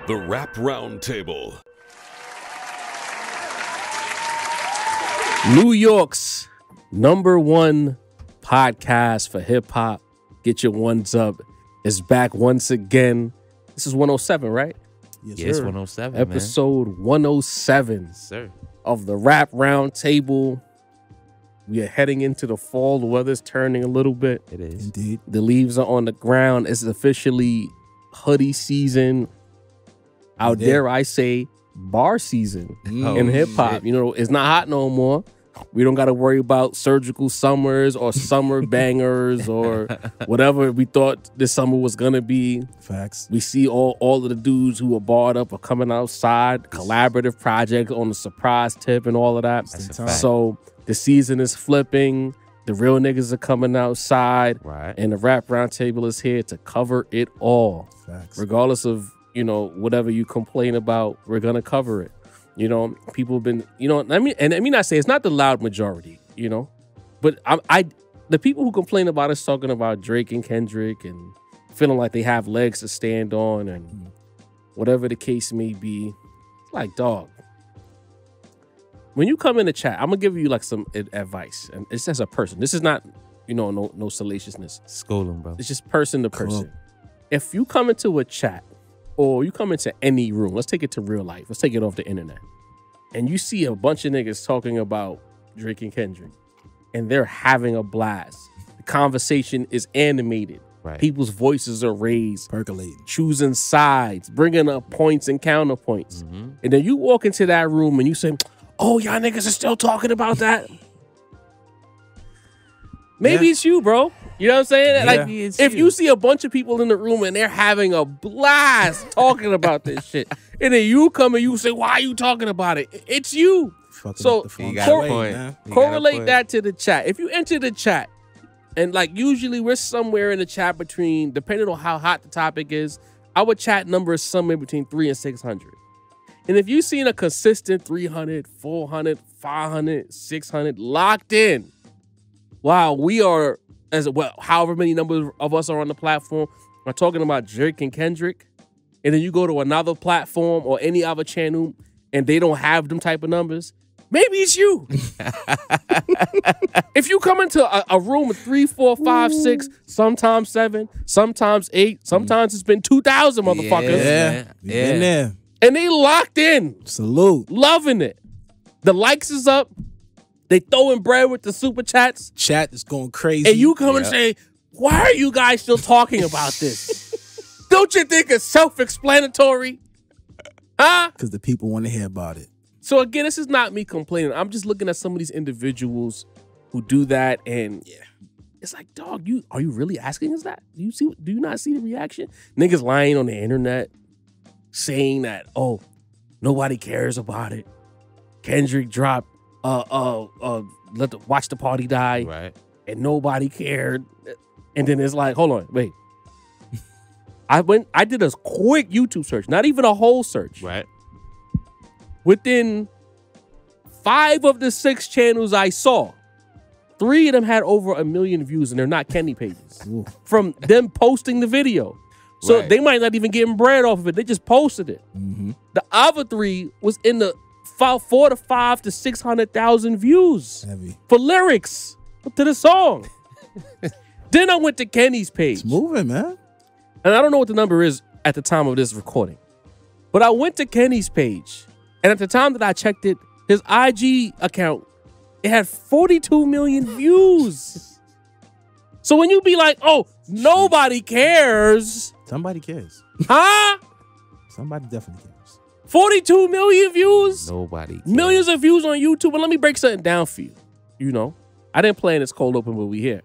The Rap Roundtable. New York's #1 podcast for hip hop. Get your ones up. Is back once again. This is 107, right? Yes, 107. Episode 107 sir. of the Rap Roundtable. We are heading into the fall. The weather's turning a little bit. It is. Indeed. The leaves are on the ground. It's officially hoodie season. Out there, I say bar season in hip hop. You know, it's not hot no more. We don't got to worry about surgical summers or summer bangers or whatever we thought this summer was gonna be. Facts. We see all of the dudes who are barred up are coming outside. Collaborative project on the surprise tip and all of that. So the season is flipping. The real niggas are coming outside. Right. And the Rap Roundtable is here to cover it all. Facts. Regardless of, you know, whatever you complain about, we're gonna cover it. You know, people have been, you know, let me not say it's not the loud majority, you know, but the people who complain about us talking about Drake and Kendrick and feeling like they have legs to stand on and whatever the case may be, it's like, dog, when you come in the chat, I'm gonna give you like some advice, and it's as a person. This is not, you know, no salaciousness. Schooling, bro. It's just person to person. If you come into a chat or you come into any room, let's take it to real life. Let's take it off the internet. And you see a bunch of niggas talking about Drake and Kendrick, and they're having a blast. The conversation is animated. Right. People's voices are raised. Percolating. Choosing sides, bringing up points and counterpoints. Mm-hmm. And then you walk into that room and you say, oh, y'all niggas are still talking about that? Maybe it's you, bro. You know what I'm saying? Yeah. Like, if you see a bunch of people in the room and they're having a blast talking about this shit, and then you come and you say, why are you talking about it? It's you. So Correlate that to the chat. If you enter the chat, and like usually we're somewhere in the chat between, depending on how hot the topic is, our chat number is somewhere between 300 and 600. And if you've seen a consistent 300, 400, 500, 600 locked in, wow, we are, as well, however many numbers of us are on the platform, are talking about Drake and Kendrick, and then you go to another platform or any other channel and they don't have them type of numbers, maybe it's you. If you come into a room with 3, 4, 5, 6, sometimes 7, sometimes 8, sometimes it's been 2,000 motherfuckers. Yeah. In there. And they locked in. Salute. Loving it. The likes is up. They throwing bread with the super chats. Chat is going crazy. And you come and say, why are you guys still talking about this? Don't you think it's self-explanatory? Huh? Because the people want to hear about it. So again, this is not me complaining. I'm just looking at some of these individuals who do that, and it's like, dog, are you really asking us that? Do you not see the reaction? Niggas lying on the internet saying that, oh, nobody cares about it. Kendrick dropped Watch the Party Die, Right. and nobody cared. And then it's like, hold on, wait. I did a quick YouTube search, not even a whole search. Right. Within 5 of the 6 channels I saw, 3 of them had over 1 million views, and they're not Kenny pages from them posting the video. So they might not even getting bread off of it. They just posted it. Mm-hmm. The other 3 was in the 4 to 5 to 600,000 views for lyrics to the song. Then I went to Kenny's page. It's moving, man. And I don't know what the number is at the time of this recording, but I went to Kenny's page, and at the time that I checked it, his IG account, it had 42 million views. So when you be like, oh, nobody cares. Somebody cares. Huh? Somebody definitely cares. 42 million views? Nobody cares. Millions of views on YouTube. And let me break something down for you. You know, I didn't plan this cold open, but we here.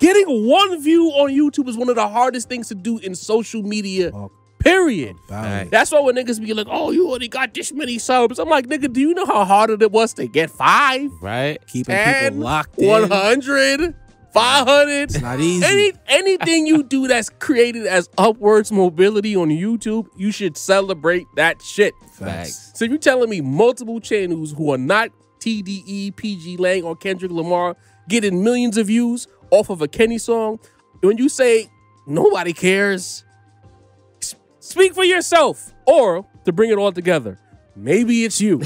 Getting 1 view on YouTube is one of the hardest things to do in social media, period. That's why when niggas be like, oh, you only got this many subs. I'm like, nigga, do you know how hard it was to get 5? Right. Keeping 10, people locked in. 100, 500. It's not easy. Anything you do that's created as upwards mobility on YouTube, you should celebrate that shit. Facts. So if you're telling me multiple channels who are not TDE, PG Lang, or Kendrick Lamar getting millions of views off of a Kenny song, when you say nobody cares, Speak for yourself. Or, to bring it all together, maybe it's you.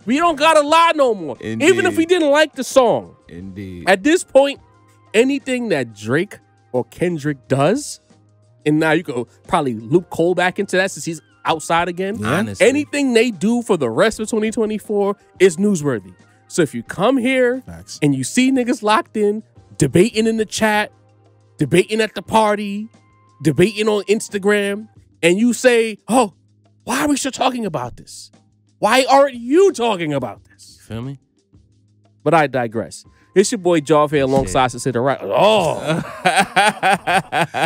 We don't gotta lie no more. Indeed. Even if we didn't like the song. Indeed. At this point, anything that Drake or Kendrick does, and now you go probably loop Cole back into that since he's outside again. Yeah. Honestly. Anything they do for the rest of 2024 is newsworthy. So if you come here Facts. and you see niggas locked in, debating in the chat, debating at the party, debating on Instagram, and you say, oh, why are we still talking about this? Why aren't you talking about this? Feel me? But I digress. It's your boy Jarv here alongside Sincere Right. Oh,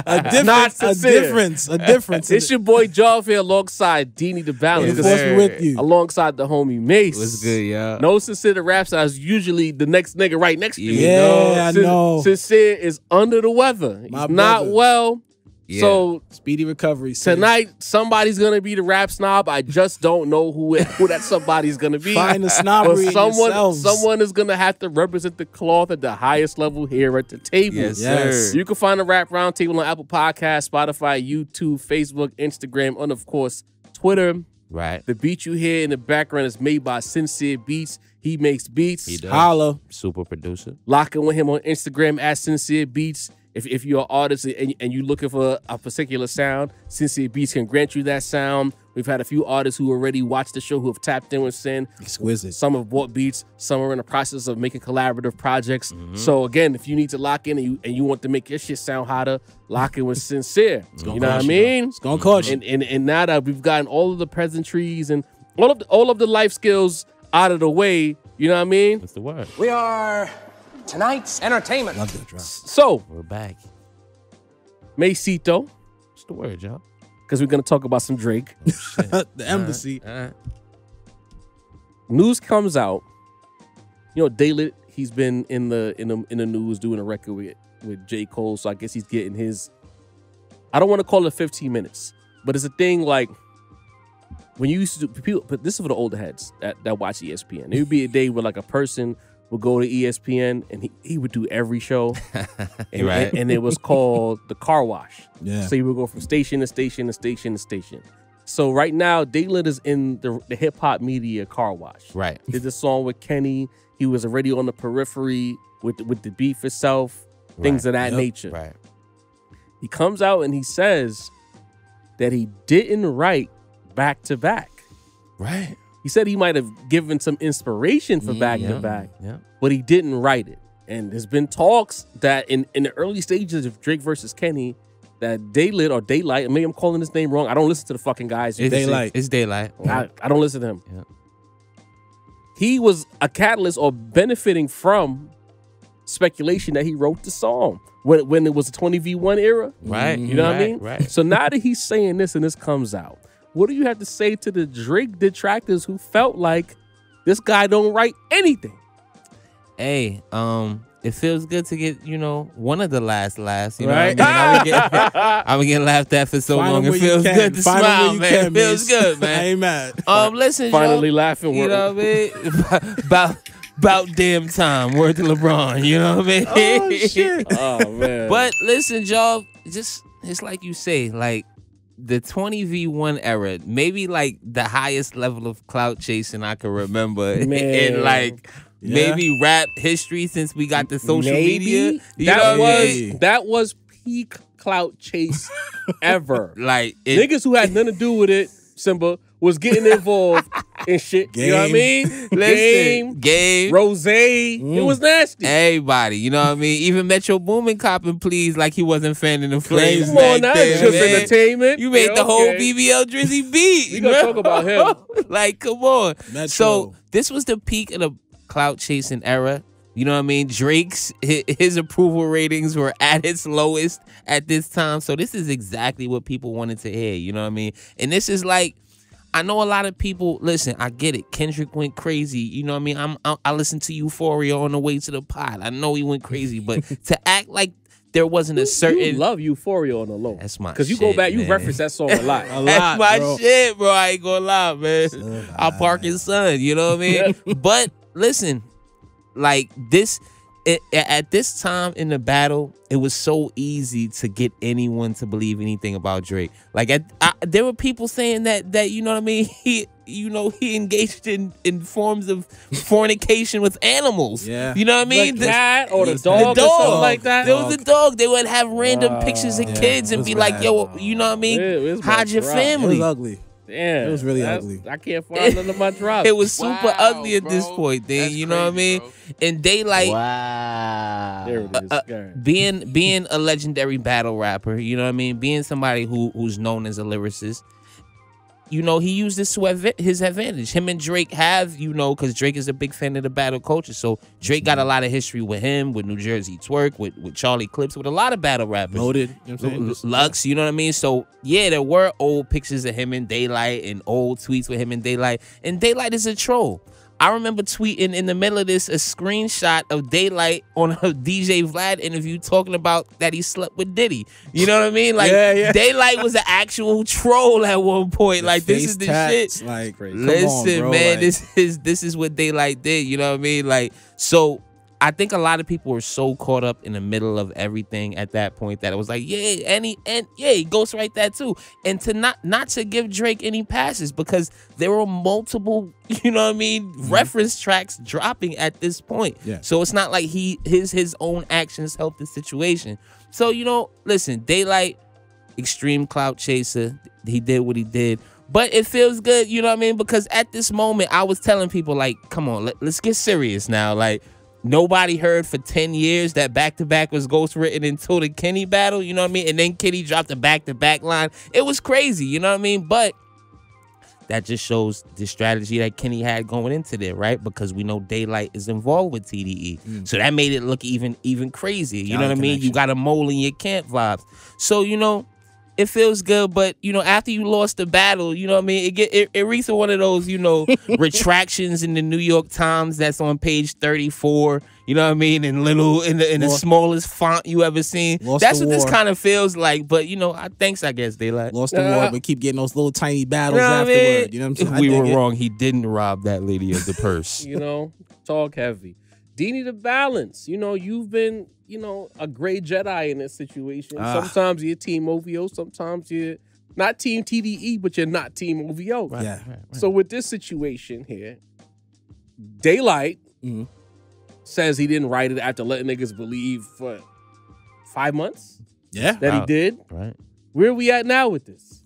a difference. It's your boy Jarv here alongside Diddy the Balance. With you. Alongside the homie Mace. What's good, y'all? No Sincere Raps. I was usually the next nigga right next to you. Yeah, I know. Sincere is under the weather. He's My not brother. well. Yeah. So Speedy recovery. sis. tonight, somebody's gonna be the rap snob. I just don't know who that somebody's gonna be. Find the But snobbery in someone yourselves. is gonna have to represent the cloth at the highest level here at the table. Yes, Yes. sir. You can find the Rap Roundtable on Apple Podcasts, Spotify, YouTube, Facebook, Instagram, and of course, Twitter. Right. The beat you hear in the background is made by Sincere Beats. He makes beats. He does. Holla. Super producer. Lock in with him on Instagram at Sincere Beats. If you're an artist and you're looking for a particular sound, Sincere Beats can grant you that sound. We've had a few artists who already watched the show who have tapped in with Sin. Exquisite. Some have bought beats. Some are in the process of making collaborative projects. So again, if you need to lock in and you want to make your shit sound hotter, lock in with Sincere. You know what I mean? It's gonna cost you. And now that we've gotten all of the pleasantries and all of the life skills out of the way, you know what I mean? What's the word? We are tonight's entertainment. Love that drop. So, We're back. Macito, What's the word, y'all? because we're gonna talk about some Drake. The embassy. News comes out. You know, Daylit, he's been in the news doing a record with J. Cole, so I guess he's getting his. I don't want to call it 15 minutes, but it's a thing like when you used to do people. But this is for the older heads that watch ESPN. There would be a day where like a person would go to ESPN and he would do every show, and, Right. and it was called the car wash. Yeah. So he would go from station to station to station to station. So right now, Daylit is in the hip hop media car wash. Right. Did the song with Kenny. He was already on the periphery with the beef itself, things of that Yep. nature. Right. He comes out and he says that he didn't write back to back. Right. He said he might have given some inspiration for back to back, Yeah. but he didn't write it. And there's been talks that in the early stages of Drake versus Kenny, that Daylit or Daylight, maybe I'm calling his name wrong. I don't listen to the fucking guys. It's Daylight. It's daylight. I don't listen to him. Yeah. He was a catalyst or benefiting from speculation that he wrote the song when it was a 20v1 era. Right. You know what I mean? Right. So now that he's saying this and this comes out, what do you have to say to the Drake detractors who felt like this guy don't write anything? Hey, it feels good to get, one of the last laughs. You know Right. what I mean? I've been getting laughed at for so Find long. them It where you feels can. good to Find them smile, where you man. can, It feels Mace. good, I man. ain't mad. Listen, Finally y'all, laughing. you know what I mean? About damn time. Word to LeBron. You know what I mean? Oh, shit. Oh, man. But listen, y'all, it's like you say, like the 20v1 era, maybe like the highest level of clout chasing I can remember Man. in like Yeah. maybe rap history since we got the social media. You know That what I was mean? that was peak clout chase ever. Like Niggas who had nothing to do with it, Simba, was getting involved in shit. You know what I mean? Listen, game, Rose. It was nasty. everybody, you know what I mean? Even Metro Boomin copping please like he wasn't fanning the flames. Come on back now, then, it's just man. entertainment. You made Yeah, the whole okay. BBL Drizzy beat. We gonna talk about him. Like, come on. Metro. So this was the peak of the clout chasing era. You know what I mean? Drake's his approval ratings were at its lowest at this time. So this is exactly what people wanted to hear. You know what I mean? And this is like, I know a lot of people, listen, I get it. Kendrick went crazy. You know what I mean? I listened to Euphoria on the way to the pod. I know he went crazy, but to act like there wasn't a certain... You love Euphoria on the low. That's my Because you go shit, back, you man. reference that song a lot. A lot, That's my bro. shit, bro. I ain't gonna lie, man. I park his son, you know what I mean? But listen, like this, at this time in the battle, it was so easy to get anyone to believe anything about Drake. Like there were people saying that you know what I mean. He engaged in forms of fornication with animals. Yeah. You know what I mean? The cat or the The dog or something like that. There was a dog. They would have random pictures of kids and be like, bad. "Yo, you know what I mean? It was Hide your rough. It family." was ugly. Damn, It was really ugly. I can't find none of my drops. It was super Wow, ugly at this bro. point, then. That's You know what I crazy, mean? bro. And Daylight. Wow. There it is. God. Being a legendary battle rapper, you know what I mean? Being somebody who's known as a lyricist, you know, he used this to his advantage. Him and Drake have, you know, because Drake is a big fan of the battle culture. So Drake got a lot of history with him, with New Jersey Twerk, with Charlie Clips, with a lot of battle rappers. Loaded. You know what I'm saying? Lux, you know what I mean? So, yeah, there were old pictures of him in Daylight and old tweets with him in Daylight. And Daylight is a troll. I remember tweeting in the middle of this a screenshot of Daylight on a DJ Vlad interview talking about that he slept with Diddy. You know what I mean? Like, Yeah. Daylight was an actual troll at one point. Like, this is the shit. Like, come Listen, on, bro. man, like, this is what Daylight did. You know what I mean? Like, so I think a lot of people were so caught up in the middle of everything at that point that it was like, yeah, and he ghostwrite that too. And to not to give Drake any passes because there were multiple, you know what I mean, reference tracks dropping at this point. Yeah. So it's not like his own actions helped the situation. So, you know, listen, Daylight, extreme clout chaser. He did what he did. But it feels good, you know what I mean? Because at this moment, I was telling people, like, come on, let's get serious now. Like, nobody heard for 10 years that back-to-back was ghostwritten until the Kenny battle, you know what I mean? And then Kenny dropped a back-to-back line. It was crazy, you know what I mean? But that just shows the strategy that Kenny had going into there, right? Because we know Daylight is involved with TDE. So that made it look even crazier. You know what I mean? You got a mole in your camp vibes. So, you know, it feels good, but, you know, after you lost the battle, you know what I mean? It reached one of those, you know, retractions in the New York Times that's on page 34, you know what I mean? In the smallest font you ever seen. That's what this kind of feels like, but, you know, thanks, I guess, Daylight. lost the war, but keep getting those little tiny battles You know what I mean? afterward. You know what I'm saying? We I were dig it. wrong. He didn't rob that lady of the purse. You know, talk heavy. Dini the balance. You know, you've been, you know, a great Jedi in this situation. Sometimes you're Team OVO, sometimes you're not Team TDE, but you're not Team OVO. Right, Yeah. right. So with this situation here, Daylight says he didn't write it after letting niggas believe for 5 months Yeah. that he did. Right. Where are we at now with this?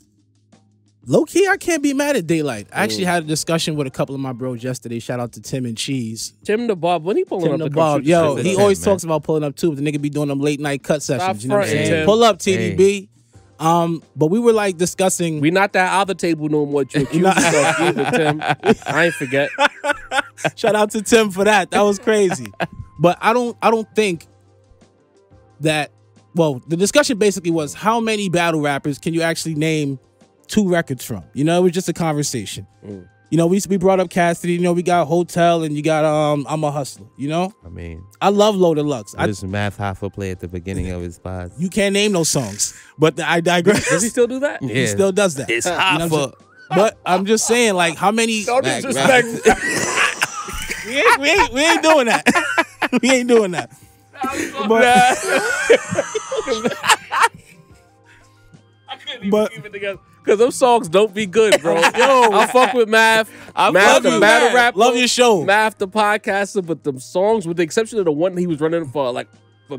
Low key, I can't be mad at Daylight. I actually had a discussion with a couple of my bros yesterday. Shout out to Tim and Cheese. Tim the Bob, when he pulling Tim up the to come Bob. shoot the Yo, shit he with always us? talks about pulling up too, but the nigga be doing them late night cut sessions. You know what I'm fronting, saying? Tim. Pull up, TDB. But we were like discussing. We not that other table no more. You accuse yourself either, Tim. I ain't forget. Shout out to Tim for that. That was crazy. But I don't think that. Well, the discussion basically was how many battle rappers can you actually name 2 records from? You know, it was just a conversation. You know, we brought up Cassidy. You know, we got Hotel and you got I'm a Hustler. You know, I mean, I love Loaded Lux. what does Math Hoffa play at the beginning of his pod? You can't name those songs, but I digress. Does he still do that? Yeah. He still does that. It's You know what I'm Hoffa. saying? But I'm just saying, like, how many? Don't Back, disrespect. We ain't doing that. We ain't doing that. I couldn't even keep it together. Because those songs don't be good, bro. Yo, I fuck with Math. Math love the you, battle Math. rapper. Love your show. Math the podcaster, but the songs, with the exception of the one he was running for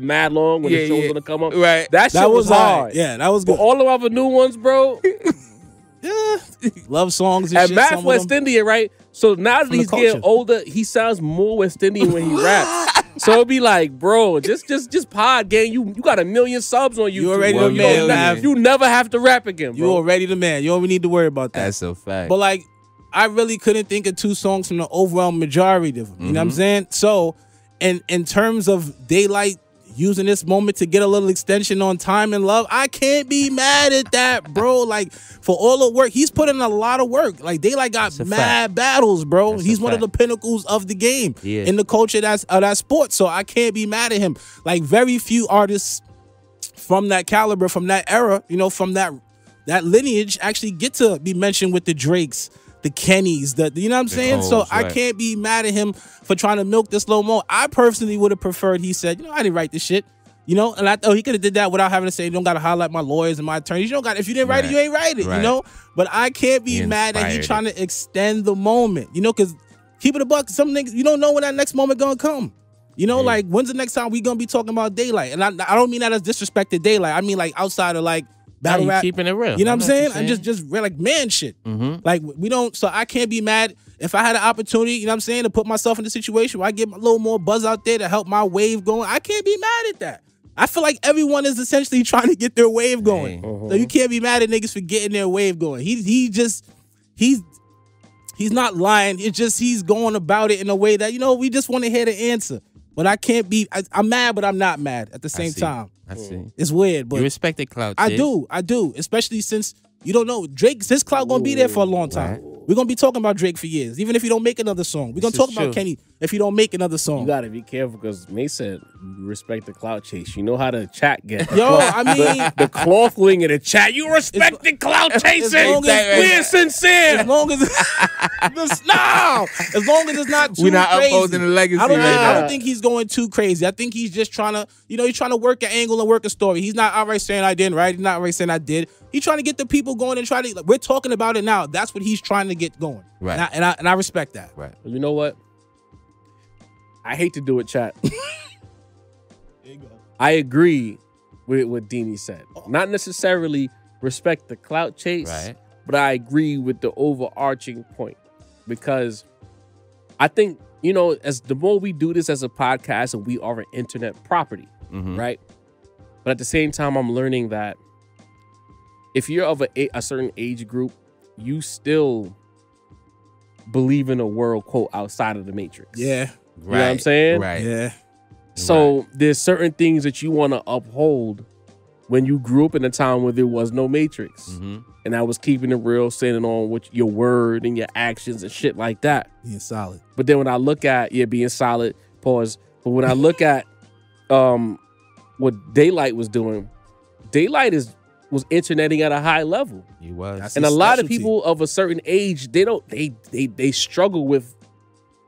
mad long when the show was gonna come up. Right. That shit was hard. Yeah, that was But good. all the other new ones, bro. Love songs and And shit. Math some of West them. Indian, right? So now that From the he's getting culture. older, he sounds more West Indian when he raps. So it'd be like, bro, just pod gang. You got 1 million subs on YouTube. You already bro. the man, never, Mav. you never have to rap again, You bro. already the man. You don't even need to worry about that. That's a fact. But like, I really couldn't think of 2 songs from the overwhelming majority of them. You know what I'm saying? So, in terms of Daylight using this moment to get a little extension on Time and Love, I can't be mad at that, bro. Like, for all the work, he's put in a lot of work. Like, Daylight got That's a mad fact. battles, bro. That's He's a one of the fact. pinnacles of the game Yeah. in the culture of that sport. So I can't be mad at him. Like, very few artists from that caliber, from that era, you know, from that lineage, actually get to be mentioned with the Drakes, the Kennys, you know what I'm saying? Coles, So I right. can't be mad at him for trying to milk this little more. I personally would have preferred he said, I didn't write this shit. And I thought he could have did that without having to say, you don't got to highlight my lawyers and my attorneys. You don't got, if you didn't write it, you ain't write it, But I can't be mad that he trying to extend the moment, because keep it a buck. Some niggas, you don't know when that next moment gonna come. Like when's the next time we gonna be talking about Daylight? And I don't mean that as disrespect to Daylight. I mean like outside of like battle rap. Keeping it real. You know what I'm saying? I'm just like man shit. Like we don't. So I can't be mad if I had an opportunity. You know what I'm saying, to put myself in a situation where I get a little more buzz out there to help my wave going. I can't be mad at that. I feel like everyone is essentially trying to get their wave going. So you can't be mad at niggas for getting their wave going. He's not lying. It's just he's going about it in a way that, we just want to hear the answer. But I can't be, I'm mad, but I'm not mad at the same time. I see. It's weird, but You respect the clout. I do. Especially since you don't know Drake's his clout gonna be there for a long time. Right. We're gonna be talking about Drake for years, even if he don't make another song. We're gonna talk about Kenny if he don't make another song. You gotta be careful because May said respect the clout chase. You know how the chat get. Yo, I mean the cloth wing in the chat. You respect the clout chasing. We're sincere. As long as as long as it's not too We're not crazy. upholding the legacy. I don't think he's going too crazy. I think he's just trying to, he's trying to work an angle and work a story. He's not outright saying I didn't, right? He's not outright saying I did. He's trying to get the people going and we're talking about it now. That's what he's trying to get going. Right. And I respect that. Right. You know what? I hate to do it, chat. There you go. I agree with what Dini said. Not necessarily respect the clout chase, Right. but I agree with the overarching point because I think, as the more we do this as a podcast and we are an internet property, right? But at the same time, I'm learning that if you're of a certain age group, you still believe in a world, quote, outside of the Matrix. Yeah. You know what I'm saying? Right. Yeah. So there's certain things that you want to uphold when you grew up in a time where there was no Matrix. And I was keeping it real, saying on with your word and your actions and shit like that. Being solid. But then when I look at being solid, pause. But when I look at what Daylight was doing, Daylight was interneting at a high level. He was. That's And a his lot of specialty. people of a certain age, they struggle with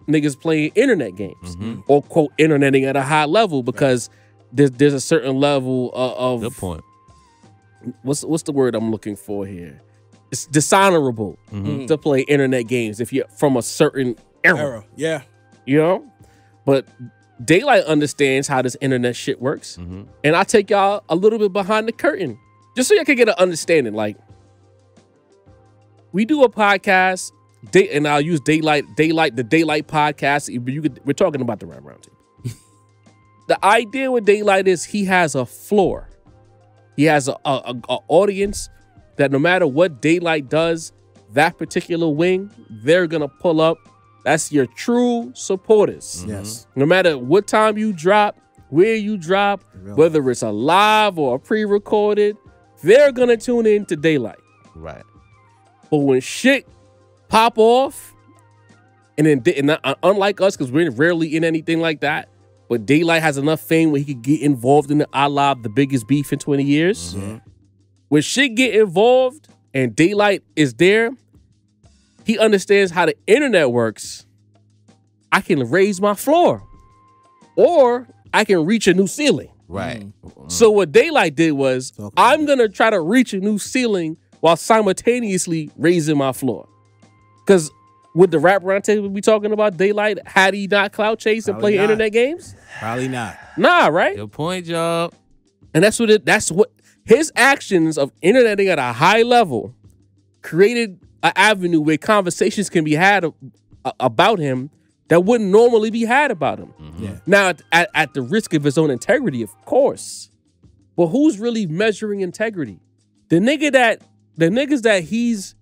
niggas playing internet games or quote interneting at a high level because there's a certain level of Good point. What's the word I'm looking for here? It's dishonorable to play internet games if you're from a certain era. Yeah. But Daylight understands how this internet shit works. And I take y'all a little bit behind the curtain just so y'all can get an understanding. Like, we do a podcast, and I'll use the Daylight podcast. We're talking about the Rap Roundtable. The idea with Daylight is he has a floor. He has a audience that no matter what Daylight does, that particular wing, they're gonna pull up. That's your true supporters. Yes. No matter what time you drop, where you drop, whether it's a live or a pre-recorded, they're gonna tune in to Daylight. Right. But when shit pop off, and then unlike us, because we're rarely in anything like that, but Daylight has enough fame where he could get involved in the biggest beef in 20 years. When shit get involved and Daylight is there, he understands how the internet works. I can raise my floor or I can reach a new ceiling. Right. So what Daylight did was, I'm going to try to reach a new ceiling while simultaneously raising my floor. Because with the Rap Roundtable we talking about, Daylight, had he not clout chase and play internet games? Probably not. Nah, right? Good point, y'all. And that's what his actions of interneting at a high level created an avenue where conversations can be had about him that wouldn't normally be had about him. Yeah. Now, at the risk of his own integrity, of course. But who's really measuring integrity? The niggas that he's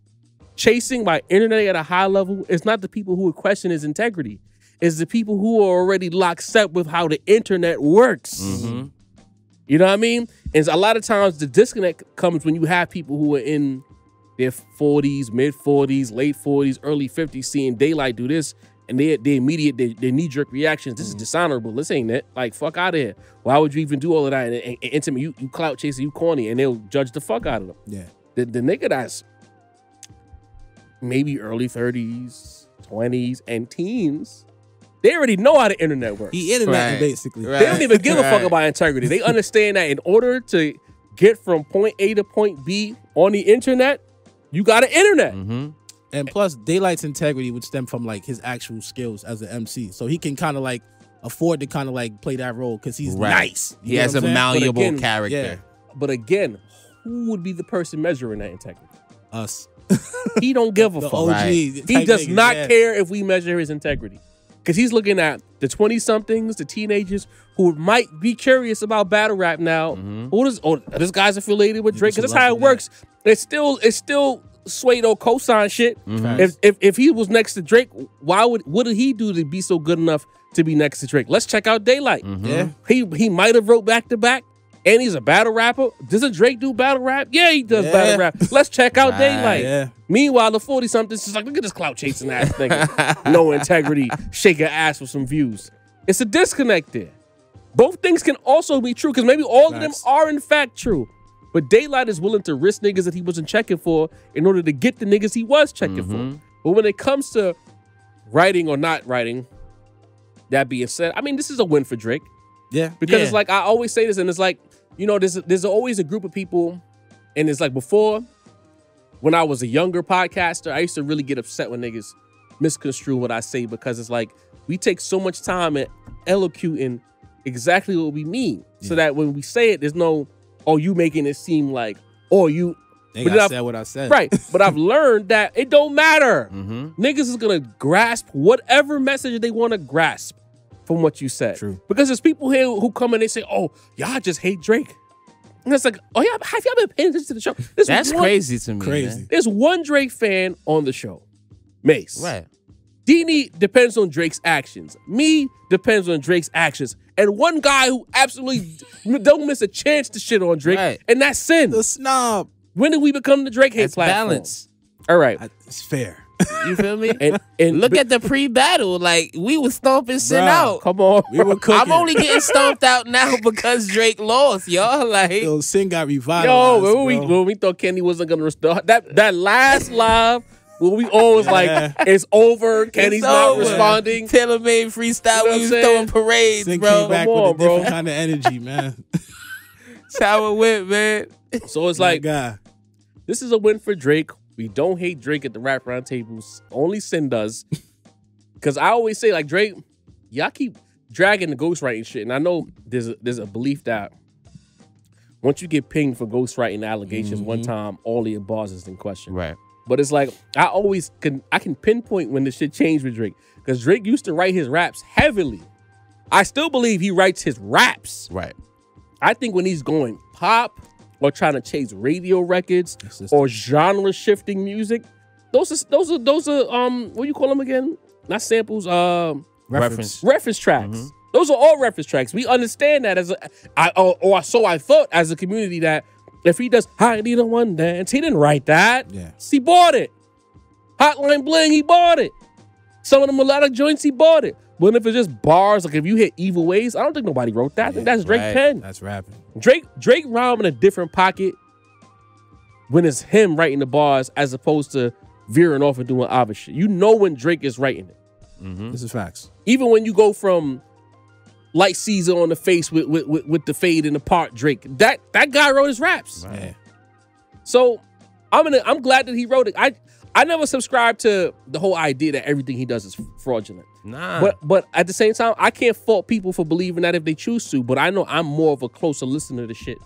chasing by internet at a high level is not the people who would question his integrity. It's the people who are already lockstep with how the internet works. You know what I mean? And a lot of times the disconnect comes when you have people who are in their 40s, mid 40s, late 40s, early 50s seeing Daylight do this, and their immediate, their knee-jerk reactions, this is dishonorable. This ain't it. Like, fuck out of here. Why would you even do all of that? And intimate, you clout chasing, you corny, and they'll judge the fuck out of them. Yeah. The nigga that's maybe early 30s, 20s, and teens, they already know how the internet works. He internet basically. They don't even give a fuck about integrity. They understand that in order to get from point A to point B on the internet, you got an internet. And plus, Daylight's integrity would stem from like his actual skills as an MC. So he can kind of like afford to kind of like play that role because he's nice. He has a malleable character. Yeah. But again, who would be the person measuring that integrity? Us. He don't give a fuck. OG, He does not care if we measure his integrity. Because he's looking at the 20-somethings, the teenagers who might be curious about battle rap now. This guy's affiliated with Drake. Because that's how it works. It's still Suedo cosign shit. If he was next to Drake, what did he do to be so good enough to be next to Drake? Let's check out Daylight. Yeah. He might have wrote back to back. And he's a battle rapper. Doesn't Drake do battle rap? Yeah, he does battle rap. Let's check out Daylight. Yeah. Meanwhile, the 40-somethings is like, look at this clout chasing ass nigga. No integrity, shake your ass for some views. It's a disconnect there. Both things can also be true because maybe all of them are in fact true. But Daylight is willing to risk niggas that he wasn't checking for in order to get the niggas he was checking for. But when it comes to writing or not writing, that being said, I mean, this is a win for Drake. Yeah. Because it's like, I always say this, and it's like, you know, there's always a group of people, and it's like before, when I was a younger podcaster, I used to really get upset when niggas misconstrue what I say because it's like, we take so much time at elocuting exactly what we mean so that when we say it, there's no, oh, you making it seem like, oh, you. I said what I said. Right. But I've learned that it don't matter. Niggas is going to grasp whatever message they want to grasp from what you said. True. Because there's people here who come and they say, oh, y'all just hate Drake. And it's like, oh, yeah, have y'all been paying attention to the show? That's crazy to me. Man. There's one Drake fan on the show, Mace. Right. Dini depends on Drake's actions. Me depends on Drake's actions. And one guy who absolutely don't miss a chance to shit on Drake, and that's Sin. The snob. When did we become the Drake hate platform? Balance. All right. It's fair. You feel me? And look at the pre-battle. Like, we was stomping Sin out. Come on. We were cooking. I'm only getting stomped out now because Drake lost, y'all. Like, Yo, Sin got revitalized. When we thought Kenny wasn't going to restore that last live, when we all was like, it's over. Kenny's not responding. Tailor-made freestyle. You know we was throwing parades, Sin bro. came back with a different kind of energy, man. That's how it went, man. So it's like, this is a win for Drake. We don't hate Drake at the rap round tables. Only Sin does. Because I always say, like, Drake, y'all keep dragging the ghostwriting shit. And I know there's a belief that once you get pinged for ghostwriting allegations one time, all of your bars is in question. Right. But it's like, I can pinpoint when the shit changed with Drake. Because Drake used to write his raps heavily. I still believe he writes his raps. Right. I think when he's going pop or trying to chase radio records or genre shifting music, those are what do you call them again? Not samples, reference tracks. Those are all reference tracks. We understand that so I thought as a community that if he does I Need a One Dance, he didn't write that. Yeah. He bought it. Hotline Bling, he bought it. Some of the melodic joints, he bought it. But if it's just bars, like if you hit Evil Ways, I don't think nobody wrote that. I think that's Drake pen. That's rapping. Drake rhyme in a different pocket when it's him writing the bars as opposed to veering off and doing other shit. You know when Drake is writing it. This is facts. Even when you go from Light Caesar on the face with the fade in the part, Drake, that guy wrote his raps. Right. Yeah. So I'm glad that he wrote it. I never subscribed to the whole idea that everything he does is fraudulent. Nah. But at the same time, I can't fault people for believing that if they choose to. But I know I'm more of a closer listener to shit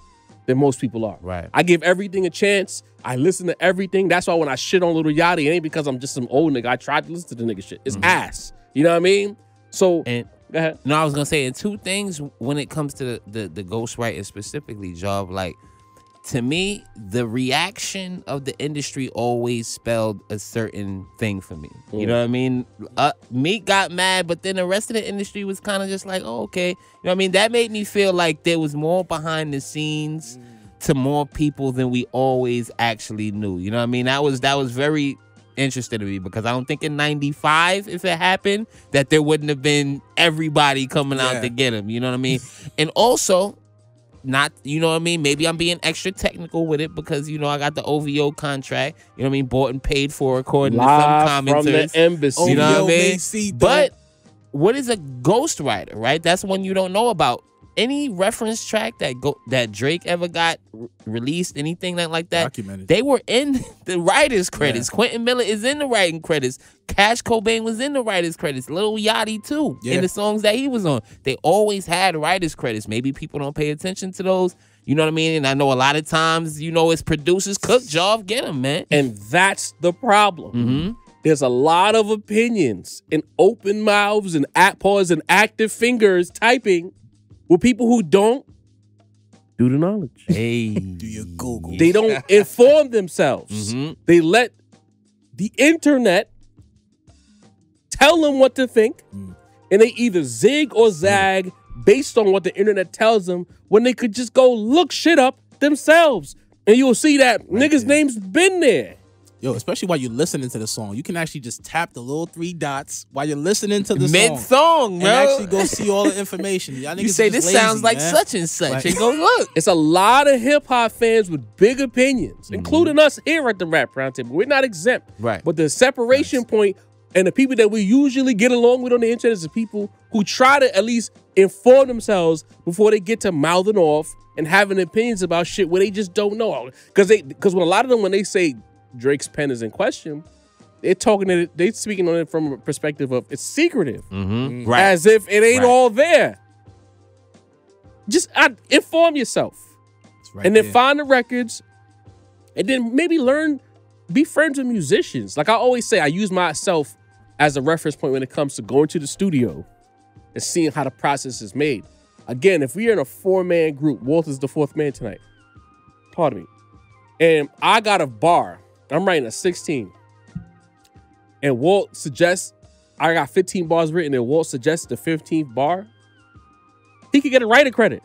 than most people are. Right. I give everything a chance. I listen to everything. That's why when I shit on Lil Yachty, it ain't because I'm just some old nigga. I tried to listen to the nigga shit. It's ass. You know what I mean? So and go ahead. No, I was gonna say, and two things when it comes to the ghostwriting specifically, Jarv, like, to me, the reaction of the industry always spelled a certain thing for me. You know what I mean? Meek got mad, but then the rest of the industry was kind of just like, oh, okay. You know what I mean? That made me feel like there was more behind the scenes to more people than we always actually knew. You know what I mean? That was very interesting to me because I don't think in 95, if it happened, that there wouldn't have been everybody coming out to get him. You know what I mean? And also, not, you know what I mean? Maybe I'm being extra technical with it because, you know, I got the OVO contract, you know what I mean? Bought and paid for according to some commenters. From the embassy. You know what I mean? see that. But what is a ghostwriter, right? That's one you don't know about. Any reference track that Drake ever got released, anything like that, documented. they were in the writer's credits. Yeah. Quentin Miller is in the writing credits. Cash Cobain was in the writer's credits. Lil Yachty too, in the songs that he was on. They always had writer's credits. Maybe people don't pay attention to those. You know what I mean? And I know a lot of times, you know, it's producers, Cook, Jarv, get them, man. And that's the problem. Mm-hmm. There's a lot of opinions and open mouths and paws and active fingers typing with people who don't do the knowledge. Hey. Do your Google. They don't inform themselves. Mm-hmm. They let the internet tell them what to think, and they either zig or zag based on what the internet tells them when they could just go look shit up themselves. And you'll see that niggas' name's been there. Yo, especially while you're listening to the song, you can actually just tap the little 3 dots while you're listening to the Mid-song, and bro. actually go see all the information. Y'all niggas You say just this lazy, sounds like man. such and such, and go look. It's a lot of hip-hop fans with big opinions, including us here at the Rap Roundtable. We're not exempt. Right. But the separation point and the people that we usually get along with on the internet is the people who try to at least inform themselves before they get to mouthing off and having opinions about shit where they just don't know. Because when a lot of them, when they say Drake's pen is in question, they're speaking on it from a perspective of it's secretive. Right. As if it ain't all there. Just inform yourself. Right and then there. find the records, and then maybe be friends with musicians. Like I always say, I use myself as a reference point when it comes to going to the studio and seeing how the process is made. Again, if we're in a 4-man group, Walter's the 4th man tonight. Pardon me. And I got a bar. I'm writing a 16. And Walt suggests, I got 15 bars written, and Walt suggests the 15th bar. He could get a writer credit.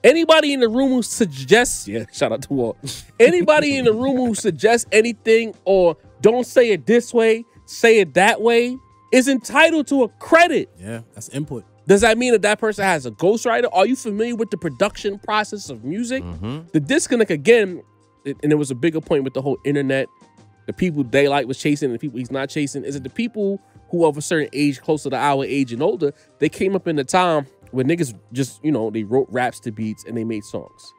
Anybody in the room who suggests, shout out to Walt. Anybody in the room who suggests anything or don't say it this way, say it that way, is entitled to a credit. Yeah, that's input. Does that mean that person has a ghostwriter? Are you familiar with the production process of music? The disconnect, again, and it was a bigger point with the whole internet, the people Daylight was chasing and the people he's not chasing, is it the people who of a certain age, closer to our age and older, they came up in the time when niggas just, you know, they wrote raps to beats and they made songs.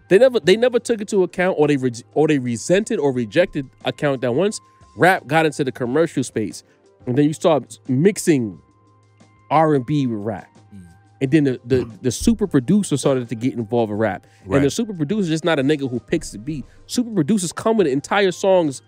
They never took it to account, or they resented or rejected account that once rap got into the commercial space, and then you start mixing R&B with rap. And then the super producer started to get involved in rap. Right. And the super producer is just not a nigga who picks the beat. Super producers come with entire songs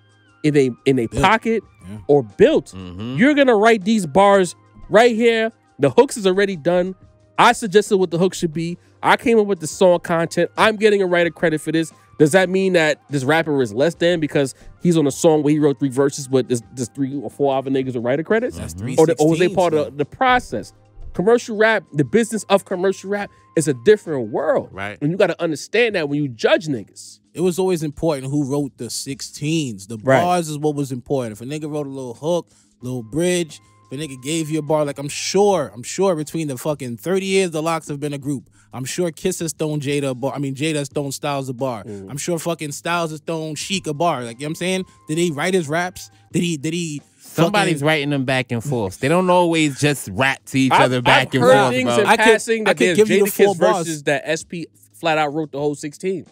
in a pocket or built. You're gonna write these bars right here. The hooks is already done. I suggested what the hook should be. I came up with the song content. I'm getting a writer credit for this. Does that mean that this rapper is less than because he's on a song where he wrote 3 verses, but there's 3 or 4 other niggas with writer credits? That's 3 Or was they part of the process? Commercial rap, the business of commercial rap is a different world. Right. And you got to understand that when you judge niggas. It was always important who wrote the 16s. The Right. bars is what was important. If a nigga wrote a little hook, little bridge, if a nigga gave you a bar, like I'm sure between the fucking 30 years the Locks have been a group. I'm sure Kiss has thrown Jada a bar. I mean, Jada has thrown Styles a bar. I'm sure fucking Styles has thrown Sheik a bar. Like, you know what I'm saying? Did he write his raps? Did he Somebody's fucking, writing them back and forth. They don't always just rap to each other back I've and heard forth, things bro. in I could- passing I that could there's give you the Jada Kiss 4 bars. verses that SP flat out wrote the whole 16.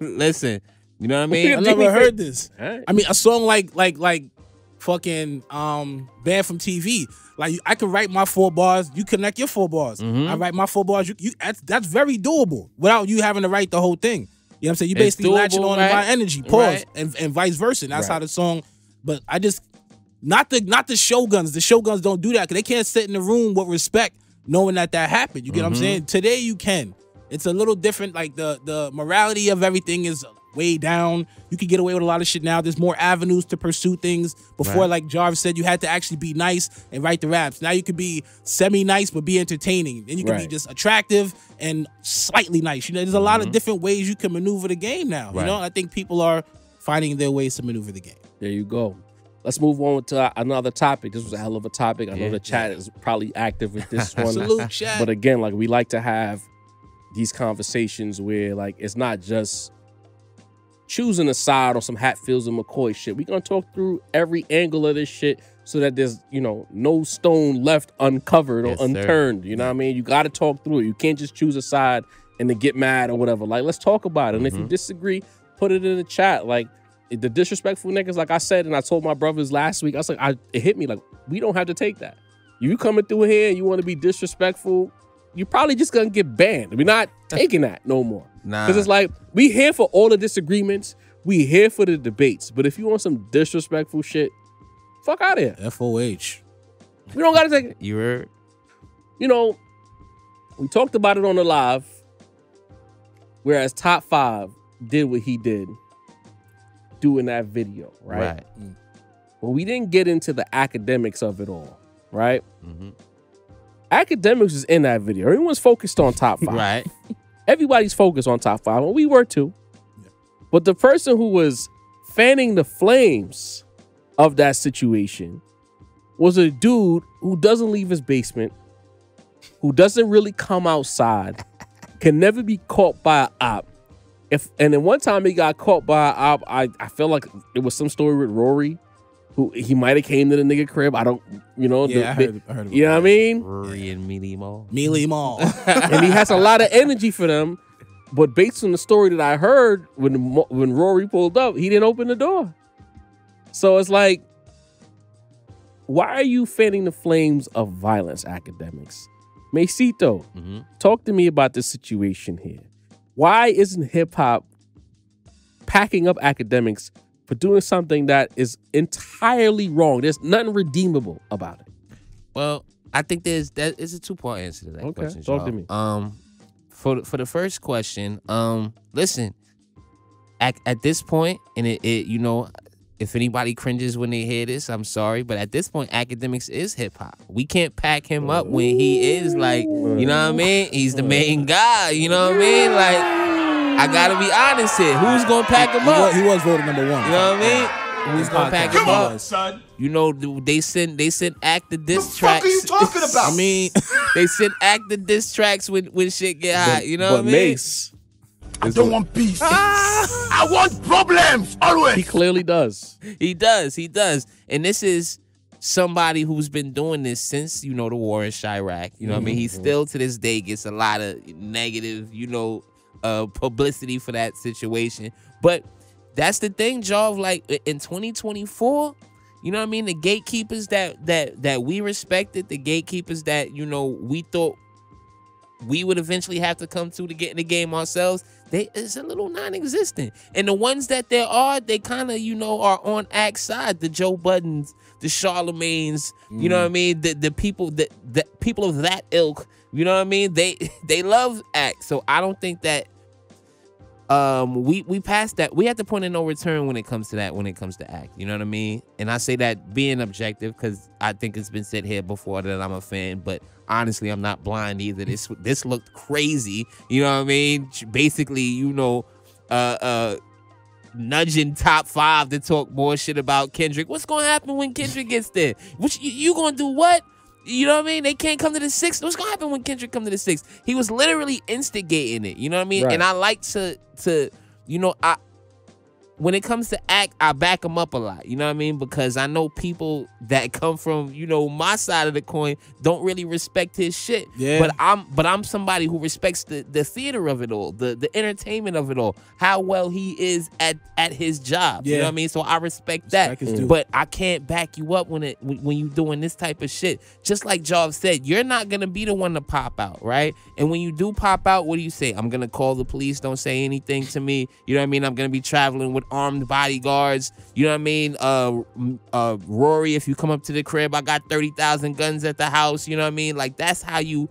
Listen, you know what I mean? I never heard this. Alright. I mean, a song like fucking Band from TV. Like, I could write my 4 bars. You connect your 4 bars. I write my 4 bars. You that's very doable without you having to write the whole thing. You know what I'm saying? You It's basically latching doable, on right? to my energy. Pause. Right. And vice versa. And that's Right. how the song. But I just not the Shoguns. The Shoguns don't do that because they can't sit in the room with respect knowing that happened. You get what I'm saying? Today you can. It's a little different. Like the morality of everything is way down. You can get away with a lot of shit now. There's more avenues to pursue things. Before, like Jarv said, you had to actually be nice and write the raps. Now you could be semi-nice but be entertaining. Then you can be Right. just attractive and slightly nice. You know, there's a lot of different ways you can maneuver the game now. You Right. know, I think people are finding their ways to maneuver the game. There you go. Let's move on to another topic. This was a hell of a topic. I know the chat is probably active with this one. Salute, chat. But again, like we like to have these conversations where like it's not just choosing a side or some Hatfields and McCoy shit. We're gonna talk through every angle of this shit so that there's, you know, no stone left uncovered or unturned. You know what I mean? You gotta talk through it. You can't just choose a side and then get mad or whatever. Like, let's talk about it. And if you disagree, put it in the chat. Like, the disrespectful niggas, like I said, and I told my brothers last week, I was like, it hit me like, we don't have to take that. You coming through here and you want to be disrespectful, you're probably just gonna get banned. We're not taking that no more. Nah. Because it's like, we here for all the disagreements, we here for the debates. But if you want some disrespectful shit, fuck out of here. FOH. We don't gotta take it. You heard? You know, we talked about it on the live, whereas Top 5 did what he did doing that video, right? But we didn't get into the academics of it all, right? Akademiks is in that video. Everyone's focused on Top 5. Right. Everybody's focused on Top 5, and we were too. But the person who was fanning the flames of that situation was a dude who doesn't leave his basement, who doesn't really come outside, can never be caught by an op. And then one time he got caught by an op, I feel like it was some story with Rory, who he might have came to the nigga crib. I don't, you know. Yeah, I heard about you know what I mean? Rory and Mealy Mall. Mealy Mall. And he has a lot of energy for them. But based on the story that I heard, when Rory pulled up, he didn't open the door. So it's like, why are you fanning the flames of violence, Akademiks? Mesito, talk to me about this situation here. Why isn't hip hop packing up Akademiks for doing something that is entirely wrong? There's nothing redeemable about it. Well, I think there's a 2-part answer to that question. Talk to me. For the first question, listen, at this point, and it you know, if anybody cringes when they hear this, I'm sorry, but at this point, Akademiks is hip hop. We can't pack him up when he is like, you know what I mean? He's the main guy, you know what I mean? Like, I gotta be honest here. Who's gonna pack him up? He was voted number 1. You know what I mean? Who's gonna pack him up? son. You know, they sent Act the diss tracks. What are you talking about? I mean, They sent Act the diss tracks when shit get hot. You know what I mean? Mace, I don't want peace. I want problems always. he clearly does. He does. And this is somebody who's been doing this since, you know, the war in Chirac. You know what I mean? He still to this day gets a lot of negative, you know, publicity for that situation. But that's the thing, Jarv. Like in 2024, you know what I mean? The gatekeepers that we respected, the gatekeepers that, you know, we thought we would eventually have to come to get in the game ourselves, it's a little non-existent. And the ones that there are, they kind of, you know, are on Act's side. The Joe Buddens, the Charlemagnes, you know what I mean? The people the people of that ilk, you know what I mean? They love Act. So I don't think that we passed that. We have to point of no return when it comes to that, when it comes to Act. You know what I mean? And I say that being objective because I think it's been said here before that I'm a fan, but honestly, I'm not blind either. This looked crazy. You know what I mean? Basically, you know, nudging Top 5 to talk more shit about Kendrick. What's gonna happen when Kendrick gets there? You gonna do what? You know what I mean? They can't come to the 6th. What's gonna happen when Kendrick come to the 6th? He was literally instigating it. You know what I mean? Right. And I like to you know, when it comes to Act, I back him up a lot. You know what I mean? Because I know people that come from, you know, my side of the coin don't really respect his shit. Yeah. But I'm somebody who respects the theater of it all, the entertainment of it all, how well he is at his job. Yeah. You know what I mean? So I respect that. Respect his due. But I can't back you up when you doing this type of shit. Just like Jarv said, you're not gonna be the one to pop out, right? And when you do pop out, what do you say? I'm gonna call the police. Don't say anything to me. You know what I mean? I'm gonna be traveling with armed bodyguards. You know what I mean? Rory, if you come up to the crib, I got 30,000 guns at the house. You know what I mean? Like that's how you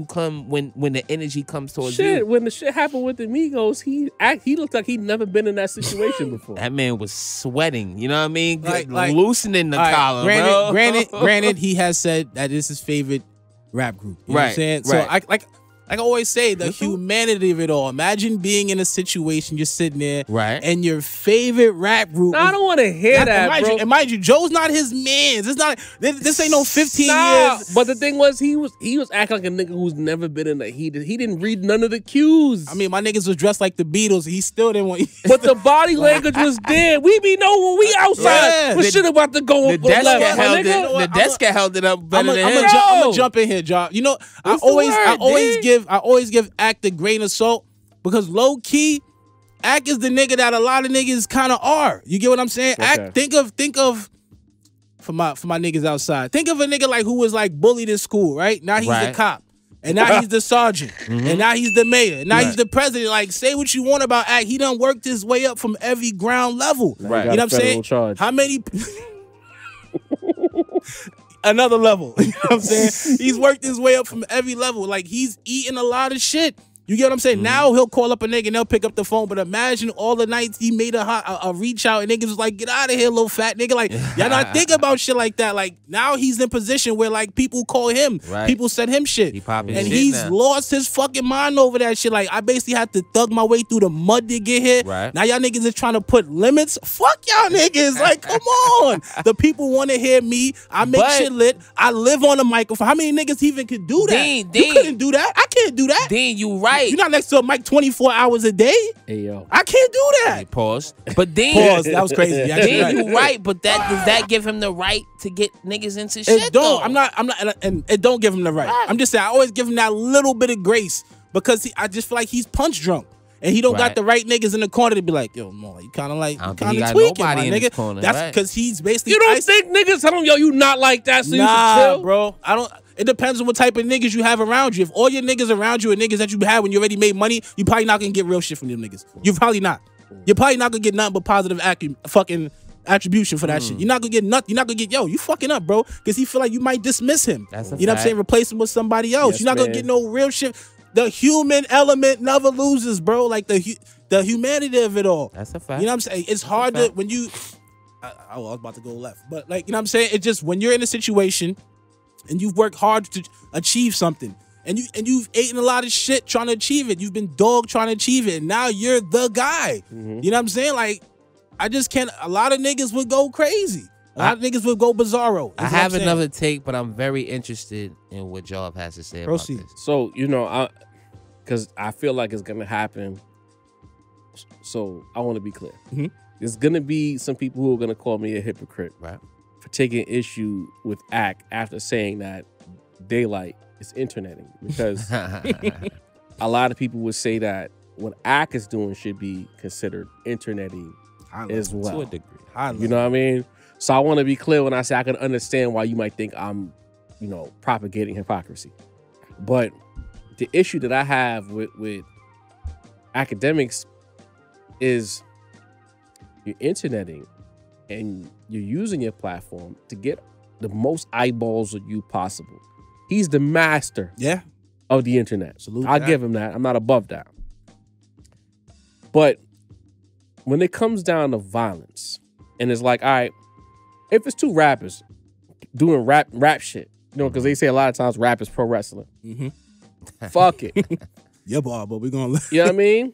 come when the energy comes towards you. When the shit happened with the Migos, he looked like he'd never been in that situation before. That man was sweating. You know what I mean? Like, loosening the collar, granted, he has said that is his favorite rap group. You know what I'm saying? Right. So Like I always say, the humanity of it all. Imagine being in a situation, you're sitting there, Right. and your favorite rap group. I don't want to hear that, bro. And mind you, Joe's not his man. It's not. This ain't no 15 years. But the thing was, he was acting like a nigga who's never been in the heat. He didn't read none of the cues. I mean, my niggas was dressed like the Beatles. He still didn't want. But the body language was there. We be know when we outside. Yeah. What shit about to go The desk left, got my held nigga? it. The desk got held it up better than him. I'm gonna jump in here, Jarv. You know, I What's the word, always give Act a grain of salt because low key, Act is the nigga that a lot of niggas kind of are. You get what I'm saying? Okay. Act. Think of for my niggas outside. Think of a nigga like who was like bullied in school, right? Now he's the cop. And now he's the sergeant. And now he's the mayor. And now he's the president. Like, say what you want about Act. He done worked his way up from every ground level. Right. You know what I'm saying? Charge. How many... Another level. You know what I'm saying? He's worked his way up from every level. Like, he's eating a lot of shit. You get what I'm saying? Now he'll call up a nigga and they'll pick up the phone. But imagine all the nights he made a reach out and niggas was like, get out of here, little fat nigga. Like, y'all not think about shit like that. Like, now he's in position where, like, people call him. Right. People send him shit. He popping and shit he's now. lost his fucking mind over that shit. Like, I basically had to thug my way through the mud to get here. Right. Now y'all niggas is trying to put limits. Fuck y'all niggas. Like, come on. The people want to hear me. I make shit lit. I live on a microphone. How many niggas even could do that? Dean. You couldn't do that. I can't do that. Dean, you right. You're not next to a mic 24 hours a day. Hey, yo. I can't do Hey, that. pause. But Dean, Pause. That was crazy. You actually Dean, right. you right. But does that give him the right to get niggas into shit? It don't. though? I'm not. And it don't give him the right. I'm just saying. I always give him that little bit of grace because I just feel like he's punch drunk. And he don't got Right. the right niggas in the corner to be like, yo, no, you kind of like, I don't you think he kind of got tweaking, my nobody in his nigga. corner, That's right. because he's basically. You don't think niggas tell him, yo, you not like that, so you should Nah, chill? bro. I don't. It depends on what type of niggas you have around you. If all your niggas around you are niggas that you had when you already made money, you probably not gonna get real shit from them niggas. You probably not. You're probably not gonna get nothing but positive fucking attribution for that shit. You're not gonna get nothing. You're not gonna get, yo, you fucking up, bro. Because he feel like you might dismiss him. That's a you know what I'm fact. saying? Replace him with somebody else. Yes, You're not gonna man. get no real shit. The human element never loses, bro. Like the humanity of it all. That's a fact. You know what I'm saying? It's hard to when you. I was about to go left, but like you know what I'm saying. It's just when you're in a situation and you've worked hard to achieve something, and you've eaten a lot of shit trying to achieve it. You've been dog trying to achieve it, and now you're the guy. You know what I'm saying? Like I just can't. A lot of niggas would go crazy. A lot of niggas would go bizarro. I have another take, but I'm very interested in what Jarv has to say Proceed. about this. So, you know, because I feel like it's going to happen. So I want to be clear. There's going to be some people who are going to call me a hypocrite Right. for taking issue with Act after saying that daylight is interneting. Because a lot of people would say that what Act is doing should be considered interneting as well. To a degree. You know what I mean? So I want to be clear when I say I can understand why you might think I'm, you know, propagating hypocrisy. But the issue that I have with Akademiks is you're interneting and you're using your platform to get the most eyeballs of you possible. He's the master Yeah. of the internet. Salute I'll that. give him that. I'm not above that. But when it comes down to violence, and it's like, all right, if it's two rappers doing rap shit, you know, because they say a lot of times rap is pro wrestling. Fuck it. Yeah, but we're gonna. You know what I mean?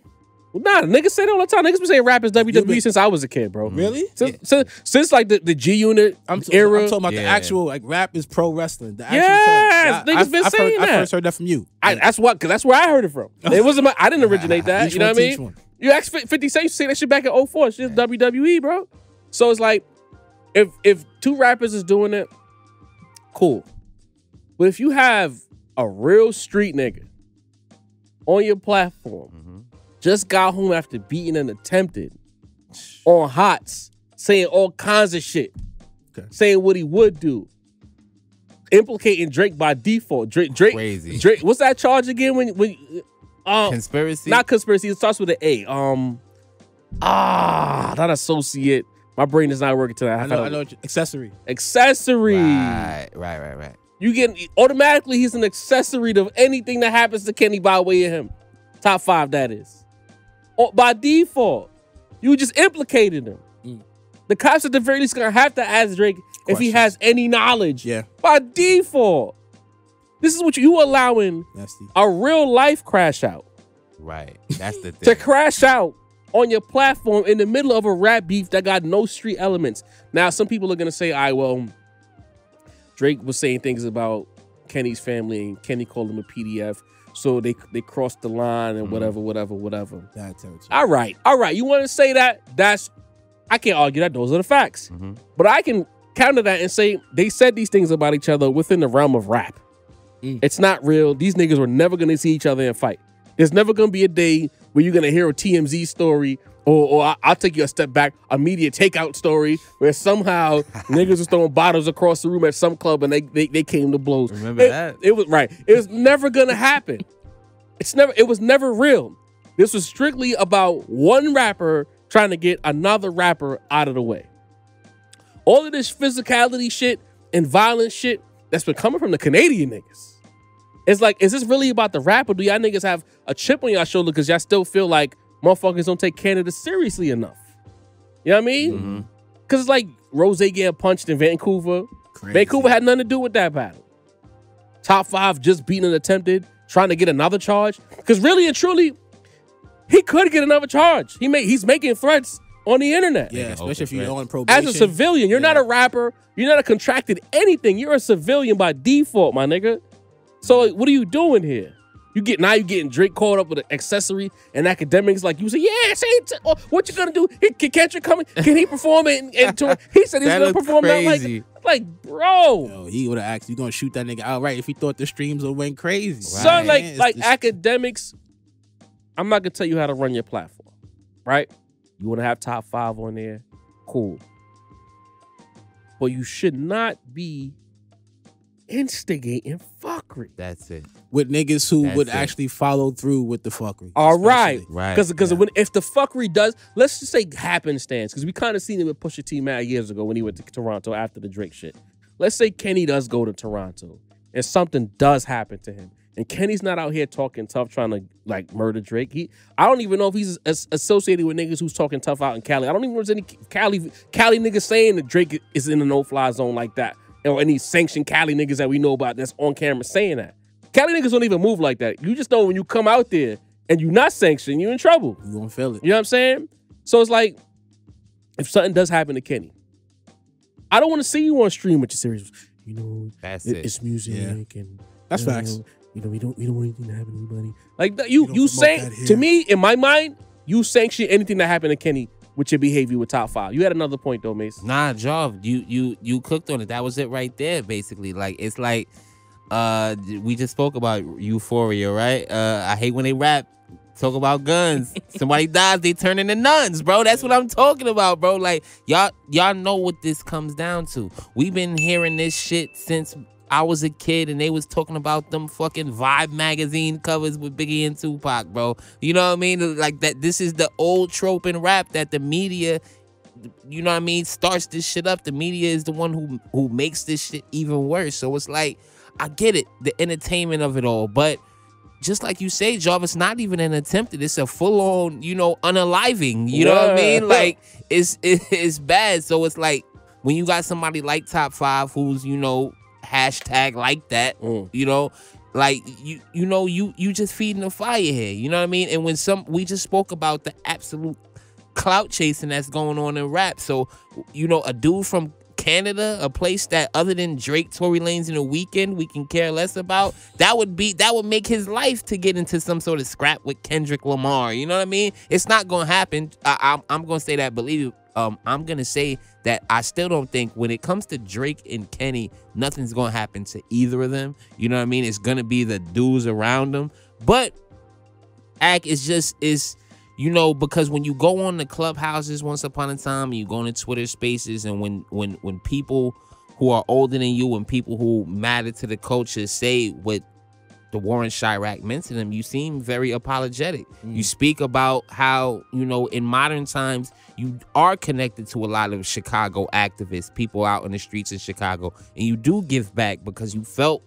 Well, nah, niggas say that all the time. Niggas been saying rap is WWE since I was a kid, bro. Really? Since like the G Unit I'm era. talking about the Yeah. actual like rap is pro wrestling. The actual Yes, term. niggas been saying I that. first heard that from you. That's where I heard it from. It wasn't I didn't originate that. Each You know one what I teach mean? one. You asked 50 Cent, you say that shit back in 04. It's just WWE, bro. So it's like, if two rappers is doing it, cool. But if you have a real street nigga on your platform, just got home after beating and attempted on HOTS, saying all kinds of shit, saying what he would do, implicating Drake by default. Drake, Crazy. Drake, what's that charge again? When Conspiracy? not conspiracy. It starts with an A. Not associate. My brain is not working tonight. I know. Accessory. Accessory. Right. You get automatically. He's an accessory to anything that happens to Kenny by way of him. Top 5, that is. By default, you just implicated him. The cops at the very least gonna have to ask Drake if he has any knowledge. Yeah. By default. This is what you allowing a real life crash out. Right. That's the thing. To crash out on your platform in the middle of a rap beef that got no street elements. Now, some people are going to say, all right, well, Drake was saying things about Kenny's family and Kenny called him a PDF. So they crossed the line and whatever. All right. You want to say that? I can't argue that. Those are the facts. But I can counter that and say they said these things about each other within the realm of rap. It's not real. These niggas were never going to see each other and fight. There's never going to be a day where you're going to hear a TMZ story or I'll take you a step back, a media takeout story where somehow niggas was throwing bottles across the room at some club and they came to blows. Remember that? It was right. It was never going to happen. It was never real. This was strictly about one rapper trying to get another rapper out of the way. All of this physicality shit and violent shit that's been coming from the Canadian niggas. It's like, is this really about the rap, or do y'all niggas have a chip on y'all shoulder because y'all still feel like motherfuckers don't take Canada seriously enough? You know what I mean? Because it's like Rose getting punched in Vancouver. Crazy. Vancouver had nothing to do with that battle. Top 5 just beating and attempted, trying to get another charge. Because really and truly, he could get another charge. He's making threats on the internet. Yeah, especially if you're on probation. As a civilian, you're not a rapper. You're not a contracted anything. You're a civilian by default, my nigga. So what are you doing here? You're getting Drake caught up with an accessory and Akademiks like you say, yeah, say it. What you gonna do? Can Kendrick come? Can he perform it? And he said he's gonna perform that. Like, bro. Yo, he would have asked, you gonna shoot that nigga outright if he thought the streams would went crazy. Son, like Akademiks, I'm not gonna tell you how to run your platform, right? You wanna have top 5 on there, cool. But you should not be instigating fuckery. That's it. With niggas who would actually follow through with the fuckery. All right. Right. Because if the fuckery does, let's just say happenstance, because we kind of seen it with Pusha T mad years ago when he went to Toronto after the Drake shit. Let's say Kenny does go to Toronto and something does happen to him. And Kenny's not out here talking tough, trying to like murder Drake. I don't even know if he's associated with niggas who's talking tough out in Cali. I don't even know if there's any Cali niggas saying that Drake is in a no-fly zone like that. Or any sanctioned Cali niggas that we know about that's on camera saying that. Cali niggas don't even move like that. You just know when you come out there and you're not sanctioned, you're in trouble. You gonna feel it. You know what I'm saying? So it's like, if something does happen to Kenny, I don't want to see you on stream with your series. You know, it's music and that's facts. You know, we don't want anything to happen to anybody. Like you say to me, in my mind, you sanction anything that happened to Kenny with your behavior with top 5. You had another point though, Mace. Nah, Jarv, you cooked on it. That was it right there, basically. Like, it's like we just spoke about Euphoria, right? I hate when they rap, talk about guns. Somebody dies, they turn into nuns, bro. That's what I'm talking about, bro. Like, y'all know what this comes down to. We've been hearing this shit since I was a kid, and they was talking about them fucking Vibe magazine covers with Biggie and Tupac, bro. You know what I mean? Like that. This is the old trope in rap that the media, you know what I mean, starts this shit up. The media is the one who makes this shit even worse. So it's like, I get it, the entertainment of it all, but just like you say, Jarv, it's not even an attempted. It's a full-on, unaliving. You know what I mean? Like, it's bad. So it's like, when you got somebody like Top 5 who's, hashtag like that, like you just feeding the fire here, you know what I mean? And when we just spoke about the absolute clout chasing that's going on in rap. So a dude from Canada, a place that other than Drake, Tory Lanez, in the weekend we can care less about, that would make his life to get into some sort of scrap with Kendrick Lamar. You know what I mean? It's not gonna happen. I'm gonna say that, believe it. I'm gonna say that I still don't think when it comes to Drake and Kenny, nothing's gonna happen to either of them. You know what I mean? It's gonna be the dudes around them. But because when you go on the clubhouses once upon a time, you go into Twitter spaces, and when people who are older than you and people who matter to the culture say what the Warren Chirac meant to them, you seem very apologetic. You speak about how, in modern times, you are connected to a lot of Chicago activists, people out in the streets in Chicago, and you do give back because you felt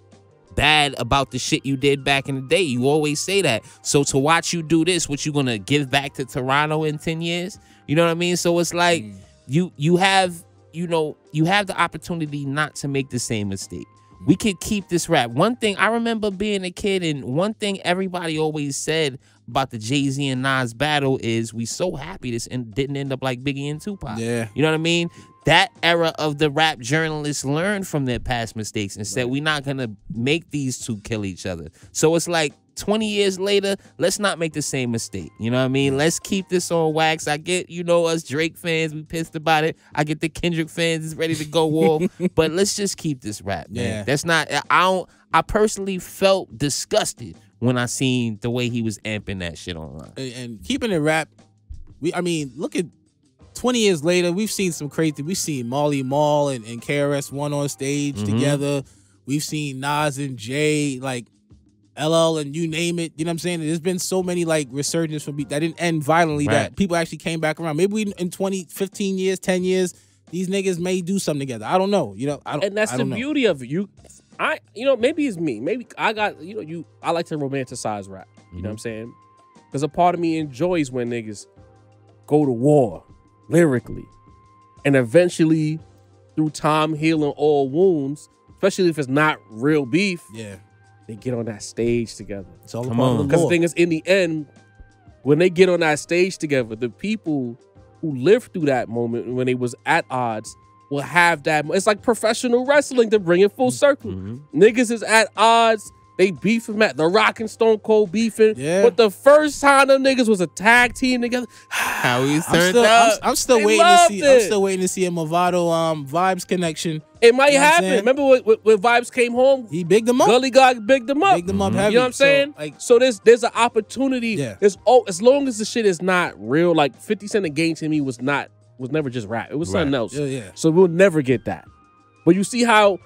bad about the shit you did back in the day. You always say that. So to watch you do this, what you gonna give back to Toronto in 10 years? You know what I mean? So it's like you have the opportunity not to make the same mistake. We could keep this rap. One thing I remember being a kid, and one thing everybody always said about the Jay-Z and Nas battle is we so happy this didn't end up like Biggie and Tupac. Yeah. You know what I mean? That era of the rap journalists learned from their past mistakes and said, we're not going to make these two kill each other. So it's like 20 years later, let's not make the same mistake. You know what I mean? Let's keep this on wax. I get, us Drake fans, we pissed about it. I get the Kendrick fans is ready to go off. But let's just keep this rap, man. Yeah. That's not, I personally felt disgusted when I seen the way he was amping that shit online. And keeping it rap, look at 20 years later, we've seen some crazy. We've seen Marley Marl and KRS-One on stage together. We've seen Nas and Jay, like LL and you name it. You know what I'm saying? There's been so many like resurgences from that didn't end violently that people actually came back around. Maybe in 20, 15 years, 10 years, these niggas may do something together. I don't know. And that's the beauty of it. Maybe it's me. Maybe I got, I like to romanticize rap. You know what I'm saying? Because a part of me enjoys when niggas go to war lyrically. And eventually, through time healing all wounds, especially if it's not real beef, they get on that stage together. It's all about because the thing is, in the end, when they get on that stage together, the people who lived through that moment when they was at odds will have that. It's like professional wrestling to bring it full circle. Niggas is at odds. They beefing, The Rock and Stone Cold beefing. Yeah. But the first time them niggas was a tag team together, how we turned up. I'm still waiting to see. I'm still waiting to see a Movado Vibes connection. It might happen. Remember when Vibes came home? He bigged them up. Gully God bigged them up. Bigged them up heavy. You know what I'm saying? So there's an opportunity. Yeah. As long as the shit is not real, like 50 Cent Game to me was never just rap. It was something else. Yeah. So we'll never get that. But you see how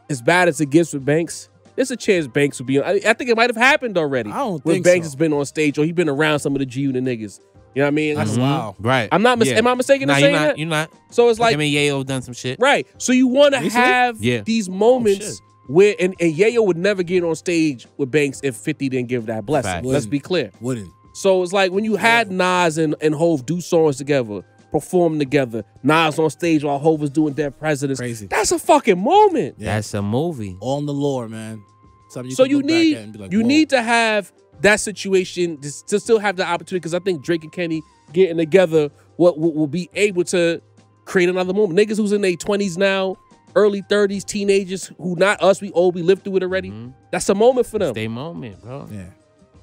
as bad as it gets with Banks, there's a chance Banks will be on. I think it might have happened already. I don't think when Banks has been on stage or he been around some of the G-Unit niggas. You know what I mean? Wow. Right. I'm not. Am I mistaken in saying that? You're not. So it's like him and Yayo done some shit. Right. So you want to have these moments where and Yayo would never get on stage with Banks if 50 didn't give that blessing. Let's be clear. Wouldn't. So it's like when you had Nas and Hov do songs together, perform together. Nas on stage while Hov was doing Dead Presidents. Crazy. That's a fucking moment. Yeah. That's a movie. On the lore, man. So you need to have that situation to still have the opportunity, because I think Drake and Kenny getting together will be able to create another moment. Niggas who's in their 20s now, early 30s, teenagers who not us, we lived through it already. That's a moment for them. It's their moment, bro. Yeah.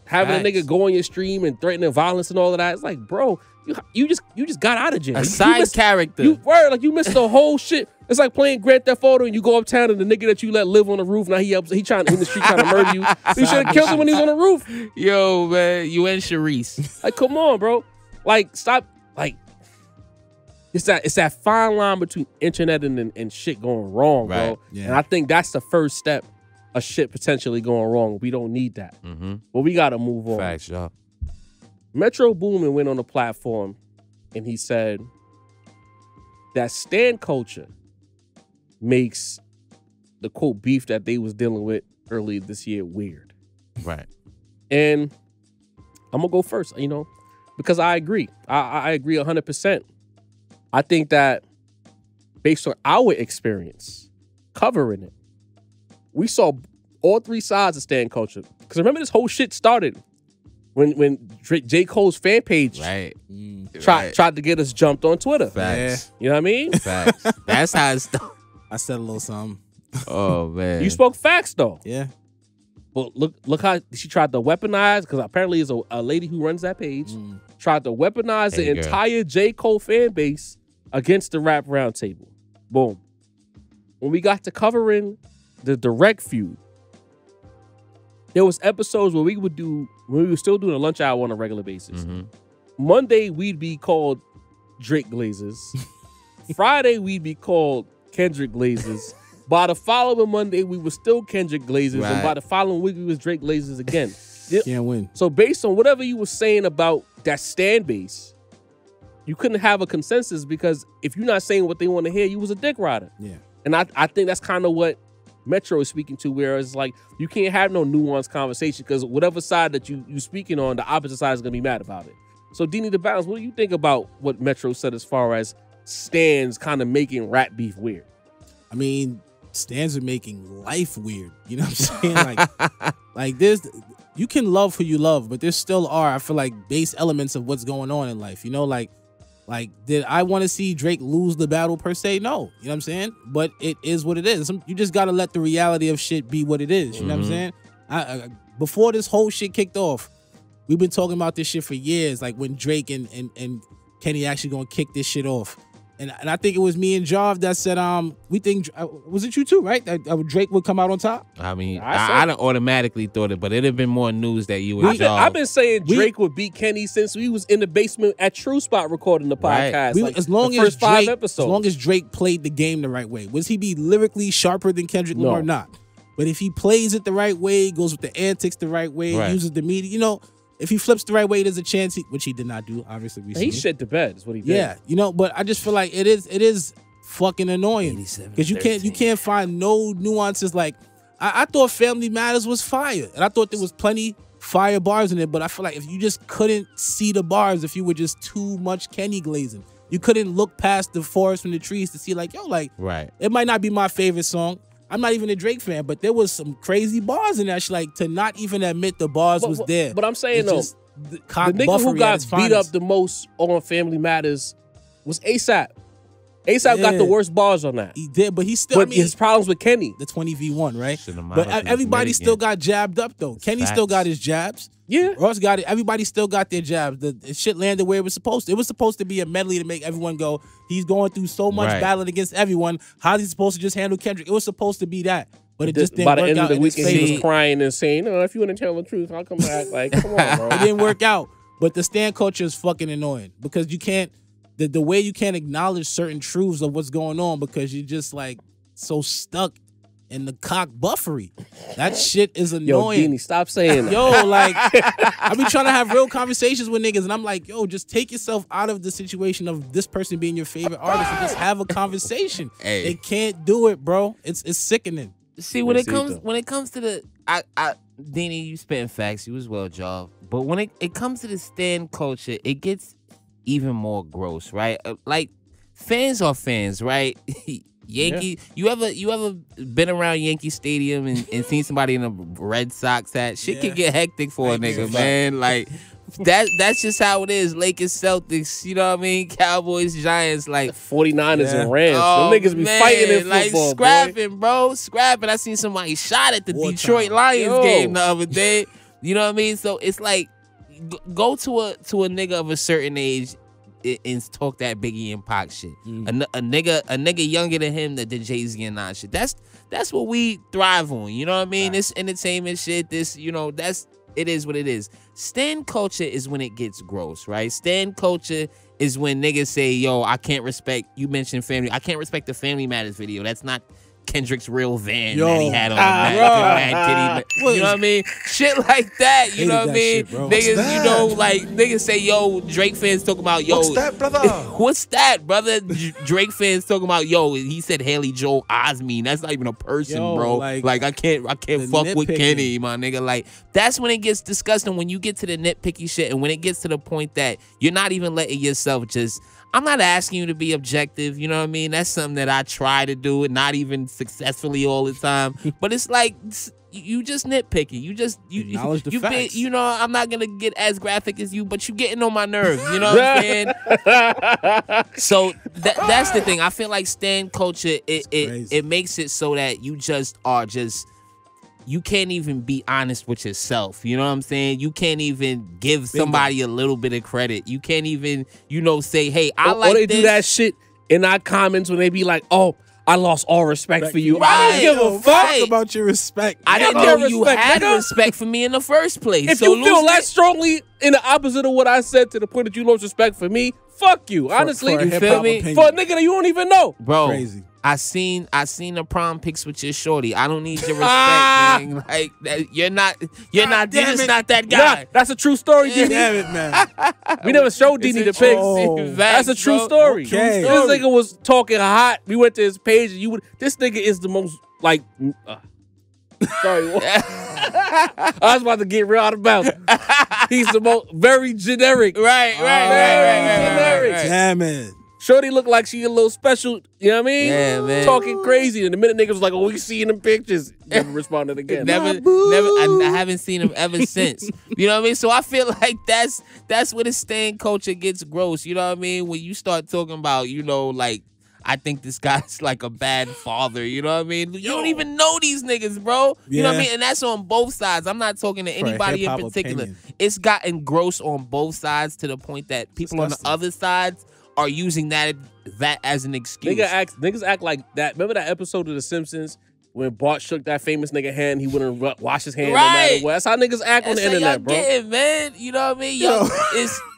Having a nigga go on your stream and threatening violence and all of that, it's like, bro, you just got out of jail. A side character. You missed the whole shit. It's like playing Grand Theft Auto and you go uptown and the nigga that you let live on the roof, now he trying in the street trying to murder you. You should have killed him when he was on the roof. Yo, man, you and Sharice. Like, come on, bro. Like, stop. Like, it's that fine line between internet and shit going wrong, bro. Yeah. And I think that's the first step of shit potentially going wrong. We don't need that. But we got to move on. Facts, y'all. Metro Boomin went on the platform and he said that stan culture makes the quote beef that they was dealing with earlier this year weird. Right. And I'm gonna go first, because I agree. I agree 100%. I think that based on our experience covering it, we saw all three sides of stan culture. Because remember, this whole shit started when J. Cole's fan page tried to get us jumped on Twitter. Facts. You know what I mean? Facts. That's how it started. I said a little something. Oh, man. You spoke facts, though. Yeah. But look how she tried to weaponize, because apparently it's a lady who runs that page, tried to weaponize the entire J. Cole fan base against the Rap Roundtable. Boom. When we got to covering the direct feud, there was episodes where we were still doing a lunch hour on a regular basis. Monday, we'd be called Drake Glazers. Friday, we'd be called Kendrick Glazers. By the following Monday, we were still Kendrick Glazers. And by the following week, we was Drake Glazers again. Can't win. So based on whatever you were saying about that stand base, you couldn't have a consensus, because if you're not saying what they want to hear, you was a dick rider. Yeah. And I think that's kind of what Metro is speaking to, where it's like you can't have no nuanced conversation, because whatever side that you speaking on, the opposite side is going to be mad about it. So Dini the Balance, what do you think about what Metro said as far as stands kind of making rap beef weird? I mean, stands are making life weird. You know what I'm saying? Like there's, you can love who you love, but there still are, I feel like, base elements of what's going on in life. You know, like did I want to see Drake lose the battle per se? No. You know what I'm saying? But it is what it is. You just got to let the reality of shit be what it is. You know what I'm saying? Before this whole shit kicked off, we've been talking about this shit for years, like when Drake and Kenny actually gonna kick this shit off. And I think it was me and Jarv that said, we think, was it you too, right? That Drake would come out on top? I mean, I done automatically thought it, but it'd have been more news that you and Jarv. I've been saying Drake would beat Kenny since we was in the basement at True Spot recording the podcast. Right. As long as Drake played the game the right way. Was he be lyrically sharper than Kendrick Lamar? Not. But if he plays it the right way, goes with the antics the right way, uses the media, you know, if he flips the right way, there's a chance, which he did not do, obviously. Recently. He shit the bed is what he did. Yeah, you know, but I just feel like it is fucking annoying because you can't find no nuances. Like I thought Family Matters was fire, and I thought there was plenty fire bars in it. But I feel like if you just couldn't see the bars, if you were just too much Kenny glazing, you couldn't look past the forest from the trees to see like, yo, like it might not be my favorite song. I'm not even a Drake fan, but there was some crazy bars in that shit. Like, to not even admit the bars was there. But I'm saying, though, the nigga who got beat up the most on Family Matters was ASAP. ASAP got the worst bars on that. He did, but he still, but his problems with Kenny. The 20v1, right? But everybody still got jabbed up, though. Kenny still got his jabs. Yeah. Ross got it. Everybody still got their jabs. The shit landed where it was supposed to. It was supposed to be a medley to make everyone go, he's going through so much battling against everyone. How's he supposed to just handle Kendrick? It was supposed to be that. But it just didn't work out. By the end of the weekend, he was crying and saying, if you want to tell the truth, I'll come back. Like, come on, bro. It didn't work out. But the stand culture is fucking annoying because you can't, the way you can't acknowledge certain truths of what's going on because you're just like so stuck in the cock buffery. That shit is annoying. Yo, Dini, stop saying that. Yo, like, I be trying to have real conversations with niggas, and I'm like, yo, just take yourself out of the situation of this person being your favorite artist and just have a conversation. Hey. They can't do it, bro. It's sickening. See, when it comes to the, Dini, you spitting facts. You as well, Jarv. But when it comes to the stan culture, it gets even more gross, right? Like, fans are fans, right? Yankee, you ever been around Yankee Stadium and seen somebody in a Red Sox hat? Shit can get hectic for a nigga, man. Like that's just how it is. Lakers, Celtics, you know what I mean? Cowboys, Giants, like 49ers and Rams. Oh, the niggas be fighting in football, like scrapping, bro. Scrapping. I seen somebody shot at the Detroit Lions game the other day. You know what I mean? So it's like go to a nigga of a certain age and talk that Biggie and Pac shit. A nigga younger than him that did Jay-Z and that shit. That's what we thrive on. You know what I mean? This entertainment shit. This, you know, it is what it is. Stan culture is when it gets gross, right? Stan culture is when niggas say, yo, I can't respect, you mentioned family, I can't respect the Family Matters video. That's not Kendrick's real van that he had on Mad Kitty. You know what I mean? Shit like that. You know what I mean? Shit, niggas, you know, like niggas say, yo, Drake fans talking about, yo, what's that, brother? What's that, brother? Drake fans talking about, yo, he said Haley Joel Osment. That's not even a person, bro. Like I can't fuck with Kenny, my nigga. Like that's when it gets disgusting, when you get to the nitpicky shit, and when it gets to the point that you're not even letting yourself just. I'm not asking you to be objective, you know what I mean? That's something that I try to do, and not even successfully all the time. But it's like you just nitpicky. You acknowledge the facts. You know, I'm not gonna get as graphic as you, but you getting on my nerves. You know what I'm saying? So that's the thing. I feel like stan culture it makes it so that you just are just. You can't even be honest with yourself. You know what I'm saying? You can't even give somebody a little bit of credit. You can't even, you know, say, hey, I like this. Or they do that shit in our comments when they be like, oh, I lost all respect for you. I don't give a fuck about your respect. I didn't know you had respect for me in the first place. If you feel that strongly in the opposite of what I said to the point that you lost respect for me, fuck you. Honestly, you feel me? For a nigga that you don't even know. Bro. Crazy. I seen the prom pics with your shorty. I don't need your respect, man. Like you're just not that guy. Nah, that's a true story, Diddy. Damn it, man. We never showed Diddy the pics. That's a true story. Okay. This nigga was talking hot. We went to his page, and this nigga is the most like. Sorry, I was about to get real out of bounds. He's the most very generic. Right. Generic. Damn it. Shorty look like she a little special, you know what I mean? Yeah, man. Talking crazy. And the minute niggas was like, oh, we see in them pictures. Never responded again. Never. I haven't seen him ever since. You know what I mean? So I feel like that's where the stan culture gets gross. You know what I mean? When you start talking about, you know, like, I think this guy's like a bad father. You know what I mean? You don't even know these niggas, bro. You know what I mean? And that's on both sides. I'm not talking to anybody in particular. Opinion. It's gotten gross on both sides to the point that people on the other sides are using that as an excuse. Niggas act like that. Remember that episode of The Simpsons when Bart shook that famous nigga hand? He wouldn't wash his hand no matter what. That's how niggas act on the internet, bro. Getting, man. You know what I mean? Yo,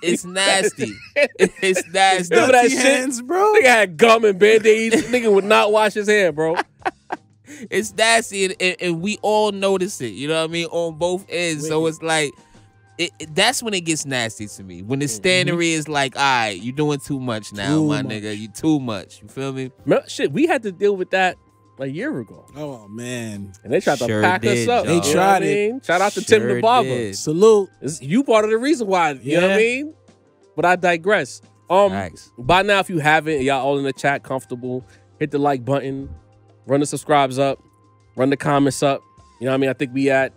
it's nasty. It's nasty. Remember that hands, shit, bro? Nigga had gum and Band-Aids. Nigga would not wash his hand, bro. It's nasty, and we all notice it. You know what I mean? On both ends. So it's like, that's when it gets nasty to me. When the standery is like, all right, you doing too much now, my nigga. You too much. You feel me? Shit, we had to deal with that a year ago. Oh, man. And they tried to pack us up. They tried it. Shout out to Tim the Barber. Did. Salute. You part of the reason why, you know what I mean? But I digress. By now, if you haven't, y'all all in the chat comfortable, hit the like button, run the subscribes up, run the comments up. You know what I mean? I think we at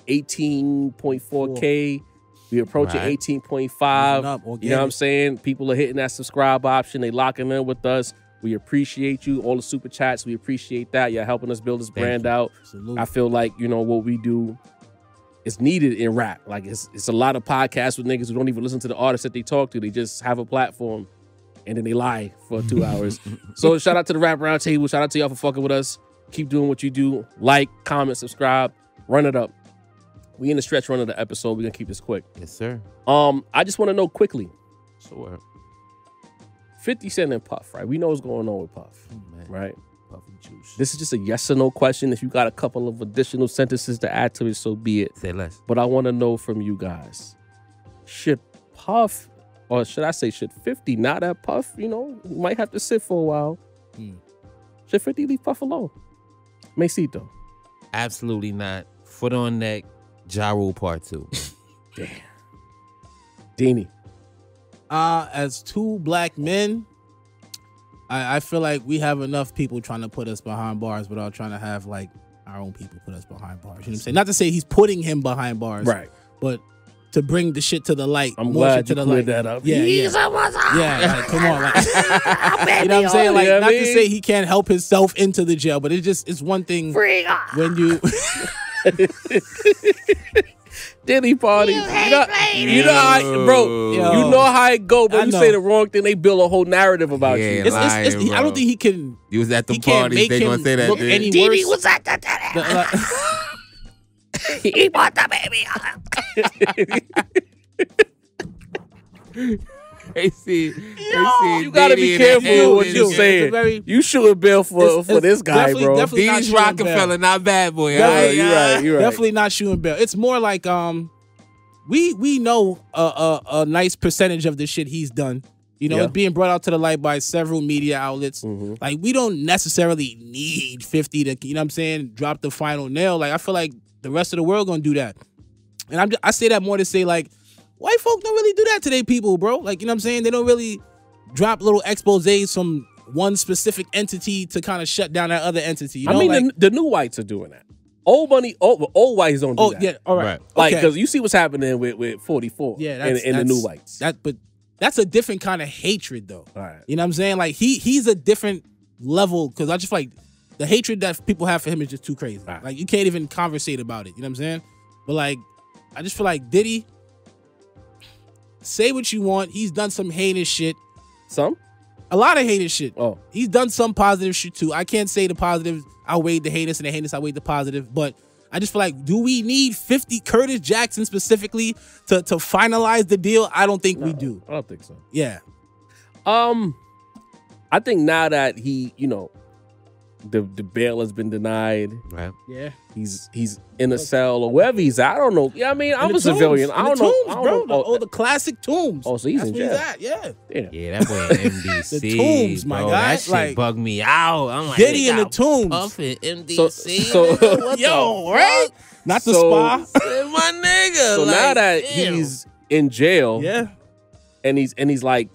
18.4K. We approaching 18.5. You know what I'm saying? People are hitting that subscribe option. They locking in with us. We appreciate you. All the super chats, we appreciate that. You're helping us build this brand out. Absolutely. I feel like, you know, what we do is needed in rap. Like, it's a lot of podcasts with niggas who don't even listen to the artists that they talk to. They just have a platform and then they lie for 2 hours. So shout out to the Rap Roundtable. Shout out to y'all for fucking with us. Keep doing what you do. Like, comment, subscribe, run it up. We in the stretch run of the episode. We're gonna keep this quick. Yes, sir. I just want to know quickly. Sure. 50 Cent and Puff, right? We know what's going on with Puff, right? Puff and juice. This is just a yes or no question. If you got a couple of additional sentences to add to it, so be it. Say less. But I want to know from you guys, should Puff, or should I say, should 50, now that Puff, you know, might have to sit for a while, should 50 leave Puff alone? Mesito. Absolutely not. Foot on neck. Ja Rule Part 2. Damn. Dini. As two black men, I feel like we have enough people trying to put us behind bars without trying to have like our own people put us behind bars. You know what I'm saying? Not to say he's putting him behind bars, right? But to bring the shit to the light. I'm glad you cleared that up. Yeah, like, come on, like, you know what I'm saying? Like, not to say he can't help himself into the jail, but it's one thing when you. Diddy party. You know how, bro. You know how it go, but you say the wrong thing, they build a whole narrative about you. I don't think he can. He was at the party. They gonna say that. Diddy was at the He bought the baby. You gotta be careful with what you're saying. You shooting Bill for this guy, bro. Diddy's Rockefeller, not Bad Boy. You're right. Definitely not shooting Bill. It's more like we know a nice percentage of the shit he's done. You know, it's being brought out to the light by several media outlets. Like, we don't necessarily need 50 to, you know what I'm saying, drop the final nail. Like, I feel like the rest of the world gonna do that. And I say that more to say, like, white folk don't really do that to their people, bro. Like, you know what I'm saying? They don't really drop little exposés from one specific entity to kind of shut down that other entity. You know? I mean, like, the new whites are doing that. Old whites don't do that. Yeah, all right. Like, because you see what's happening with 44 and the new whites. But that's a different kind of hatred, though. All right. You know what I'm saying? Like, he's a different level, because I just feel like the hatred that people have for him is just too crazy. Right. Like, you can't even conversate about it. You know what I'm saying? But, like, I just feel like Diddy, say what you want. He's done some heinous shit. Some? A lot of heinous shit. Oh. He's done some positive shit too. I can't say the positive outweighed the heinous and the heinous outweighed the positive, but I just feel like, do we need 50 Curtis Jackson specifically to finalize the deal? I don't think we do. I don't think so. Yeah. I think now that he, you know, the bail has been denied. Right. Yeah. He's in a cell or wherever he's at. I don't know. Yeah, I mean, I'm a civilian. I don't know. The classic Tombs. Oh, so he's in jail. Yeah. Yeah, that boy MDC. The Tombs, my guy. That shit like, bugged me out. I'm like, Diddy in the Tombs. Puff and MDC. So yo, right? Not the spa. My nigga. So like, now that damn. he's in jail, yeah, and he's like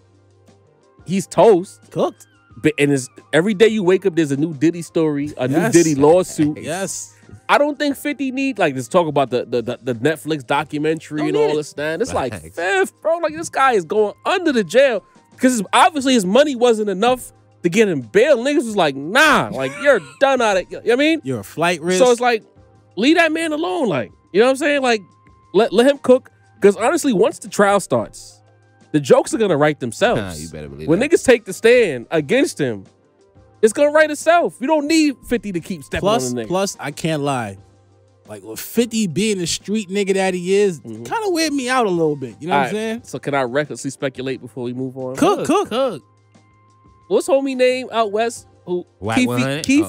he's toast. Cooked. But and every day you wake up, there's a new Diddy story, a new Yes. Diddy lawsuit. Yes. I don't think 50 need like this talk about the Netflix documentary Don't and need all it. this stuff. It's like Facts. fifth, bro. Like this guy is going under the jail because obviously his money wasn't enough to get him bail. Niggas was like, nah, like you're done out of. You know what I mean? You're a flight risk. So it's like, leave that man alone. Like, you know what I'm saying? Like, let him cook. Because honestly, once the trial starts, the jokes are gonna write themselves. Nah, you better believe when that. niggas take the stand against him, it's gonna write itself. You don't need 50 to keep stepping on the nigga. Plus, I can't lie. Like with 50 being the street nigga that he is, kind of weird me out a little bit. You know what I'm All saying? right, so can I recklessly speculate before we move on? Cook. What's homie name out west? Who? Whack Keefy 100? D.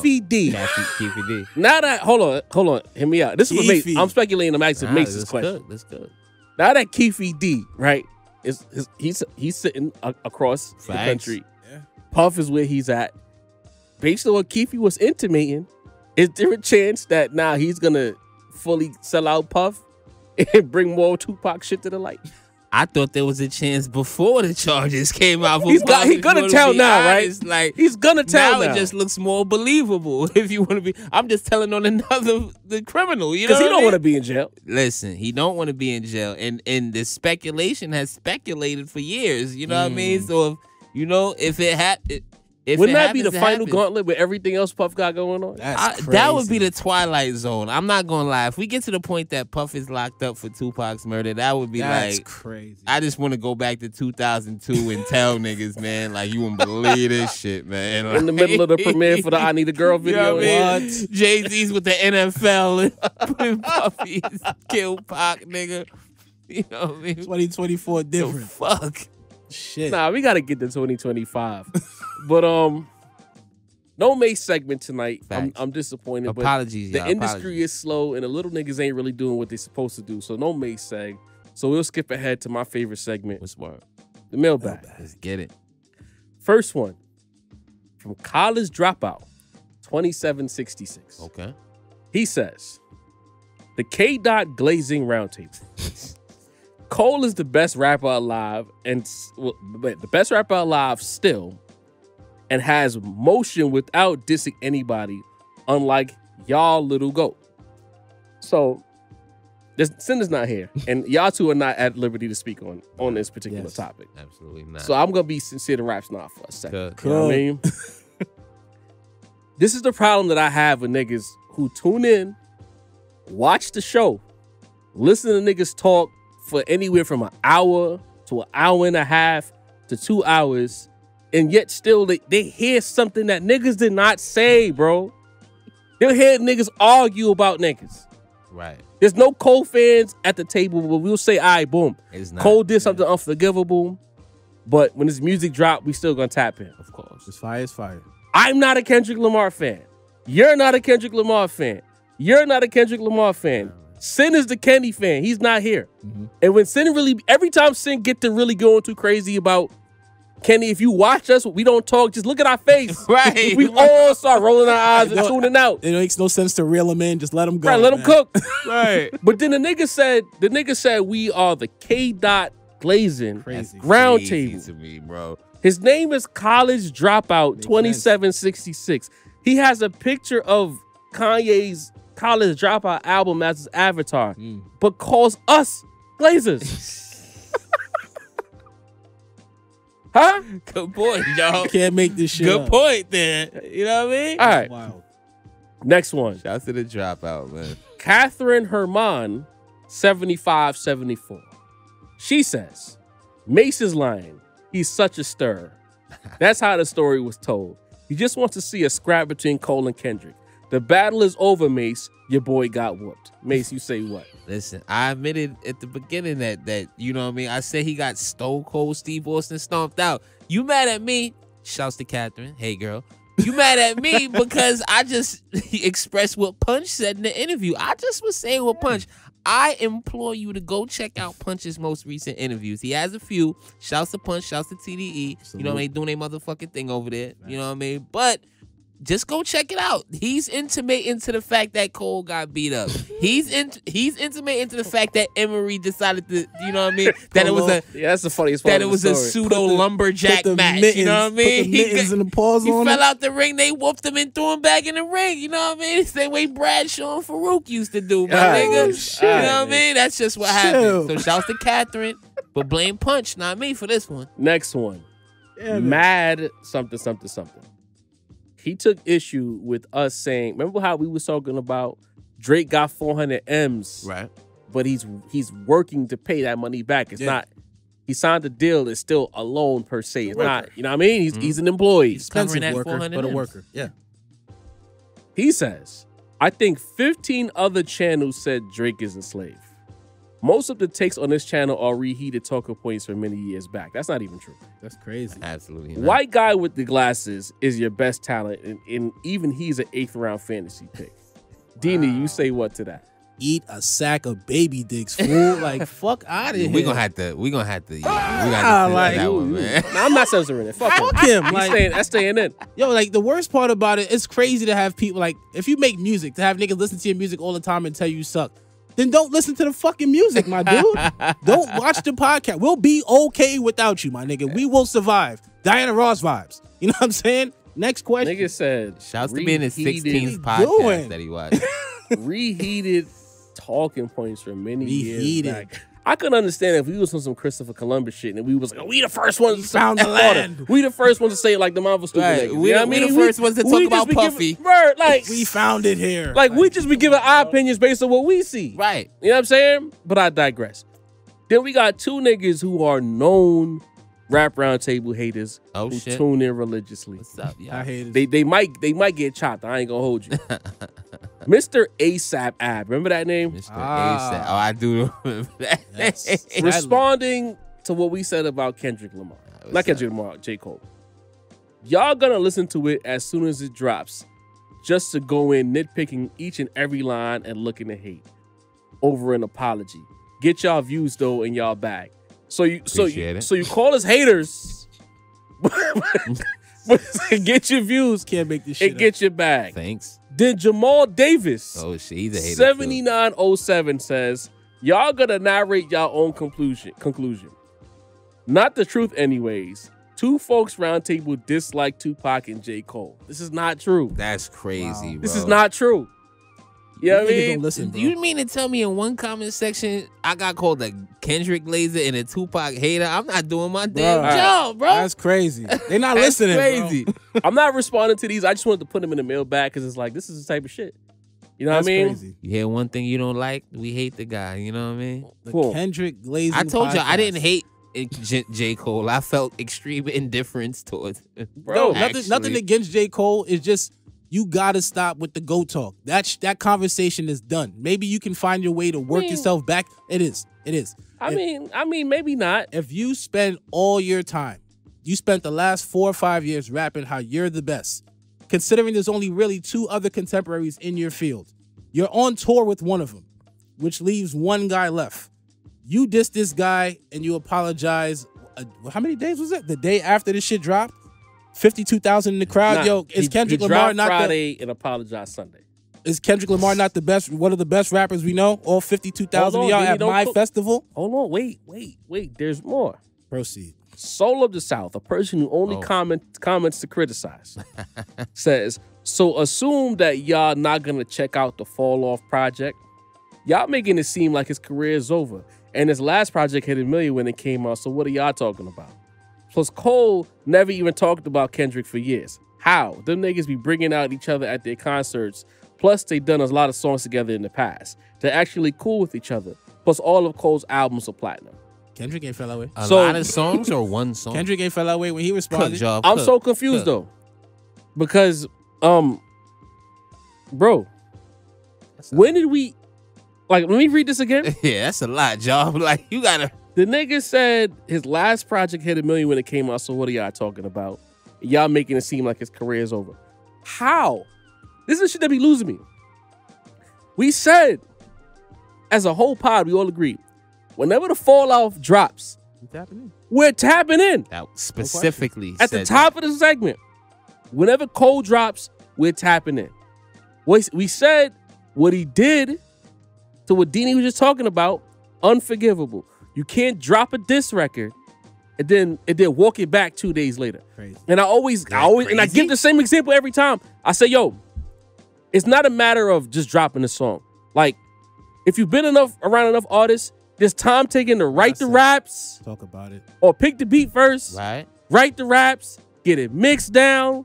Keefy D. Now that hold on, hear me out. This is what Mace. Keefy. I'm speculating. I'm asking Mace's Let's question. cook. Let's cook. Now that Keefy D, right, he's sitting across the Facts. country. Yeah. Puff is where he's at. Based on what Keefy was intimating, is there a chance that now he's gonna fully sell out Puff and bring more Tupac shit to the light? I thought there was a chance before the charges came out. He's gonna tell now, right? Like He's gonna tell now. It just looks more believable. If you want to be, I'm just telling on the criminal. You know, Because he what I don't mean? want to be in jail. Listen, he don't want to be in jail, and the speculation has speculated for years. You know what I mean? So if it happened. Wouldn't that be the final gauntlet with everything else Puff got going on? That's crazy. That would be the Twilight Zone. I'm not gonna lie. If we get to the point that Puff is locked up for Tupac's murder, that would be That's like crazy. I just want to go back to 2002 and tell niggas, man, like you wouldn't believe this shit, man. In the middle of the premiere for the I Need a Girl You know video. what I mean? Jay-Z's with the NFL and putting Puffy's kill Pac, nigga. You know what I mean? 2024 The different. fuck. Shit. Nah, we gotta get to 2025. But no Mace segment tonight. Facts. I'm disappointed. Apologies, but y'all. the industry is slow and the little niggas ain't really doing what they supposed to do. So no Mace seg. So we'll skip ahead to my favorite segment, What's word? the mailbag. Let's get it. First one from College Dropout, 2766. Okay. He says, the K. Glazing Roundtable. Cole is the best rapper alive, and the best rapper alive still, and has motion without dissing anybody, unlike y'all little goat. So, Sin is not here, and y'all two are not at liberty to speak on this particular Yes. topic. Absolutely not. So I'm gonna be sincere to Raps Not for a second. Good. You know what I mean? This is the problem that I have with niggas who tune in, watch the show, listen to niggas talk for anywhere from an hour to an hour and a half to 2 hours, and yet still they hear something that niggas did not say, bro. They'll hear niggas argue about niggas. Right. There's no Cole fans at the table, but we'll say, all right, boom. It's not. Cole did something unforgivable, but when his music dropped, we still gonna tap in. Of course. It's fire. It's fire. I'm not a Kendrick Lamar fan. You're not a Kendrick Lamar fan. You're not a Kendrick Lamar fan. Sin is the Kenny fan. He's not here. And when Sin every time Sin get to really going too crazy about Kenny, if you watch us, we don't talk, just look at our face. Right. We all start rolling our eyes and tuning out. It makes no sense to reel him in. Just let him go. Right, let him man. cook. Right. But then the nigga said we are the K. Glazing Crazy. round Crazy table. to me, bro. His name is College Dropout Makes 2766. He has a picture of Kanye's College Dropout album as his avatar, but calls us Glazers. Huh? Good point, y'all. You can't make this shit Good up. point there. You know what I mean? All right, Wild. next one. Shouts to the dropout, man. Catherine Herman, 7574. She says, Mace is lying. He's such a stir. That's how the story was told. He just wants to see a scrap between Cole and Kendrick. The battle is over, Mace. Your boy got whooped. Mace, you say what? Listen, I admitted at the beginning that you know what I mean. I said he got Stone Cold Steve Austin stomped out. You mad at me? Shouts to Catherine. Hey, girl. You mad at me because I just expressed what Punch said in the interview. I just was saying what Punch. I implore you to go check out Punch's most recent interviews. He has a few. Shouts to Punch. Shouts to TDE. You know what I mean? Doing a motherfucking thing over there. You know what I mean? But just go check it out. He's intimating to the fact that Cole got beat up. He's intimating to the fact that Emery decided to, you know what I mean? That it was that's the funniest part. That it was a pseudo lumberjack match. Mittens, you know what I mean? He fell out the ring. They whooped him and threw him back in the ring. You know what I mean? Same way Bradshaw and Farouk used to do, my nigga. Shit. You know what I mean? That's just what happened. So shouts to Catherine, but blame Punch, not me, for this one. Next one. Yeah, Mad something. He took issue with us saying, remember how we was talking about Drake got 400 M's, Right. but he's working to pay that money back. It's not, he signed the deal. It's still a loan per se. It's not, you know what I mean? He's an employee. expensive Covering that worker, 400 but a M's. worker. Yeah. He says, I think 15 other channels said Drake is a slave. Most of the takes on this channel are reheated talking points from many years back. That's not even true. That's crazy. Absolutely not. White guy with the glasses is your best talent, and even he's an 8th round fantasy pick. Dini, you say what to that? Eat a sack of baby dicks, fool. Like, fuck out of here. We gonna have to. We got to like, that one, man. Nah, I'm not censoring it. Fuck him. He's Like, that's staying in. yo, like, the worst part about it, it's crazy to have people, like, if you make music, to have niggas listen to your music all the time and tell you suck, then don't listen to the fucking music, my dude. Don't watch the podcast. We'll be okay without you, my nigga. We will survive. Diana Ross vibes. You know what I'm saying? Next question. Nigga said, Shouts to being his 16th doing? podcast that he watched. reheated talking points from many years Reheated. back. I could understand if we was on some Christopher Columbus shit and we was like, oh, we the first ones to found the land. We the first ones to say it like the Marvel stupid Right. niggas. We You know the- what I we mean? the first ones to talk about just be Puffy. Right, like, We found it here. like we just be giving our opinions based on what we see. Right. You know what I'm saying? But I digress. Then we got two niggas who are known rap roundtable haters Oh, who shit. tune in religiously. What's up, y'all? I hate it. They might get chopped. I ain't gonna hold you. Mr. ASAP Ab, remember that name? Mr. ASAP. Oh, I do remember that. Yes. Responding to what we said about Kendrick Lamar. What's Not Kendrick Lamar, J. Cole. Y'all gonna listen to it as soon as it drops, just to go in nitpicking each and every line and looking to hate over an apology. Get y'all views though in y'all bag. So you Appreciate it. so you call us haters, but get your views Can't make this shit and get your bag. Thanks. Then Jamal Davis. Oh, shit. He's a hater. 7907 says, y'all gonna narrate y'all own conclusion. Not the truth anyways. Two folks roundtable dislike Tupac and J. Cole. This is not true. That's crazy, bro. This is not true. You know what I Niggas mean? don't listen, bro. You mean to tell me in one comment section I got called a Kendrick Laser and a Tupac hater? I'm not doing my damn Bruh. job, bro. That's crazy. They're not That's listening, crazy. I'm not responding to these. I just wanted to put them in the mailbag because it's like, this is the type of shit. You know That's what I mean? crazy. You hear one thing you don't like, we hate the guy. You know what I mean? The Cool. Kendrick Glazing I told you I podcast. didn't hate J. Cole. I felt extreme indifference towards him. Bro, No, nothing against J. Cole. It's just you gotta stop with the go talk. That conversation is done. Maybe you can find your way to work yourself back. It is. I mean, maybe not. If you spend all your time, you spent the last 4 or 5 years rapping how you're the best, considering there's only really 2 other contemporaries in your field. You're on tour with one of them, which leaves one guy left. You diss this guy and you apologize. How many days was it? The day after this shit dropped? 52,000 in the crowd. Nah, Yo, is he Kendrick dropped Lamar not Friday and apologized Sunday? Is Kendrick Lamar not the best? One of the best rappers we know. All 52,000 of Hold on, y'all Diddy, at don't my cook. festival. Hold on, wait. There's more. Proceed. Soul of the South, a person who only comments to criticize, says, so assume that y'all not gonna check out the Fall Off project. Y'all making it seem like his career is over. And his last project hit $1 million when it came out, so what are y'all talking about? Plus, Cole never even talked about Kendrick for years. How? Them niggas be bringing out each other at their concerts. Plus, they done a lot of songs together in the past. They're actually cool with each other. Plus, all of Cole's albums are platinum. Kendrick ain't fell that way. A So- lot of songs or one song? Kendrick ain't fell that way when he Cook, responded. Jarv, I'm cook. so confused though, because bro, when did we let me read this again. Yeah, that's a lot, Jarv. Like, you gotta. The nigga said his last project hit $1 million when it came out. So what are y'all talking about? Y'all making it seem like his career is over. How? This is the shit that be losing me. We said, as a whole pod, we all agreed, whenever the Fall Off drops, we're tapping in. That specifically At the said top of the segment, whenever Cole drops, we're tapping in. We said what he did to what Diddy was just talking about, unforgivable. You can't drop a diss record and then walk it back 2 days later. Crazy. And I always and I give the same example every time. I say, yo, it's not a matter of just dropping a song. Like, if you've been around enough artists, there's time taken to write the raps. Talk about it. Or pick the beat first. Right. Write the raps. Get it mixed down.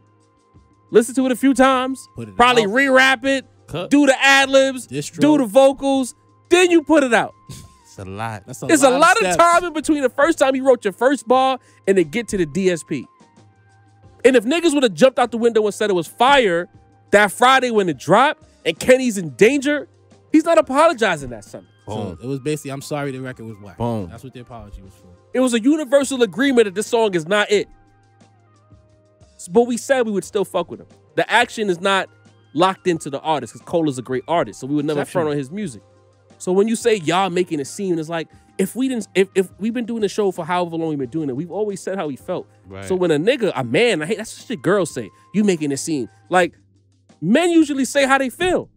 Listen to it a few times. Probably re-rap it. Do the ad-libs. Do the vocals. Then you put it out. It's a lot. It's a lot of time in between the first time you wrote your first bar and then get to the DSP. And if niggas would have jumped out the window and said it was fire that Friday when it dropped and Kenny's in danger, he's not apologizing that Sunday. So it was basically, I'm sorry the record was whack. Boom. That's what the apology was for. It was a universal agreement that this song is not it. But we said we would still fuck with him. The action is not locked into the artist because Cole is a great artist, so we would never front on his music. So when you say y'all making a scene, it's like, if we've been doing the show for however long we've been doing it, we've always said how we felt. Right. So when a man, I hate that's what shit girls say, you making a scene. Like, men usually say how they feel.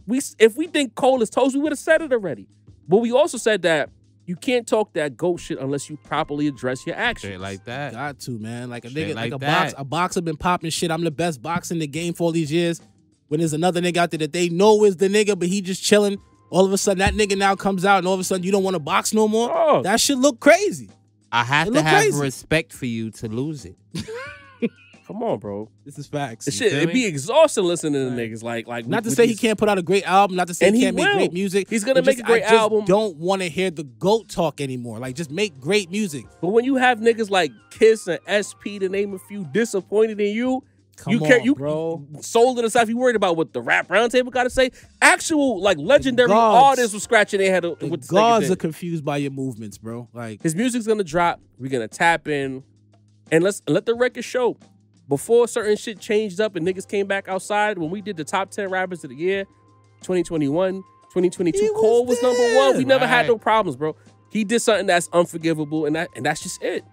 If we think Cole is toast, we would have said it already. But we also said that you can't talk that GOAT shit unless you properly address your actions. Straight like that. Got to, man. Like a Straight nigga, like a boxer been popping shit. I'm the best boxer in the game for all these years. When there's another nigga out there that they know is the nigga, but he just chilling. All of a sudden, that nigga now comes out, and all of a sudden, you don't want to box no more. Oh. That shit look crazy. I have to have respect for you to lose it. Come on, bro. This is facts. It'd be exhausting listening to niggas. Like not to say he can't put out a great album, not to say he can't make great music. He's gonna make a great album. I don't want to hear the GOAT talk anymore. Like, just make great music. But when you have niggas like Kiss and SP, to name a few, disappointed in you, bro. Sold it aside. You worried about what the rap roundtable got to say? Actual like legendary artists were scratching their head. The gods are confused by your movements, bro. Like, his music's gonna drop. We're gonna tap in, and let the record show. Before certain shit changed up and niggas came back outside, when we did the top 10 rappers of the year, 2021, 2022, Cole was number one. We never had no problems, bro. He did something that's unforgivable, and that's just it.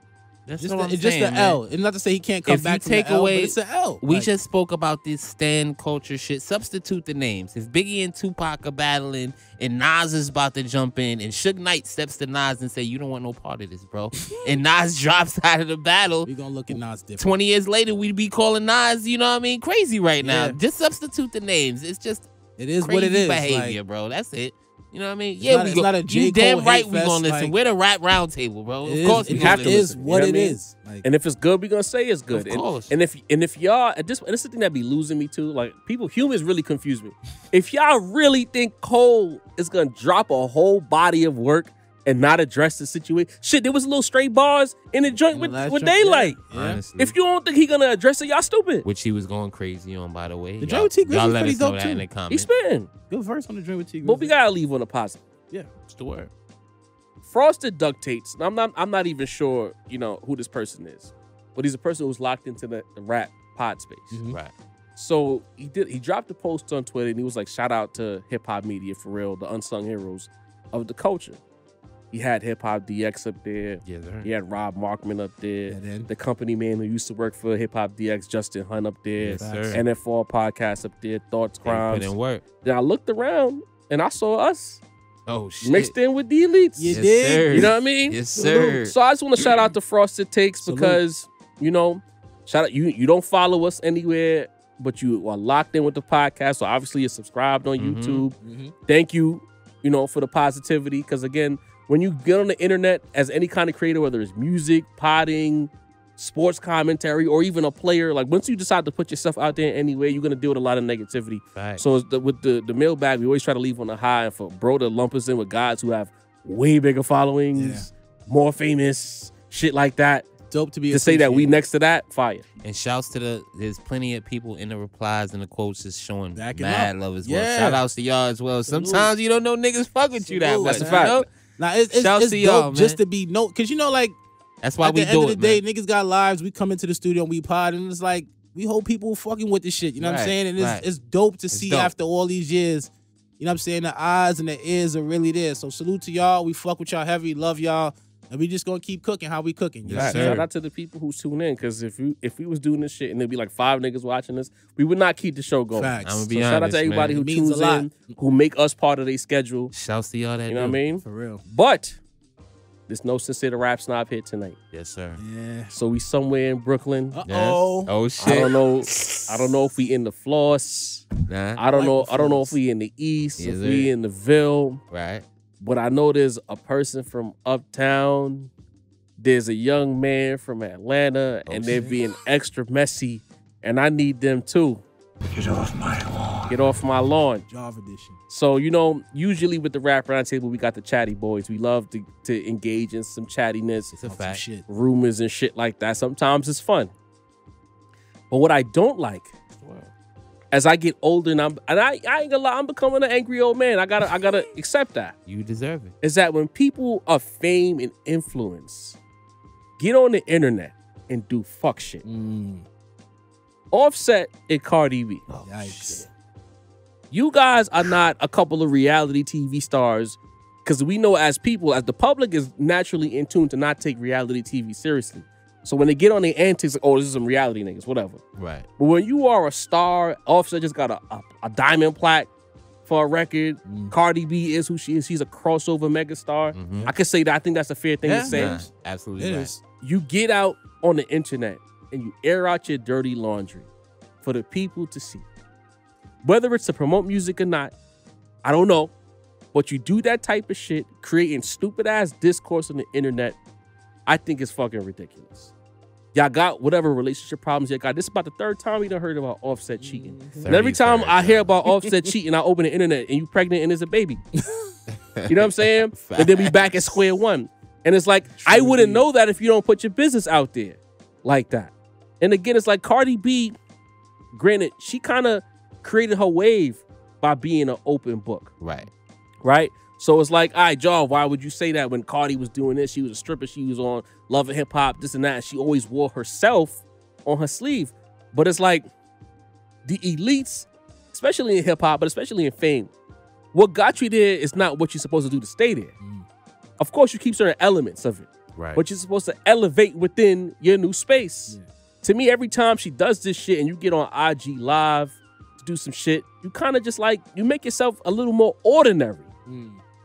That's just what I'm it's saying, just the L. It's not to say he can't come back from the L, but it's an L. We just spoke about this stan culture shit. Substitute the names. If Biggie and Tupac are battling and Nas is about to jump in and Suge Knight steps to Nas and say, you don't want no part of this, bro. And Nas drops out of the battle. We're going to look at Nas different. 20 years later, we'd be calling Nas, you know what I mean, crazy right now. Just substitute the names. It's just it is what it is. Behavior, bro. That's it. You know what I mean? It's not a J. You Cole damn right hate we fest, gonna listen. like, We're the rap roundtable, bro. Of course we have to is listen. what You know it I mean? is. Like, and if it's good, we're gonna say it's good. Of course. And if y'all and this is the thing that be losing me too. Like, humans really confuse me. If y'all really think Cole is gonna drop a whole body of work and not address the situation, shit, there was little stray bars in the joint with Daylight. Honestly. If you don't think he gonna address it, y'all stupid. Which he was going crazy on, by the way. The joint with T Grizzly y'all was let pretty us know dope that too. in the He's comments. spitting. Good verse on the joint with T Grizzly. But we gotta leave on a positive. Yeah, it's the word. Frosted duct tapes. I'm not even sure, who this person is, but he's a person who's locked into the rap pod space. Mm-hmm. Right. So he dropped a post on Twitter and he was like, shout out to hip hop media for real, the unsung heroes of the culture. He had Hip Hop DX up there. Yes, sir. He had Rob Markman up there. Yeah, the company man who used to work for Hip Hop DX, Justin Hunt up there. Yes, sir. NFL podcast up there. Thoughts, Crimes. Put in work. Then I looked around and I saw us Oh shit. mixed in with the elites. You Yes, did? sir. You know what I mean? Yes, sir. So I just want to shout out to Frosted Takes because, shout out, you don't follow us anywhere, but you are locked in with the podcast. So obviously you're subscribed on YouTube. Mm-hmm. Thank you, for the positivity. Because again, when you get on the internet as any kind of creator, whether it's music, potting, sports commentary, or even a player, like once you decide to put yourself out there anyway, you're gonna deal with a lot of negativity. Right. So with the mailbag, we always try to leave on a high, and for bro to lump us in with guys who have way bigger followings, more famous, shit like that. Dope to be to say that we next to that, fire. And shouts to there's plenty of people in the replies and the quotes just showing Backing mad up. love as well. Yeah. Shout outs to y'all as well. Sometimes you don't know niggas fuck with you that Salute, much. That's a fact. You know? Now it's Shouts to y'all, dope just man. to be because That's why at we the do end of it, the day, man. niggas got lives. We come into the studio and we pod, and it's like we hope people fucking with this shit. You know what I'm Right, saying? And right. it's dope to see dope. after all these years. You know what I'm saying? The eyes and the ears are really there. So salute to y'all. We fuck with y'all heavy. Love y'all. And we just gonna keep cooking how we cooking. You know Right. what I'm saying? Shout out to the people who tune in, because if we was doing this shit and there'd be like 5 niggas watching this, we would not keep the show going. Facts. I'm gonna be So honest, shout out to everybody man. who It means tunes a lot. in, who make us part of their schedule. Shouts to y'all that You know what I mean? For real. But there's no Sincere the Rap Snob here tonight. Yes, sir. Yeah. So we somewhere in Brooklyn. Uh-oh. Yes. Oh shit. I don't know if we in the Floss. Nah. I don't like know. the I don't know Floss. if we in the East, Yes, if sir. we in the Ville. Right. But I know there's a person from uptown. There's a young man from Atlanta, and they're being extra messy, and I need them too. Get off my lawn. Get off my lawn. Jarv edition. So, usually with the Rap Roundtable, we got the chatty boys. We love to engage in some chattiness, It's a Some fact. shit. rumors and shit like that. Sometimes it's fun. But what I don't like, as I get older, and I ain't gonna lie, I'm becoming an angry old man. I gotta accept that. You deserve it. Is that when people of fame and influence get on the internet and do fuck shit. Offset and Cardi B. Yikes. You guys are not a couple of reality TV stars, because we know as people, as the public is naturally in tune to not take reality TV seriously. So when they get on their antics, like, oh, this is some reality niggas, whatever. Right. But when you are a star, Offset just got a diamond plaque for a record. Cardi B is who she is. She's a crossover megastar. Mhm. I could say that. I think that's a fair thing Yeah. to say. Nah, absolutely It right. is. You get out on the internet and you air out your dirty laundry for the people to see. Whether it's to promote music or not, I don't know. But you do that type of shit, creating stupid ass discourse on the internet, I think it's fucking ridiculous. Y'all got whatever relationship problems y'all got. This is about the 3rd time we done heard about Offset cheating. And every time 33rd I hear about Offset cheating, I open the internet and you pregnant and there's a baby. You know what I'm saying? And then we back at square one. And it's like, I wouldn't know that if you don't put your business out there like that. And again, it's like Cardi B, granted, she kind of created her wave by being an open book, Right. right? So it's like, all right, Jarv, why would you say that when Cardi was doing this? She was a stripper. She was on Love and Hip Hop, this and that. And she always wore herself on her sleeve. But it's like the elites, especially in hip hop, but especially in fame, what got you there is not what you're supposed to do to stay there. Of course, you keep certain elements of it, Right. but you're supposed to elevate within your new space. To me, every time she does this shit and you get on IG Live to do some shit, you kind of just like, you make yourself a little more ordinary.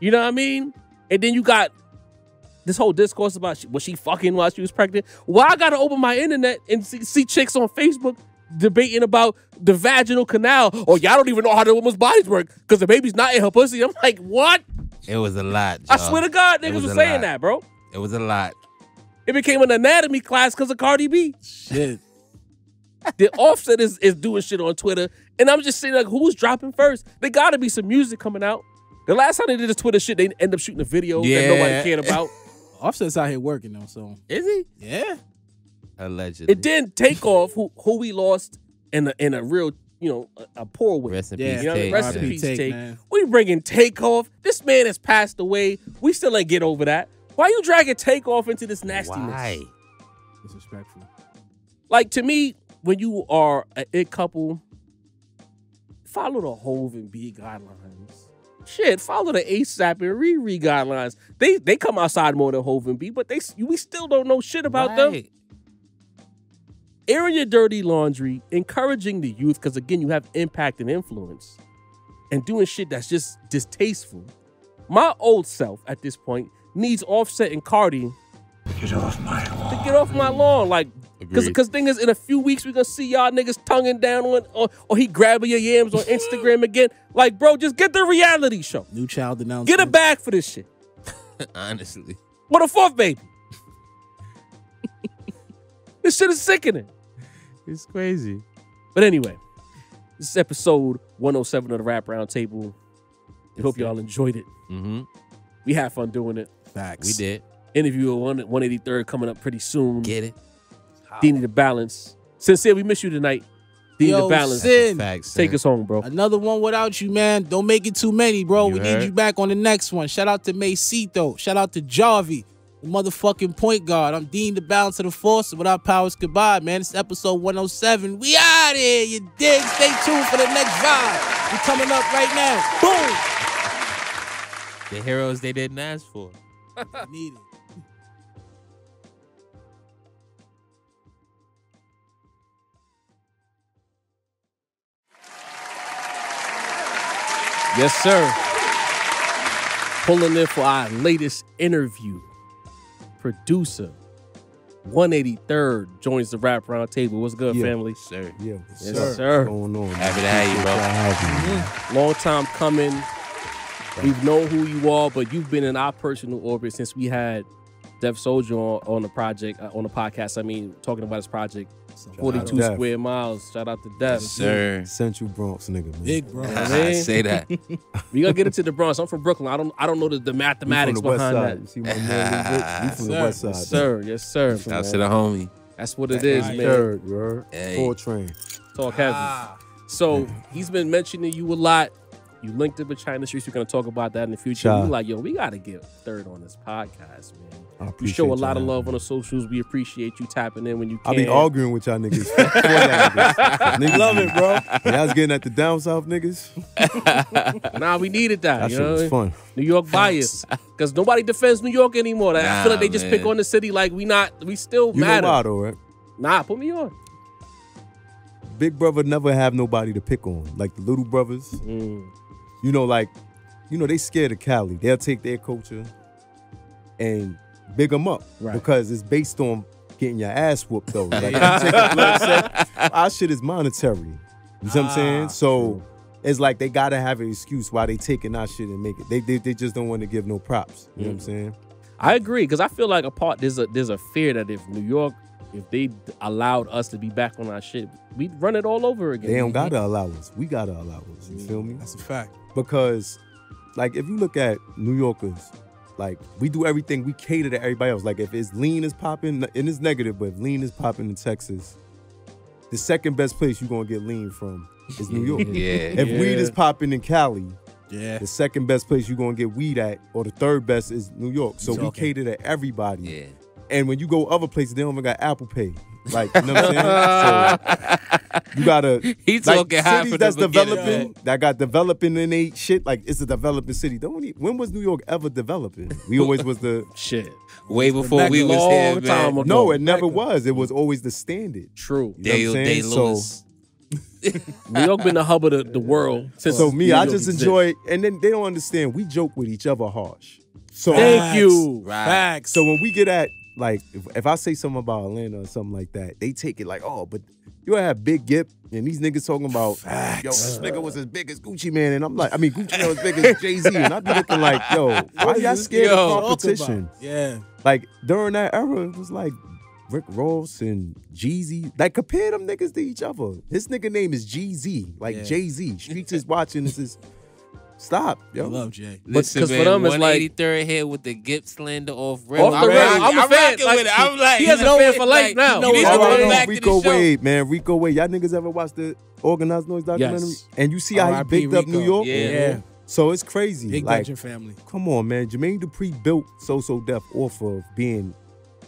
You know what I mean? And then you got this whole discourse about was she fucking while she was pregnant? Well, I gotta open my internet and see chicks on Facebook debating about the vaginal canal, or y'all don't even know how the woman's bodies work because the baby's not in her pussy. I'm like, what? It was a lot. I y'all. swear to God, It niggas was was a saying lot. that, bro. It was a lot. It became an anatomy class because of Cardi B. Shit. The Offset is doing shit on Twitter, and I'm just saying, like, who's dropping first? There gotta be some music coming out. The last time they did this Twitter shit, they end up shooting a video that Yeah. nobody cared about. Offset's out here working though, so Is he? yeah. Allegedly. It didn't take off who we lost in a real, a poor way. Rest in Yeah. peace. You know what I mean? Take, Rest in man. peace, Take, Take. man. We bringing Takeoff. This man has passed away. We still ain't get over that. Why you dragging Takeoff into this nastiness? Why? Disrespectful. Like, to me, when you are an it couple, follow the Hove and B guidelines. Shit, follow the ASAP and Riri guidelines. They come outside more than Hove and B, but we still don't know shit about them. Right. Airing your dirty laundry, encouraging the youth, because again, you have impact and influence, and doing shit that's just distasteful. My old self at this point needs Offset and Cardi Get off my lawn. to get off my lawn. Like, Agreed. because thing is, in a few weeks, we're gonna see y'all niggas tonguing down on, or he grabbing your yams on Instagram again. Like, bro, just get the reality show. New child announcement. Get a bag for this shit. Honestly. What a 4th baby. This shit is sickening. It's crazy. But anyway, this is episode 107 of the Rap Roundtable. We hope y'all enjoyed it. Mm-hmm. We had fun doing it. Facts. We did. Interview at 183rd coming up pretty soon. Get it. Dini the Balance. Sincere, we miss you tonight. Dini Yo, the Balance. Sin. Facts. Take us home, bro. Another one without you, man. Don't make it too many, bro. You We heard? need you back on the next one. Shout out to Macito. Shout out to Jarvie, the motherfucking point guard. I'm Dean the Balance of the Force. And without powers, goodbye, man. It's episode 107. We out here, you dig? Stay tuned for the next vibe. We coming up right now. Boom. The heroes they didn't ask for. Need it. Yes, sir. Pulling in for our latest interview. Producer 183rd joins the Rap Roundtable. What's good, family? Sir. Yeah, Yes, sir. What's going on? Happy to have you, bro. Long time coming. We've known who you are, but you've been in our personal orbit since we had Def Soldier on the project, on the podcast. I mean, talking about his project, 42 Square Miles. Shout out to Def. Yes, sir. Central Bronx nigga, man. Big bro. I say that. We gonna get into the Bronx. I'm from Brooklyn. I don't know the mathematics from the behind west that. side. You see my man? We from the west side. Yes, sir. Yes, sir. Out to the homie. That's what it is, man. Third, bro. Hey. Full train. Talk heavy. So he's been mentioning you a lot. You linked up with China Streets. We're gonna talk about that in the future. Sure. We like, yo, we gotta get Third on this podcast, man. I You appreciate show a lot of y'all. love on the socials. We appreciate you tapping in when you can. I be arguing with y'all niggas. Fuck y'all niggas. Love it, bro. Y'all was getting at the down south niggas. Nah, we needed that. That you shit know? was fun. New York bias, because nobody defends New York anymore. I feel like they just man. pick on the city like we still You matter. know why though, right? Nah, put me on. Big brother never have nobody to pick on. Like the little brothers. You know, like, they scared of Cali. They'll take their culture and big them up. Right. Because it's based on getting your ass whooped, though. Like, you take a blood set, our shit is monetary. You know what I'm saying? So, it's like they got to have an excuse why they taking our shit and make it. They just don't want to give no props. You know what I'm saying? I agree, because I feel like there's a fear that if New York, if they allowed us to be back on our shit, we'd run it all over again. They don't got to allow us. We got to allow us. You feel me? That's a fact. Because, like, if you look at New Yorkers, like, we do everything, we cater to everybody else. Like, if it's lean is popping, and it's negative, but if lean is popping in Texas, the second best place you're going to get lean from is New York. If weed is popping in Cali, the second best place you're going to get weed at, or the third best, is New York. So we cater to everybody. Yeah. And when you go other places, they don't even got Apple Pay. Like, you know what I'm saying? So you gotta, He like, talking high cities from that's the beginning, developing, man. that got developing in they shit, like, it's a developing city. When was New York ever developing? We always was the... Shit. Way before we was long here, time man. ago. No, it never was. It was always the standard. True. You know what I'm saying? Day-Lewis. New York been the hub of the world since. So me, New I York just exists. enjoy, and then they don't understand, we joke with each other harsh. So Thank you. Right. Facts. So when we get at, like, if I say something about Atlanta or something like that, they take it like, oh, but you have Big Gip, and these niggas talking about, yo, this nigga was as big as Gucci Man, and I'm like, Gucci Man was big as Jay-Z, and I be looking like, yo, why y'all scared of competition? Yeah. Like, during that era, it was like Rick Ross and Jeezy. Like, compare them niggas to each other. His nigga name is Jeezy, like Jay-Z. Streets is watching, this is, stop, yo. I love Jay. Listen, Because man, for them, it's like 183rd here with the Gip slander off rip. Off the rip. I'm a fan. rocking Like, with it. I'm like, he has a fan for life now. You need to All right, go on back to Rico the show. Wade, man. Rico Wade. Y'all niggas ever watched the Organized Noise documentary? Yes. And you see how he R.I.P. bigged up Rico. New York? Yeah. So it's crazy. Big like, Dungeon family. come on, man. Jermaine Dupri built So Def off of being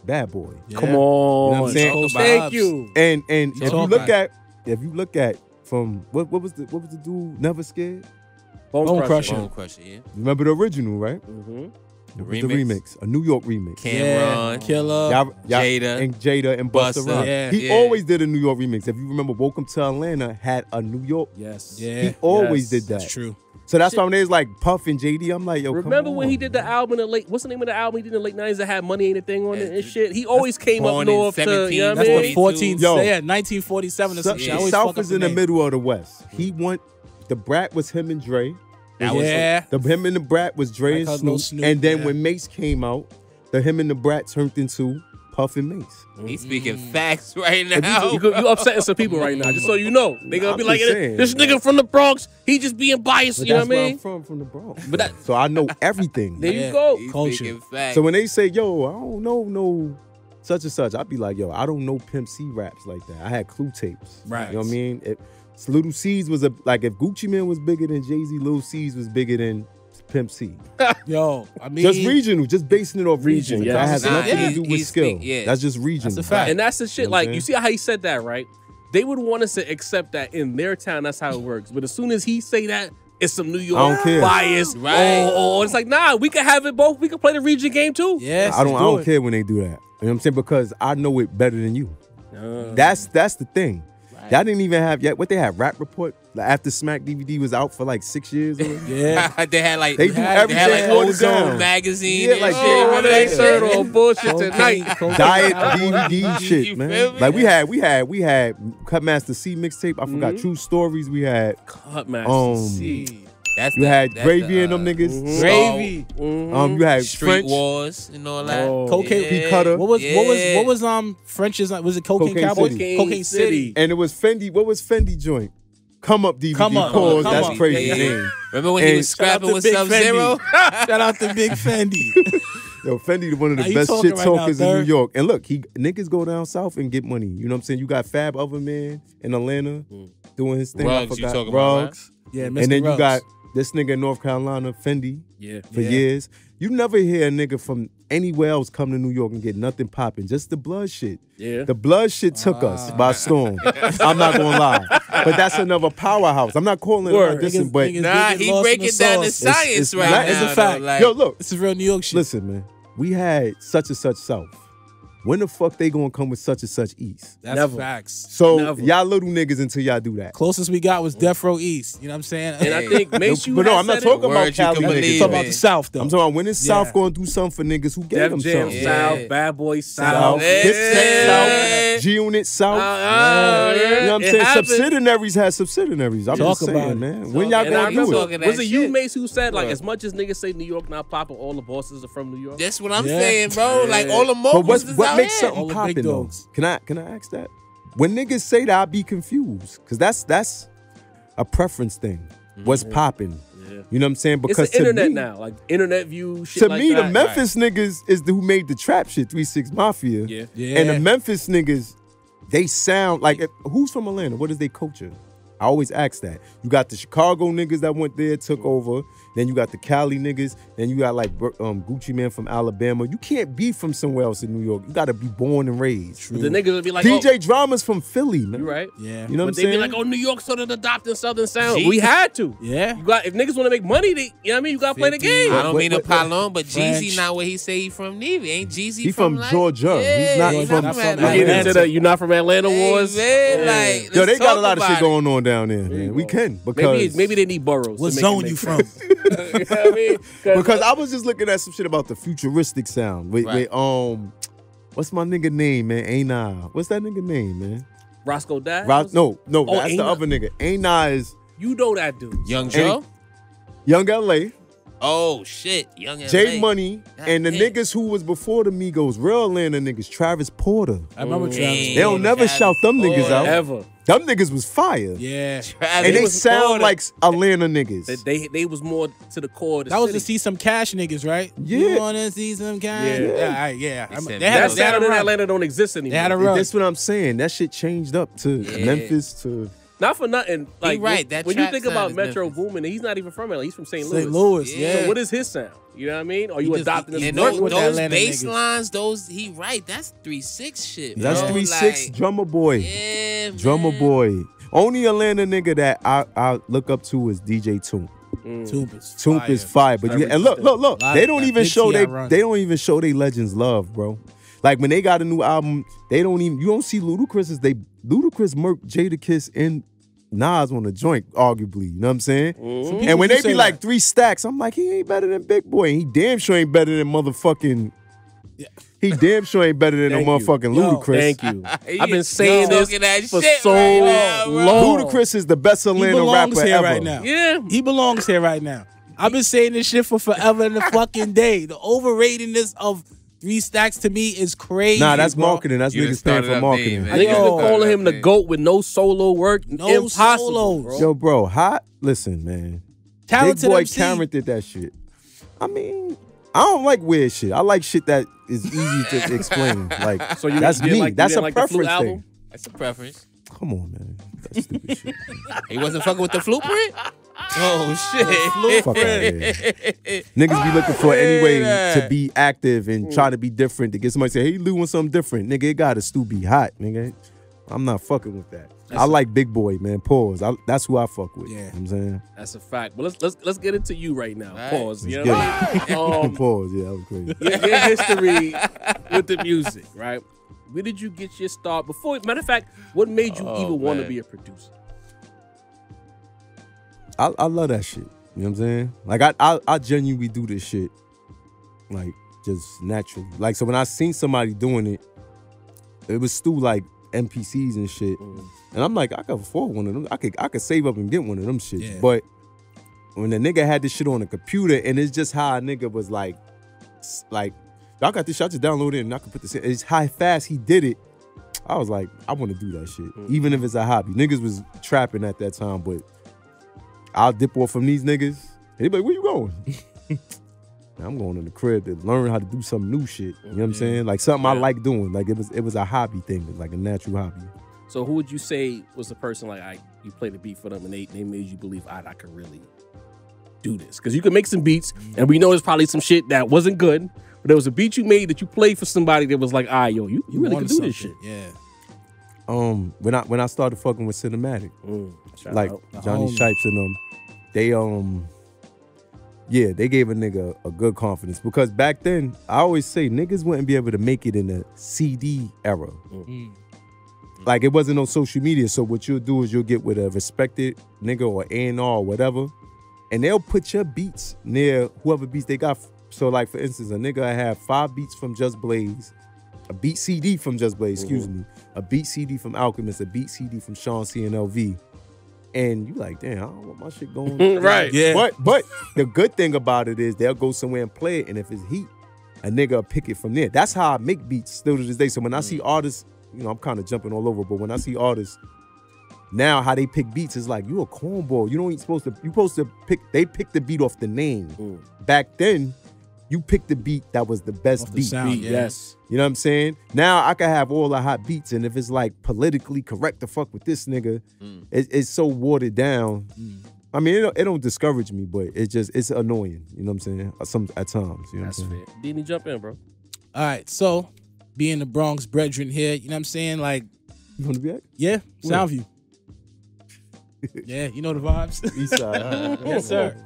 Bad Boy. Come on. You know what I'm saying? Coast Thank vibes. you. And if you talk look about at from what was the dude Never Scared? Bone Crusher. Bone Crusher, yeah. You remember the original, right? Mm-hmm. The What was the remix, a New York remix. Cameron. Killer. Jada. and Busta Busta. Rhymes. Yeah. He Yeah. always did a New York remix. If you remember, Welcome to Atlanta had a New York. Yes. Yeah. He always Yes. did that. That's true. So that's why when they was like Puff and JD, I'm like, yo, Remember come when on, he did the man. album in the late? What's the name of the album he did in the late '90s that had Money Ain't a Thing on it and shit? He always came up Born in north to, you know what I That's mean? what 14. Yo. Yeah, 1947 or some shit. I always South fuck up is in the name. middle of the West. He went. The Brat was him and Dre. Yeah. Him and the Brat was Dre Like and how Snoop. no Snoop, And then yeah. when Mace came out, the him and the Brat turned into Puff and Mace. He's speaking facts right now. You upsetting some people right now, just so you know. They gonna I'm be like, just saying, this man. nigga from the Bronx, he just being biased, But you know that's what I where mean? I'm from the Bronx. But that- So I know everything. There you Yeah. go. He's Culture. speaking facts. So when they say, yo, I don't know no such and such, I'd be like, yo, I don't know Pimp C raps like that. I had Clue tapes. Right. You know what I mean? Little C's was like if Gucci Man was bigger than Jay-Z, Little C's was bigger than Pimp C. Yo, I mean, Just regional, just basing it off region. yeah. That has Nah, nothing yeah. to do with He's skill. yeah. That's just regional. That's a fact. And that's the shit. You know what Like, I'm you see how he said that, right? They would want us to accept that in their town. That's how it works. But as soon as he say that, it's some New York I don't care. bias. Right. Oh, it's like, nah, we can have it both. We can play the region game too. yes, I don't care when they do that. You know what I'm saying? Because I know it better than you. That's the thing. Y'all didn't even have yet. What they have? Rap Report. after Smack DVD was out for like 6 years. Or Yeah. they had like They do everything like watered Ozone down. magazine. Yeah, and like, shit. oh, Remember they that served shit? on bullshit tonight. Diet DVD shit, You man. feel me? Like we had Cutmaster C mixtape. I forgot True Stories. We had Cutmaster C. That's you had Gravy and them niggas. Gravy. You had Street French. Wars and all that. Oh, Cocaine. P. Cutter. What was French's? Was it Cocaine Cocaine Cowboy? City. Cocaine City. And it was Fendi. What was Fendi joint? Come Up DVD. Come Up. Pause. Come That's Up. crazy Yeah. name. Remember when he And was Shout out scrapping to with Big Sub-Zero? Shout out to Big Fendi. Yo, Fendi, one of Now the you best talking shit right talkers now, in New third. York. And look, niggas go down south and get money. You know what I'm saying? You got Fab Otherman in Atlanta doing his thing. Ruggs, I you forgot. talking about, right? Ruggs. Yeah, And then you got this nigga in North Carolina, Fendi, for years. You never hear a nigga from anywhere else come to New York and get nothing popping. Just the blood shit. Yeah. The blood shit took us by storm. I'm not gonna lie. But that's another powerhouse. I'm not calling it Word. like this, but Niggas Nah, get he lost in breaking down the sauce. science it's right not- now. it's a though, fact. like- yo, look, This is real New York shit. listen, man. We had such and such South. When the fuck they gonna come with such and such East? That's Never. facts. So Never. y'all little niggas until y'all do that. Closest we got was Death Row East. You know what I'm saying? And I think Mace, you But no, had I'm not said it. talking about Word you Cali can niggas. believe I'm talking about it. the South though. I'm talking about when is Yeah. South gonna do something for niggas who gave Def them Jam something. South, Yeah. Bad Boy South, South. Yeah. Dipset South, G-Unit South. Yeah. You know what I'm It saying? happened. Subsidiaries have subsidiaries. I'm Talk just about saying, it. man. When y'all And I gonna do remember, it? Talking that was it you, shit. Mace, who said like What? as much as niggas say New York not popping, all the bosses are from New York? That's what I'm Yeah. saying, bro. Like all the But moguls is what out makes here. All something the popping big though? dogs. Can I ask that? When niggas say that, I be confused because that's a preference thing. What's popping? Yeah. You know what I'm saying? It's Because the internet me, now, like internet view shit to like me, that. the Memphis niggas is who made the trap shit. 3-6 Mafia. Yeah. Yeah. And the Memphis niggas, they sound like who's from Atlanta? What is their culture? I always ask that. You got the Chicago niggas that went there, took over. Then you got the Cali niggas. Then you got like Gucci Man from Alabama. You can't be from somewhere else in New York. You got to be born and raised. But the niggas would be like, DJ Drama's from Philly, man. you right. Yeah. You know what But I'm they be saying? like, oh, New York started adopting Southern sound. Gee. We had to. Yeah. You got if niggas want to make money, they, you know what I mean? You got to play the 50. game. I don't mean to What- pile on, but French. Jeezy not where he say he from neither. Ain't Jeezy He from like, Georgia. Yeah, He's not he's from- not from Not from You get Atlanta. into the you not from Atlanta Hey, wars. man, Yeah. like, Yo, let's they got a talk lot of shit about it. going on down there, man. you We go. can because Maybe they need boroughs. What to make zone it you make from? sense. You know what I mean? because I was just looking at some shit about the futuristic sound. With what's my nigga name, man? Ain't I? What's that nigga name, man? Roscoe Dash. No, Oh, that's Ain't the I? other nigga. Ain't I is You know that dude. Young Joe? Young LA, Oh, shit. Young J LA. Money, and the damn. niggas who was before the Migos, real Atlanta niggas, Travis Porter. I remember Travis. Damn. They don't never Travis shout them niggas Porter. out. Ever. Them niggas was fire. Yeah. Travis And they was sound Porter. like Atlanta niggas. They was more to the core of the That was city. to see some cash niggas, right? Yeah. You wanna see some cash? Yeah. Yeah. They said They had that a, they had sound a in run. Atlanta don't exist anymore. They had a run. That's what I'm saying. That shit changed up to Yeah. Memphis to. Not for nothing. Like right, that when you trap think sound about is Metro Memphis. Boomin, he's not even from LA. He's from St. Louis. St. Louis, Yeah. yeah. So what is his sound? You know what I mean? Or you just- adopting he- his And work those, with those Atlanta bass niggas. lines, he right. That's 3-6 shit. That's bro. 3-6 Like, drummer boy. Yeah, Drummer man. boy. Only Atlanta nigga that I look up to is DJ Toomp. Toomp is fire, but you, and look, Lot they of don't that even big show T.I. they run. don't even show they legends love, bro. Like when they got a new album, they don't even you don't see Ludacris Ludacris murked Jadakiss and Nas on the joint, arguably. You know what I'm saying? And when do they say be like that. 3 stacks, I'm like, he ain't better than Big Boy. And he damn sure ain't better than motherfucking. He damn sure ain't better than Thank no you. motherfucking Yo, Ludacris. Thank you. I've been saying Yo, this talking that for shit so right now, bro. long. Ludacris is the best He Atlanta belongs rapper here ever. right now. Yeah. He belongs here right now. I've been saying this shit for forever and the fucking day. The overratedness of 3 stacks to me is crazy. Nah, that's bro. marketing. That's You done niggas paying started for up marketing. there, man. Niggas Yo. been calling him the GOAT with no solo work. No Impossible, solos. bro. Yo, bro, hot. Listen, man. Talented Big Boy MC. Cameron did that shit. I mean, I don't like weird shit. I like shit that is easy to explain. Like, So you that's didn't me. like- you That's didn't a like the Flute preference album? thing. That's a preference. Come on, man. That's stupid shit. He wasn't fucking with the blueprint? Oh, shit. Fuck out here. Niggas be looking for any way to be active and try to be different. To get somebody to say, hey, you doing something different. Nigga, it gotta still be hot, nigga. I'm not fucking with that. I like Big Boy, man. Pause. That's who I fuck with. Yeah. You know what I'm saying? That's a fact. But let's get into you right now. Right. Pause. You Let's know get what I mean? Pause. Yeah, that was crazy. Your history with the music, right? Where did you get your start? Matter of fact, what made you even want to man. be a producer? I love that shit. You know what I'm saying? Like I genuinely do this shit, like just naturally. Like so when I seen somebody doing it, it was through like NPCs and shit, and I'm like I could afford one of them. I could save up and get one of them shit. Yeah. But when the nigga had this shit on the computer, and it's just how a nigga was like y'all got this shit, I just download it and I can put this in. It's how fast he did it. I was like, I want to do that shit, even if it's a hobby. Niggas was trapping at that time, but I'll dip off from these niggas. And they be like, where you going? I'm going to the crib to learn how to do some new shit. You know what I'm saying? Like something I like doing. Like it was a hobby thing. It was like a natural hobby. So who would you say was the person like you played the beat for them and they made you believe I could really do this? Because you could make some beats and we know there's probably some shit that wasn't good, but there was a beat you made that you played for somebody that was like, yo, you really can do this shit. Yeah. When I started fucking with Cinematic, like Johnny Shipes and them, they gave a nigga a good confidence because back then I always say niggas wouldn't be able to make it in the CD era. Like it wasn't no social media, so what you'll do is you'll get with a respected nigga or A&R or whatever, and they'll put your beats near whoever beats they got. So like for instance, a nigga will have 5 beats from Just Blaze, a beat CD from Just Blaze, excuse me, a beat CD from Alchemist, a beat CD from Sean C and LV. And you like, damn, I don't want my shit going. Right. Yeah. But the good thing about it is they'll go somewhere and play it, and if it's heat, a nigga will pick it from there. That's how I make beats still to this day. So when I see artists, you know, I'm kind of jumping all over, but when I see artists now, how they pick beats is like, you a cornball. You supposed to pick, they pick the beat off the name. Back then, you picked the beat that was the best beat. Sound, yeah. Yes. You know what I'm saying? Now I can have all the hot beats, and if it's like politically correct to fuck with this nigga, it's so watered down. I mean, it don't discourage me, but it's annoying. You know what I'm saying? At times. You know That's what I'm saying? fair. Didn't jump in, bro? All right, so being the Bronx brethren here, you know what I'm saying? Like, You want to be at? yeah, Soundview. Yeah, you know the vibes. East side. Yes, sir.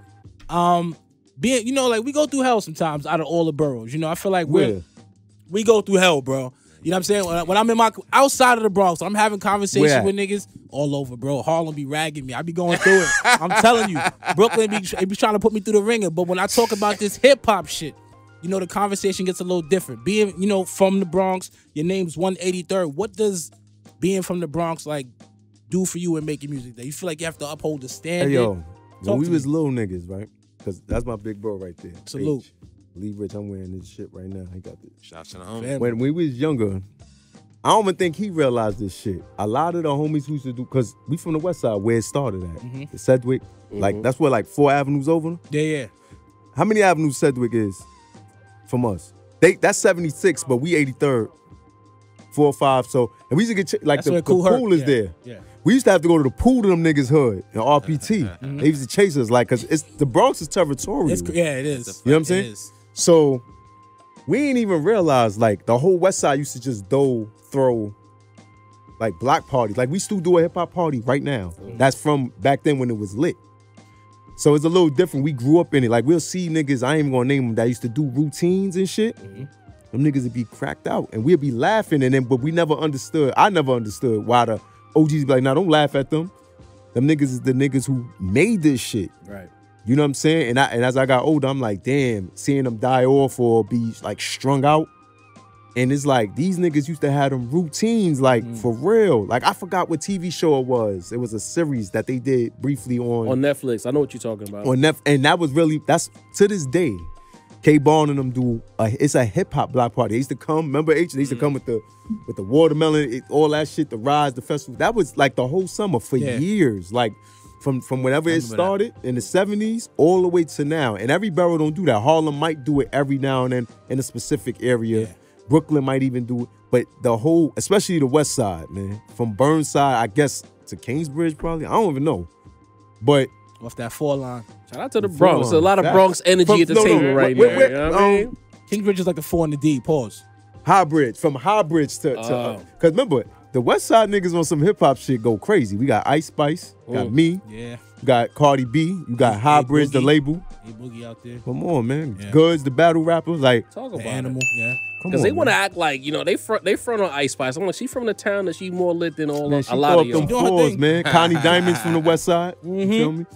Being, you know, like we go through hell sometimes out of all the boroughs. You know, I feel like we go through hell, bro. You know what I'm saying? When I'm in my outside of the Bronx, I'm having conversations with niggas all over, bro. Harlem be ragging me. I be going through it. I'm telling you, Brooklyn be trying to put me through the ringer. But when I talk about this hip hop shit, you know, the conversation gets a little different. Being, you know, from the Bronx, your name's 183rd. What does being from the Bronx like do for you in making music? That you feel like you have to uphold the standard? Hey, yo, when we was little niggas, right? Because that's my big bro right there. Salute. H. Lee Rich, I'm wearing this shit right now. He got this. Shouts to the homie. When we was younger, I don't even think he realized this shit. A lot of the homies who used to do, because we from the west side where it started at. The Sedgwick. Like, that's what, like 4 avenues over? Yeah. How many avenues Sedgwick is from us? That's 76, but we 83rd. 4 or 5. So, and we used to get, like, the pool is there. Yeah. We used to have to go to the pool to them niggas' hood in RPT. They used to chase us, like, because the Bronx is territorial. Yeah, it is. You know what I'm saying? So we ain't even realize, like, the whole West Side used to just throw, like, block parties. Like, we still do a hip-hop party right now. That's from back then when it was lit. So it's a little different. We grew up in it. Like, we'll see niggas, I ain't even gonna name them, that used to do routines and shit. Them niggas would be cracked out. And we'd be laughing at them, but we never understood. I never understood why the OGs be like, nah, don't laugh at them. Them niggas is the niggas who made this shit. Right. You know what I'm saying? And as I got older, I'm like, damn, seeing them die off or be like strung out. And it's like, these niggas used to have them routines, like for real. Like, I forgot what TV show it was. It was a series that they did briefly on Netflix. I know what you're talking about. And that was really, that's to this day. K-Ball and them do, it's a hip hop block party. They used to come, remember H? They used to come with the watermelon, all that shit, the rides, the festival. That was like the whole summer for years. Like, from whenever it started in the 70s all the way to now. And every borough don't do that. Harlem might do it every now and then in a specific area. Yeah. Brooklyn might even do it. But the whole, especially the west side, man, from Burnside, I guess, to Kingsbridge probably. I don't even know. But off that 4 line. Shout out to the Bronx. There's a lot of Bronx energy at the table right now. You know what I mean? Kingsbridge is like the 4 and the D. Pause. High Bridge. From High Bridge to because remember, the West Side niggas on some hip hop shit go crazy. We got Ice Spice, got me, you got Cardi B, you got High Bridge, the label. A Boogie out there. Come on, man. Goods, the battle rappers, like talk about Animal, Because they want to act like, they front on Ice Spice. I'm like, she from the town that she more lit than all Man, a lot of them y'all. fours, man. Connie Diamonds from the West Side. You feel me?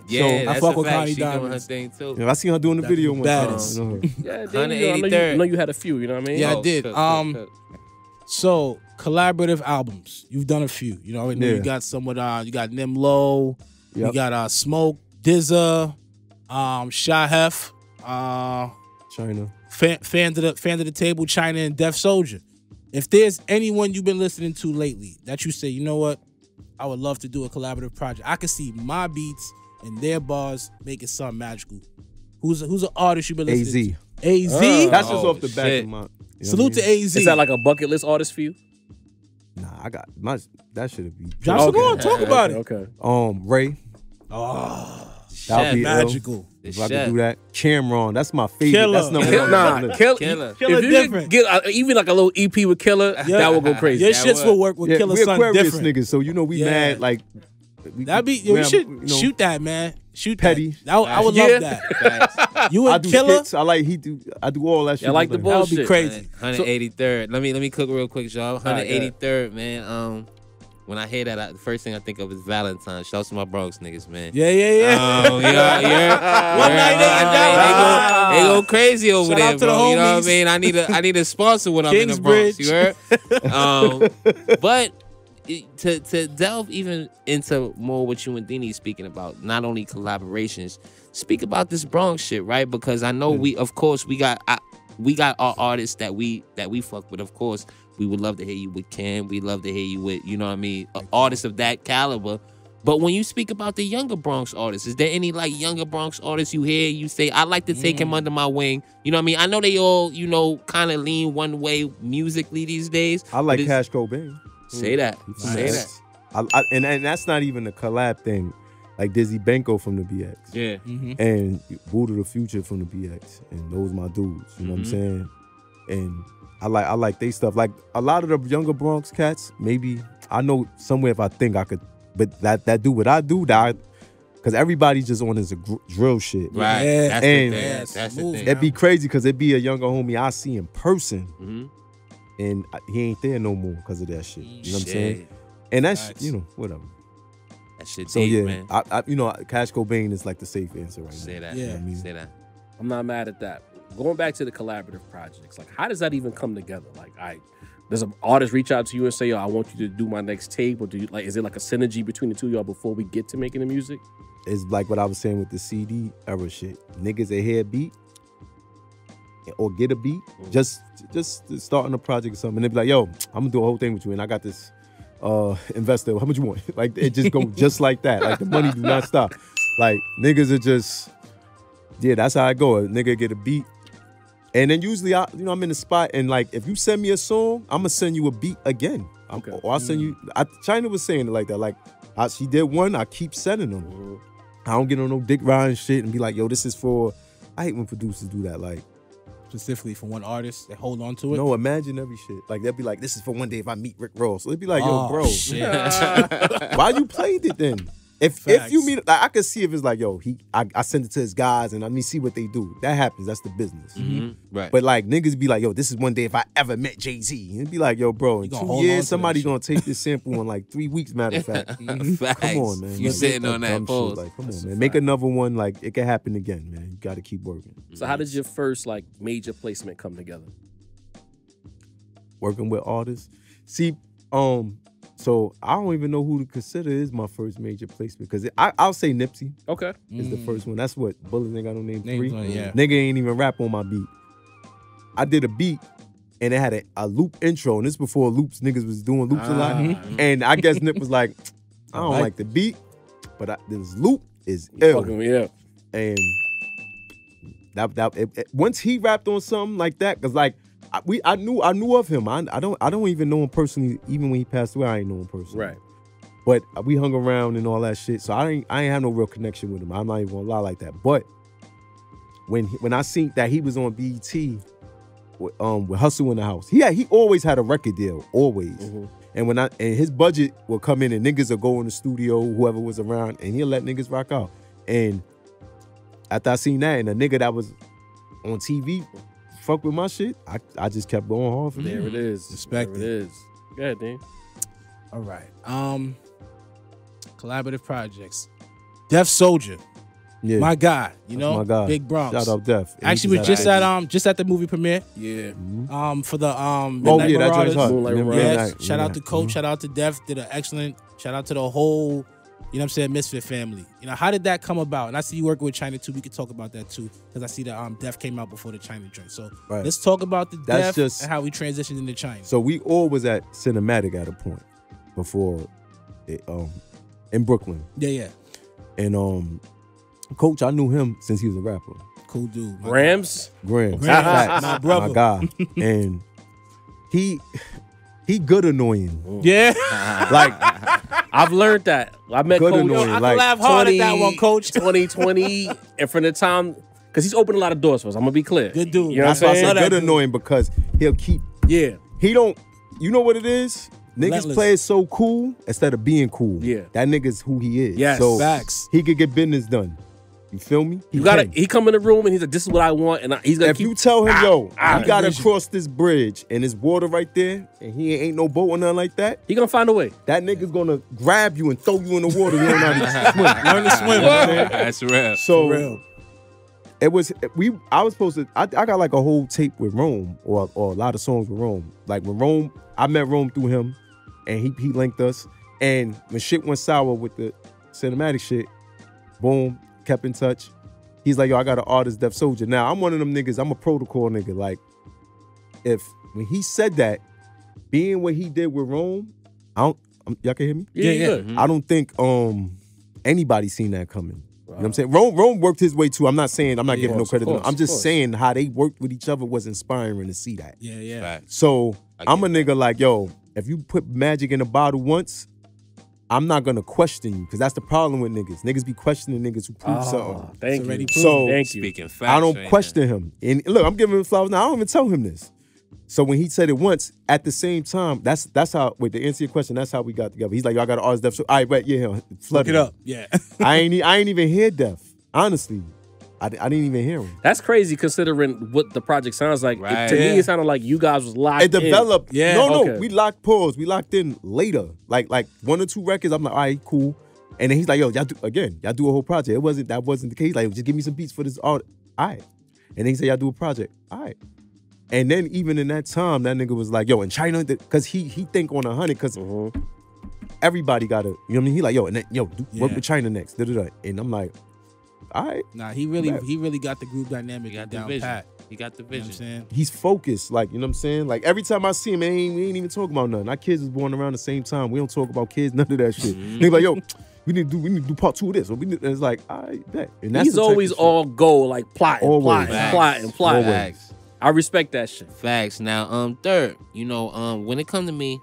Yeah, I that's fuck a with fact. Connie She doing her Diamonds. thing too. Yeah, I seen her doing the video one time. Baddest. You know her. Yeah, I 183rd. know you had a few, you know what I mean? Yeah, I did. Cook. So collaborative albums, you've done a few. You know, Yeah. you got some with you got Nimlo, you Yep. got Smoke, Dizza, Shahef, China. fan to the table, China, and Def Soldier. If there's anyone you've been listening to lately that you say, you know what, I would love to do a collaborative project. I can see my beats and their bars making something magical. Who's an artist you've been listening to? AZ. That's just off the back shit. of my. Salute to AZ. Is that like a bucket list artist for you? Nah, I got my. That should be. Drop some more. Talk about it. Okay. Ray. Oh, That'd be magical. If I could do that. Cameron. That's my favorite. Killer. That's number one. Nah, on the list. Killer. Killer if you different. could get even like a little EP with Killer, that would go crazy. Your That shits would. will work with Yeah, Killer we're Son Aquarius different. niggas, so we Yeah. mad like. That'd be we should shoot that, man. Shoot Petty. that. I would Yeah. love that. You I and do Killer. skits. I do all that shit. I like the with him. That would be bullshit. crazy. 183rd. Let me cook real quick, y'all. right, 183rd, man. When I hear that, the first thing I think of is Valentine's. Shout out to my Bronx niggas, man. Yeah. Yeah. One night They go crazy over Shout there, out to the bro. You know what I homies. mean? I need a sponsor when I'm in the Bronx. You heard? But to delve even into more what you and Dini speaking about, not only collaborations, speak about this Bronx shit, right? Because I know we got our artists that we fuck with. Of course, we would love to hear you with Cam. We love to hear you with, you know what I mean, artists of that caliber. But when you speak about the younger Bronx artists, is there any like younger Bronx artists you hear, you say, I'd like to take him under my wing? You know what I mean? I know they all, kind of lean one way musically these days. I like but Cash Cobain. Say that. Say that. And that's not even a collab thing. Like Dizzy Benko from the BX. Yeah. And Buddha the Future from the BX. And those my dudes. You know what I'm saying? And I like they stuff. Like a lot of the younger Bronx cats, maybe I know somewhere if I think I could, but that do what I do, because everybody's just on this drill shit. Right. Yeah. That's And the thing. That's the move. thing. It'd be crazy because it'd be a younger homie I see in person. Mhm. And he ain't there no more because of that shit. You know what I'm Shit. saying? And that's, Facts. whatever. That shit So deep, yeah, man. Cash Cobain is like the safe answer right Say now. that. Yeah. You know what I mean? Say that. I'm not mad at that. Going back to the collaborative projects, like how does that even come together? Like, does an artist reach out to you and say, "Yo, I want you to do my next tape," or is it like a synergy between the two of y'all before we get to making the music? It's like what I was saying with the CD era shit. Niggas that hear a beat or get a beat, just starting a project or something. And they be like, yo, I'm gonna do a whole thing with you, and I got this investor. How much you want? Like it just go just like that. Like the money do not stop. Like niggas are just, yeah, that's how I go. A nigga get a beat. And then usually I'm in the spot and like if you send me a song, I'm gonna send you a beat again. Or I'll send you. China was saying it like that. Like she did one, I keep sending them. I don't get on no dick riding shit and be like, yo, this is for. I hate when producers do that. Like Specifically for one artist, they hold on to it. no imaginary shit. Like they'll be like, this is for one day if I meet Rick Ross. So they'd be like, yo, Oh, bro, why you played it then? If you mean, like, I could see if it's like, yo, I send it to his guys and let me see what they do. That happens. That's the business. Right. But like niggas be like, yo, this is one day if I ever met Jay-Z. And it'd be like, yo, bro, in gonna 2 hold on to years, that somebody shit. gonna take this sample in like 3 weeks, matter of fact. Facts. Come on, man. You Like, sitting on that dumb shit. pose. Like, come on, man. Make another one. Like, it can happen again, man. You gotta keep working. So how did your first like major placement come together? Working with artists. See, so I don't even know who to consider is my first major placement because I'll say Nipsey Okay. is the first one. That's what Bullets Ain't Got No Name Names 3. on it, yeah. Nigga ain't even rap on my beat. I did a beat and it had a loop intro, and this before loops, niggas was doing loops a lot. And I guess Nip was like, I don't like the beat, but this loop is ill. Fucking, yeah. And once he rapped on something like that, cause like I knew of him. I don't even know him personally. Even when he passed away, I ain't know him personally. Right. But we hung around and all that shit, so I ain't have no real connection with him. I'm not even gonna lie like that. But when I seen that he was on BET with Hustle in the House, he always had a record deal, always. And and his budget will come in and niggas will go in the studio, whoever was around, and he'll let niggas rock out. And after I seen that, and a nigga that was on TV fuck with my shit, I just kept going hard for There them. it is. Respect There it is. Go ahead, Dean. All right. Collaborative projects. Def Soldier. Yeah, My guy. You that's know, my guy. Big Bronx. Shout out Def. Actually, we're just at the movie premiere. Yeah. For the Oh Midnight yeah, that joint's Marauders. hot. Moonlight Yeah, Marauders. Yes. Shout out to Coach. Shout out to Def. Did an excellent. Shout out to the whole, you know what I'm saying, Misfit family. You know, how did that come about? And I see you working with China too. We could talk about that too, because I see that Def came out before the China joint. So Right. let's talk about the That's Def just- and how we transitioned into China. So we all was at Cinematic at a point before, in Brooklyn, Yeah. and Coach, I knew him since he was a rapper. Cool dude. My Rams. Graham, Graham, facts, my brother. my guy, and he good annoying. Yeah. Like I've learned that. I met Good Coach. annoying, I can like, laugh hard at that one, Coach. 2020, and from the time, because he's opened a lot of doors for us. I'm gonna be clear. Good dude. You know what that's why I I'm saying? said that good dude. annoying because he'll keep. Yeah. He don't. You know what it is? Niggas Relentless. play it so cool instead of being cool. Yeah. That nigga's who he is. Yes. So Facts. he could get business done. You feel me? You gotta. can. He come in the room and he's like, "This is what I want," and he's gonna If keep. you tell him, yo, you gotta vision. cross this bridge and there's water right there, and he ain't no boat or nothing like that, He gonna find a way. that nigga's gonna grab you and throw you in the water. You don't know how to swim. Learn to swim, man. That's real. So For real. it was I was supposed to I got like a whole tape with Rome or a lot of songs with Rome. Like when Rome, I met Rome through him and he linked us. And when shit went sour with the cinematic shit, boom, kept in touch. He's like, yo, I got an artist, Def Soldier. Now I'm one of them niggas, I'm a protocol nigga. Like when he said that, being what he did with Rome, y'all can hear me? Yeah. Yeah. Good. I don't think anybody seen that coming. You know what I'm saying? Rome worked his way too. I'm not saying, I'm not giving no credit to him. I'm just saying how they worked with each other was inspiring to see that. Yeah. Facts. So I I'm a get nigga like, yo, if you put magic in a bottle once, I'm not gonna question you, because that's the problem with niggas. Niggas be questioning niggas who prove something. Thank It's already you. proven. So Thank you. Speaking facts. I don't right question him. And look, I'm giving him flowers now. I don't even tell him this. So when he said it once, at the same time, that's how. Wait, to answer your question, that's how we got together. He's like, y'all got an artist Def. So, all right, right, yeah, flood Look it up. Yeah. I ain't even hear Def. Honestly, I didn't even hear him. That's crazy considering what the project sounds like. Right. To me, Yeah. it sounded like you guys was locked It developed. Yeah. No, Okay. we locked pause. We locked in later. Like 1 or 2 records. I'm like, all right, cool. And then he's like, yo, y'all do a whole project. That wasn't the case. He's like, just give me some beats for this art. All right. And then he said, y'all do a project. All right. And then even in that time, that nigga was like, yo, in China, because he think on 100, because everybody got to, you know what I mean? He like, yo, and then, work Yeah. with China next. Da-da-da. And I'm like, all right. Nah, he really got the group dynamic He got the down vision. pat. He got the You know what I'm vision. saying? He's focused, like, you know what I'm saying? Like, every time I see him, we ain't even talking about nothing. Our kids was born around the same time. We don't talk about kids, none of that shit. Nigga like, yo, we need to do part 2 of this. Or and it's like, I bet. And that's He's the type always of shit. all go, like plotting, Always. plotting, Facts. plotting, plotting. Facts. I respect that shit. Facts. Now, third, when it comes to me,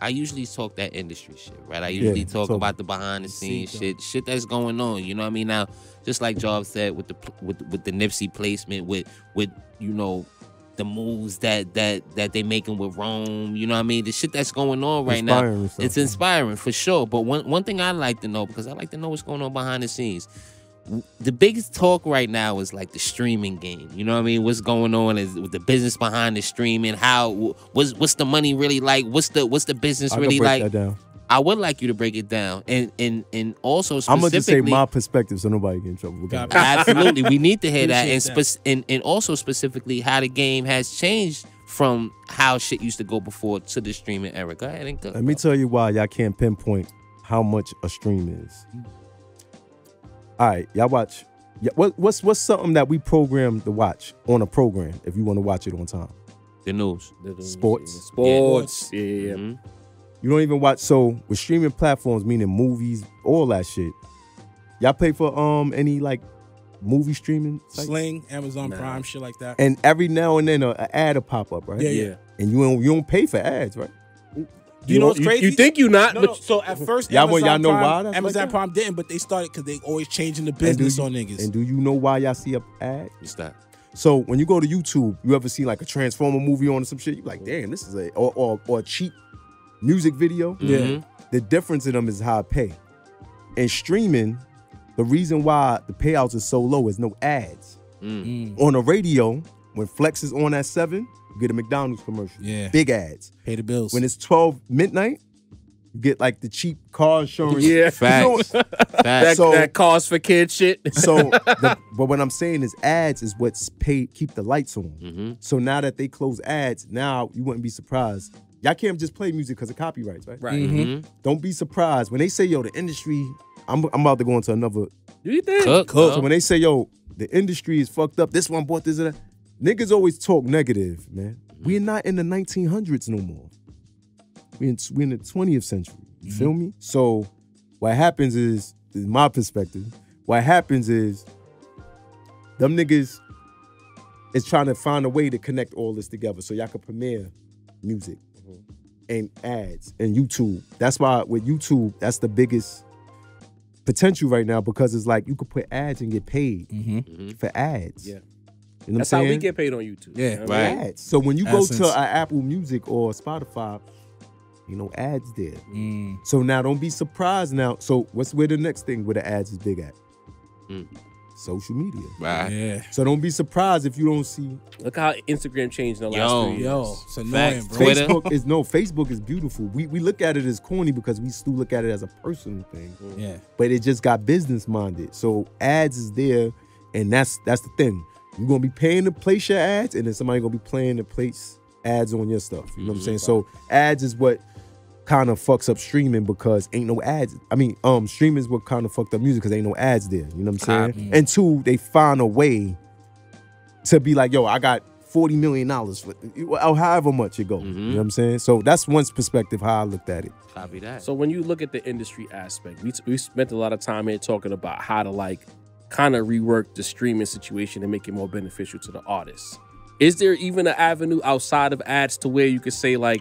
I usually talk that industry shit, right? I usually talk so- about the behind the scenes shit that's going on. You know what I mean? Now, just like Jarv said with the Nipsey placement, with the moves that they making with Rome. You know what I mean? The shit that's going on right Inspiring now, stuff. it's inspiring for sure. But one thing I like to know, because I like to know what's going on behind the scenes. The biggest talk right now is like the streaming game. You know what I mean? What's going on is with the business behind the streaming. What's the money really like? What's the business I can really break like? that down. I would like you to break it down, and also I'm gonna just say specifically. my perspective so nobody get in trouble. With that. Absolutely, we need to hear that, Appreciate and also specifically how the game has changed from how shit used to go before to the streaming era. Go ahead and go. Let me tell you why y'all can't pinpoint how much a stream is. All right, y'all watch. What's something that we program to watch on a program if you want to watch it on time? The news. Sports. Sports. Yeah. Mhm. You don't even watch. So with streaming platforms, meaning movies, all that shit. Y'all pay for any like movie streaming sites? Sling, Amazon Prime, shit like that. And every now and then an ad will pop up, right? Yeah. And you don't pay for ads, right? You know what's crazy? You think you not, No, but so at first, Y'all Amazon know Prime, why that's Amazon like that? Prime didn't, but they started because they always changing the business on niggas. And do you know why y'all see a ad? What's that? So when you go to YouTube, you ever see like a Transformer movie on or some shit? You like, damn, this is or a cheap music video. Mhm. The difference in them is how I pay. And streaming, the reason why the payouts are so low is no ads. On the radio, When Flex is on at 7, you get a McDonald's commercial. Yeah. Big ads. Pay the bills. When it's 12 midnight, you get like the cheap car insurance. Yeah. Facts. Facts. That cause for kids shit. So, but what I'm saying is ads is what's paid, keep the lights on. Mm-hmm. So now that they close ads, now you wouldn't be surprised. Y'all can't just play music because of copyrights, right? Right. Mm-hmm. Don't be surprised. When they say, yo, the industry, I'm about to go into another. Do you think? Cook. So when they say, yo, the industry is fucked up, this one bought this and that, niggas always talk negative, man. We're not in the 1900s no more. We're in the 20th century. You feel me? So what happens is my perspective, what happens is them niggas is trying to find a way to connect all this together so y'all can premiere music and ads and YouTube. That's why with YouTube, that's the biggest potential right now because it's like you could put ads and get paid for ads. Yeah. You know That's what I'm how we saying? get paid on YouTube. Yeah. You know what I mean? Right. Ads. So when you go Essence. to an Apple Music or Spotify, you know, ads there. So now don't be surprised now. So where the next thing where the ads is big at? Social media. Right. Yeah. So don't be surprised if you don't see Look how Instagram changed in the last Yo. 3 years. Yo, it's annoying, Facts. bro. Twitter. Facebook is beautiful. We look at it as corny because we still look at it as a personal thing. Yeah. But it just got business minded. So ads is there, and that's the thing. You're gonna be paying to place your ads, and then somebody gonna be paying to place ads on your stuff. You know what I'm saying? So ads is what kind of fucks up streaming because ain't no ads. I mean, streaming is what kind of fucked up music because ain't no ads there. You know what I'm saying? And two, they find a way to be like, yo, I got $40 million for however much it goes. You know what I'm saying? So that's one perspective how I looked at it. Copy that. So when you look at the industry aspect, we spent a lot of time here talking about how to like kind of rework the streaming situation and make it more beneficial to the artists. Is there even an avenue outside of ads to where you could say like,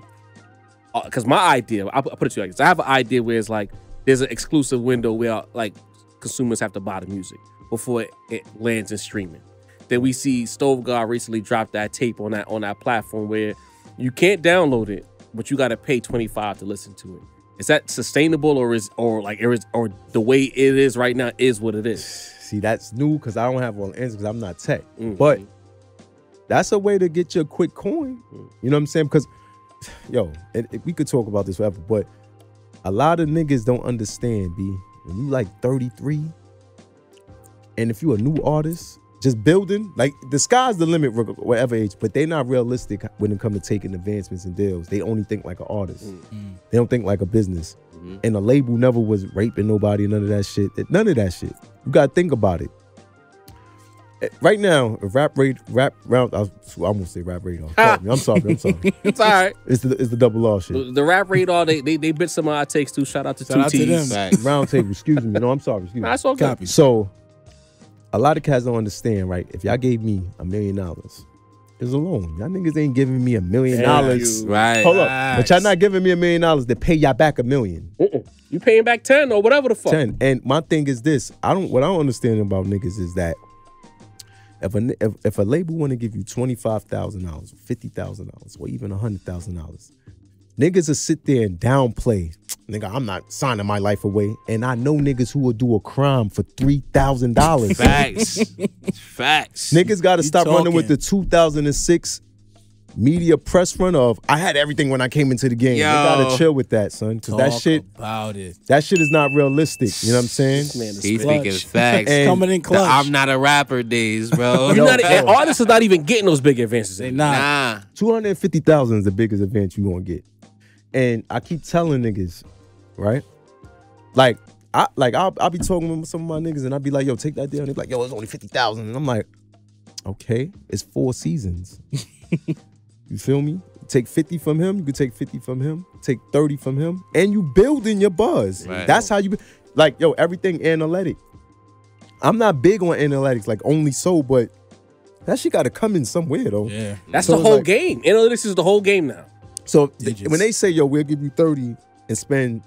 because my idea, I'll put it to you like this. I have an idea where it's like there's an exclusive window where like consumers have to buy the music before it lands in streaming. Then we see Stove God recently dropped that tape on that platform where you can't download it, but you got to pay $25 to listen to it. Is that sustainable or the way it is right now is what it is? See, that's new because I don't have all the answers because I'm not tech. But that's a way to get you a quick coin. You know what I'm saying? Because, yo, we could talk about this forever, but a lot of niggas don't understand, B. When you like 33, and if you a new artist, just building, like the sky's the limit, whatever age, but they're not realistic when it comes to taking advancements and deals. They only think like an artist. They don't think like a business. And the label never was raping nobody, none of that shit. None of that shit. You gotta think about it. Right now, rap round, I almost say rap radar. I'm sorry. It's all right. It's the double R shit. The rap radar, they bit some of our takes too. Shout out to Shout Two out to T's. them. Round table, excuse me. No, I'm sorry. Excuse me. That's all good. Copy. So, a lot of cats don't understand, right? If y'all gave me $1 million, it's a loan. Y'all niggas ain't giving me $1 million. Right. Hold up. But y'all not giving me $1 million to pay y'all back $1 million. You paying back 10 or whatever the fuck. 10. And my thing is this. What I don't understand about niggas is that if a label want to give you $25,000, $50,000, or even $100,000, niggas will sit there and downplay. Nigga, I'm not signing my life away. And I know niggas who will do a crime for $3,000. Facts. Niggas got to stop running talking. with the 2006 media press run of I had everything when I came into the game. Yo. They gotta chill with that, son. Cause that Talk shit about it. is not realistic. You know what I'm saying? Man, it's He's clutch. speaking facts. And Coming in The clutch. I'm not a rapper days, bro. You're not, Yo. and artists are not even getting those big advances. They anymore. not. Nah. 250,000 is the biggest event you gonna get. And I keep telling niggas, right? Like, I'll be talking with some of my niggas and I'll be like, yo, take that deal. And they're like, yo, it's only 50,000. And I'm like, okay, it's 4 seasons. You feel me? Take 50 from him, you can take 50 from him, take 30 from him, and you building your buzz. Right. That's how you, like, yo, everything analytic. I'm not big on analytics, like only so, but that shit gotta come in somewhere though. Yeah. That's So the it's whole like- game. Analytics is the whole game now. So Digits. when they say, yo, we'll give you 30 and spend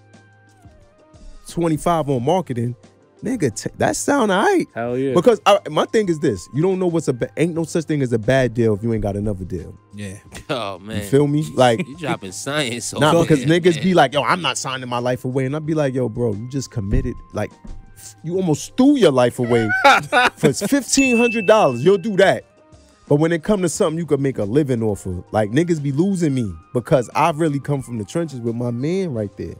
25 on marketing, nigga, that sound all right. Hell yeah. Because my thing is this, you don't know ain't no such thing as a bad deal if you ain't got another deal. Yeah. Oh man. You feel me? Like, You dropping science. nah, over because here, niggas man. be like, yo, I'm not signing my life away. And I'd be like, yo, bro, you just committed. Like, you almost threw your life away for $1,500. You'll do that. But when it come to something you could make a living off of, like niggas be losing me because I really come from the trenches with my man right there.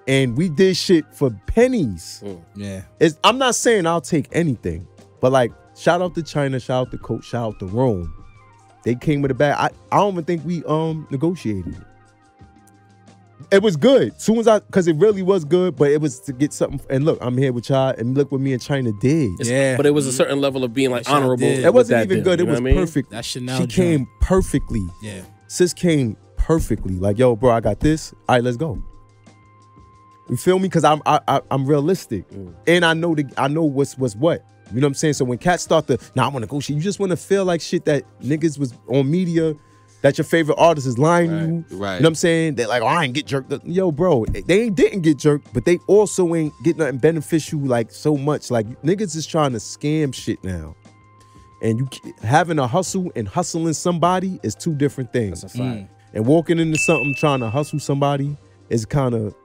And we did shit for pennies. Yeah. I'm not saying I'll take anything, but like shout out to China, shout out to Coach, shout out to Rome. They came with a bag. I don't even think we negotiated it. It was good. Soon as because it really was good, but it was to get something. And look, I'm here with y'all, and look what me and China did. Yeah. But it was a certain level of being like honorable. It wasn't even good. It was perfect. That Chanel She came perfectly. Yeah. Sis came perfectly. Like, yo, bro, I got this. All right, let's go. You feel me? Because I'm realistic, and I know what's what. You know what I'm saying? So when cats start to, I want to go shit. You just want to feel like shit that niggas was on media, that your favorite artist is lying to you. Right. You know what I'm saying? They're like, oh, I ain't get jerked. Yo, bro, they didn't get jerked, but they also ain't get nothing beneficial like so much. Like niggas is trying to scam shit now. And you having a hustle and hustling somebody is two different things. That's a fact. And walking into something trying to hustle somebody is kind of,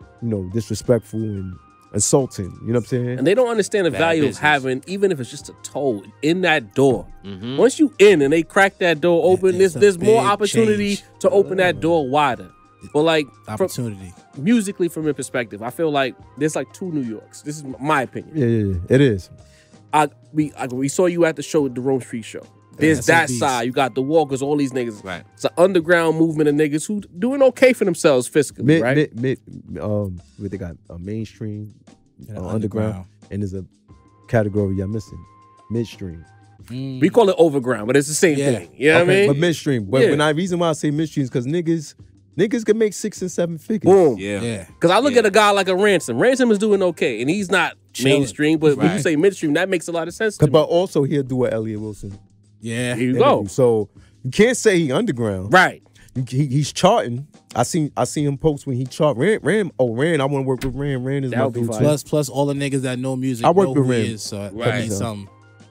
disrespectful and insulting. You know what I'm saying? And they don't understand the value of having, even if it's just a toe in that door. Once you in and they crack that door open, there's more opportunity to open that door wider. But like opportunity. Musically, from your perspective, I feel like there's like two New Yorks. This is my opinion. Yeah, it is. We saw you at the show, the Rome Street show. There's that side. You got the Walkers, all these niggas. Right. It's an underground movement of niggas who doing okay for themselves fiscally, right? They got a mainstream, underground, and there's a category y'all missing, midstream. We call it overground, but it's the same thing. You know what I mean? But midstream. But reason why I say midstream is because niggas can make 6 and 7 figures. Boom. Yeah. Because I look at a guy like a Ransom. Ransom is doing okay, and he's not mainstream, but when you say midstream, that makes a lot of sense to me. But also he'll do a Elliot Wilson. Yeah. Here you go. So you can't say he underground. Right. He's charting. I seen him post when he chart. Rand, I want to work with Rand. Rand is my dude. Plus all the niggas that know music. I work with Rand. So Right. means something.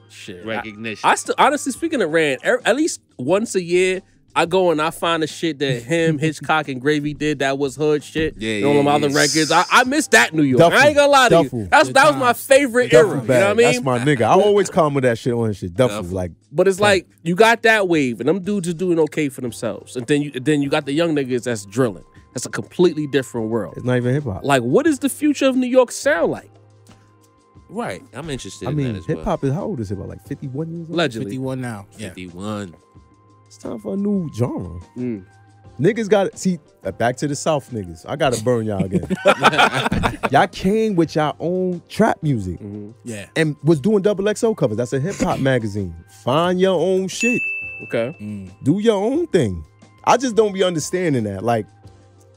Shit. Recognition. I still, honestly, speaking of Rand, at least once a year, I go and I find the shit that him, Hitchcock, and Gravy did that was hood shit. Yeah, on them other records. I miss that New York. Duffel. I ain't gonna lie to Duffel. you. That was my favorite era. You know what I mean? That's my nigga. I always comment that shit on his shit. Duffel. Like, but it's like you got that wave, and them dudes is doing okay for themselves, and then you got the young niggas that's drilling. That's a completely different world. It's not even hip hop. Like, what does the future of New York sound like? Right. I'm interested I in that mean, as well. hip hop is how old is it? About like 51 years old? Allegedly. 51 now. Yeah. 51. It's time for a new genre. Niggas got to see back to the South niggas. I gotta burn y'all again. Y'all came with y'all own trap music Yeah. and was doing XXL covers. That's a hip hop magazine. Find your own shit. Okay. Do your own thing. I just don't be understanding that. Like,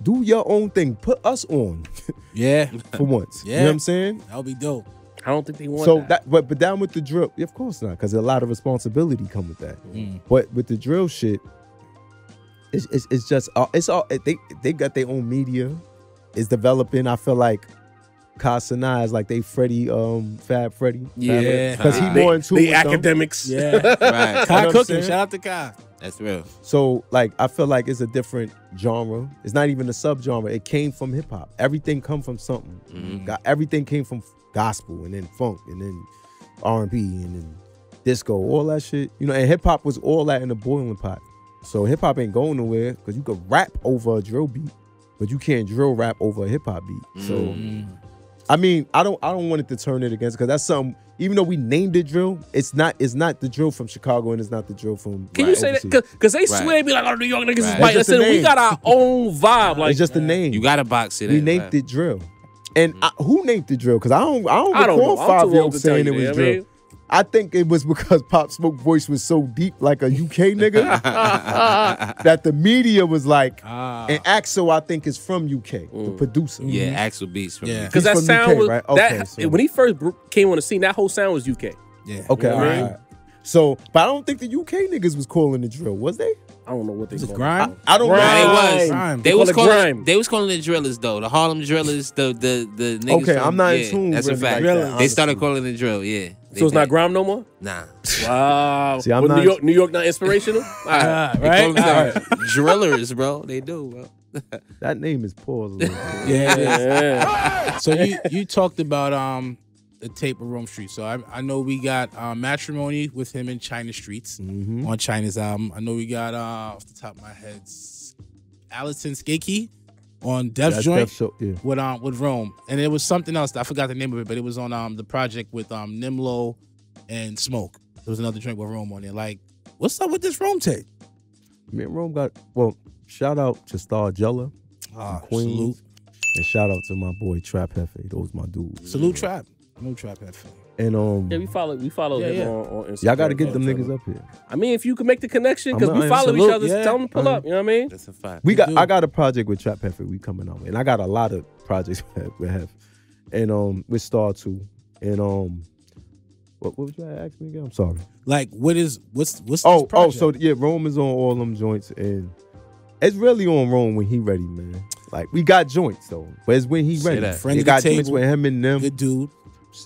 do your own thing. Put us on Yeah. for once. Yeah. You know what I'm saying? That would be dope. I don't think they want So that. but down with the drill, of course not, because a lot of responsibility come with that. But with the drill shit, it's just it's all they got their own media. It's developing. I feel like Kasana is like they Freddie, Fab Freddie. Yeah. Because he more in tune The with them. academics. Yeah. Right. know Kai what I'm cooking. saying? Shout out to Kai. That's real. So like I feel like it's a different genre. It's not even a subgenre. It came from hip hop. Everything come from something. Everything came from gospel and then funk and then R&B and then disco, all that shit. You know, and hip hop was all that in a boiling pot. So hip hop ain't going nowhere because you could rap over a drill beat, but you can't drill rap over a hip hop beat. So I mean, I don't want it to turn it against, because that's something. Even though we named it drill, it's not the drill from Chicago and it's not the drill from. Can you say that? Because they swear be like, oh, New York niggas is Right. biting. I It's just said, a we name. got our own vibe. Like, It's just the name. You gotta box it We in. named right? it drill. And who named it drill? Because I don't I don't recall know. I'm too 5 year old old to tell saying you, it was you know what I drill. mean? I think it was because Pop Smoke voice was so deep, like a UK nigga, that the media was like, and Axel, I think, is from UK, the producer. Yeah, Axel Beats from Yeah. because He's that from sound UK, was right? Okay, that so- when he first came on the scene, that whole sound was UK. Yeah. Okay, You know all what I mean? right. So, but I don't think the UK niggas was calling it drill, was they? I don't know what they Is it call grime? I don't Grime. know. It was. Grime. They They was call it calling. grime. They was calling it drillers though. The Harlem drillers. The niggas. Okay, from- I'm not in yeah, tune That's a really fact. like that, They started honestly. calling it drill. Yeah. So it's not grime no more? Nah. Wow. See, I'm Well, not- New York not inspirational? All right. They call themselves drillers, bro. They do, bro. That name is paused a little bit. Yeah. Yeah. So you talked about the tape of Rome Street. So I know we got Matrimony with him in China Streets on China's album. I know we got off the top of my head Allison Skakey on Def's joint with Rome, and it was something else. I forgot the name of it, but it was on the project with Nimlo and Smoke. There was another joint with Rome on there. Like, what's up with this Rome tape? Man, Rome got shout out to Star Jella, Queens, salute. and shout out to my boy Trap Hefe. Those my dudes. Salute Trap. No Trap Hefe. And Yeah, we follow him on Instagram. y'all got to get them niggas up here. I mean, if you can make the connection, because we follow each other, tell them to pull up. You know what I mean? That's a fact. I got a project with Trap Hefe. We coming out, and I got a lot of projects with Hef, and with Star too, and what was you asking me again? I'm sorry. Like, what's this Oh, project? so yeah, Rome is on all them joints, and it's really on Rome when he ready, man. Like, we got joints though, but it's when he ready. that. Friend They of the got table, joints with him and them. good dude.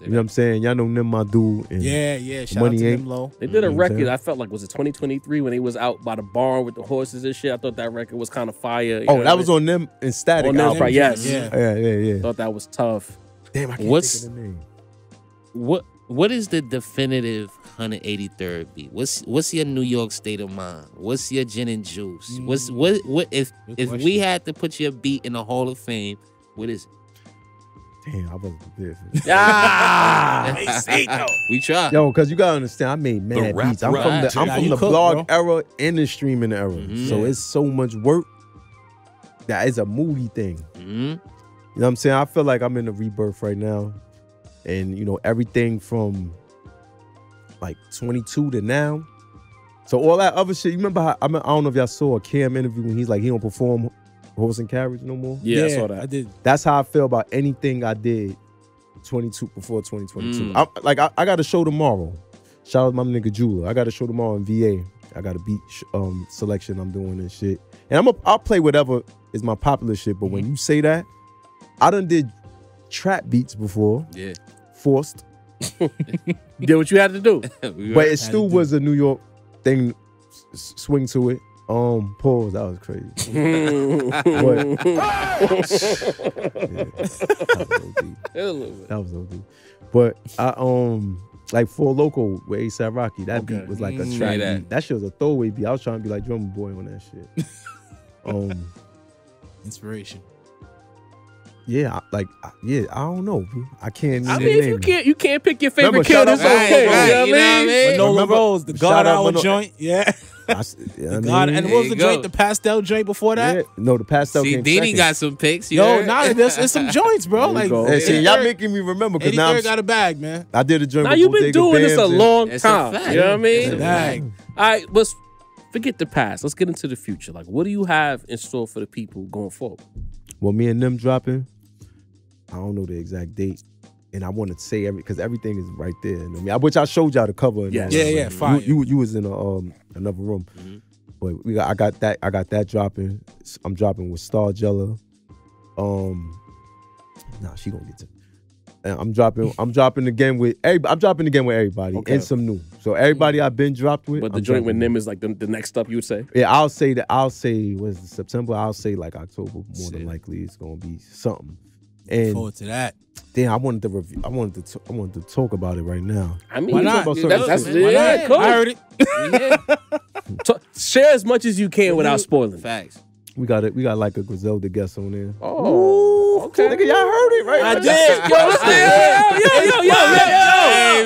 You know what I'm saying? Y'all know them, my dude. And Yeah. Shout Money out to ain't- Nimlo. They did a what I'm record, saying? I felt like, was it 2023 when he was out by the barn with the horses and shit? I thought that record was kind of fire. You Oh, know that what was I mean? on them and Static. On them, album. right, yes. Yeah. Yeah. Thought that was tough. Damn, I can't What's- think of the name. What is the definitive 183rd beat? What's your New York state of mind? What's your gin and juice? What if question. we had to put your beat in the Hall of Fame? What is it? Damn, I wasn't prepared for this. We try. Yo, because you gotta understand, I made mad rap beats. I'm from ride. the, Nah, I'm from you the cook, blog bro. era and the streaming era. So it's so much work that is a moody thing. Mhm. You know what I'm saying? I feel like I'm in a rebirth right now. And, you know, everything from like 22 to now. So all that other shit, you remember how, I don't know if y'all saw a Cam interview when he's like, he don't perform horse and carriage no more? Yeah, I saw that. I did. That's how I feel about anything I did 22 before 2022. I got a show tomorrow. Shout out to my nigga Jula. I got a show tomorrow in VA. I got a beat selection I'm doing and shit. And I'll play whatever is my popular shit. But when you say that, I done did trap beats before. Yeah. Forced. You did what you had to do. But it still was a New York thing, swing to it. Pause, that was crazy. That was OD. But I like For Loco with A$AP Rocky, that beat was like a trap beat. That shit was a throwaway beat. I was trying to be like Drummer Boy on that shit. Inspiration. Yeah, I don't know. B. I can't. I name mean, it. if you can't pick your favorite Remember, kid, shout it's out- okay. Right, You know what I mean? Manola Remember- Rose, the shout God out Hour Mano- joint. Yeah. Yeah, I God, mean, and what was the There you joint? go. The pastel joint before that? yeah. No, the pastel See, came Diddy second. got some picks. You Yo, heard? nah, there's some joints, bro. There you Like, go. Hey, see, 83rd y'all making me remember because now got a bag, man. I did a joint Now with you've been Bodega doing this a Bams and- long It's a time. fact. You know what I mean? It's a Bag. All right, let's forget the past. Let's get into the future. Like, what do you have in store for the people going forward? Well, me and them dropping, I don't know the exact date. And I want to say because everything is right there. You know what I mean? Which I showed y'all the cover. and Yes. all that. Yeah, fire. You was in another room. But I got that dropping. I'm dropping with Star Jella. Nah, she gonna get to. And I'm dropping again with everybody Okay. and some new. So everybody I've been dropped with. But the I'm joint with dropping Nim is like the next up, you would say? Yeah, I'll say what is it, September? I'll say like October. More than likely, it's gonna be something. And Forward to that. damn, I wanted to review. I wanted to talk about it right now. I mean, Why not? That's Why yeah, not? cool. I heard it. Yeah. Share as much as you can without spoiling. Facts. We got like a Griselda guest on there. Oh, okay. Nigga, y'all heard it, right? I Like, did. Yo, listen,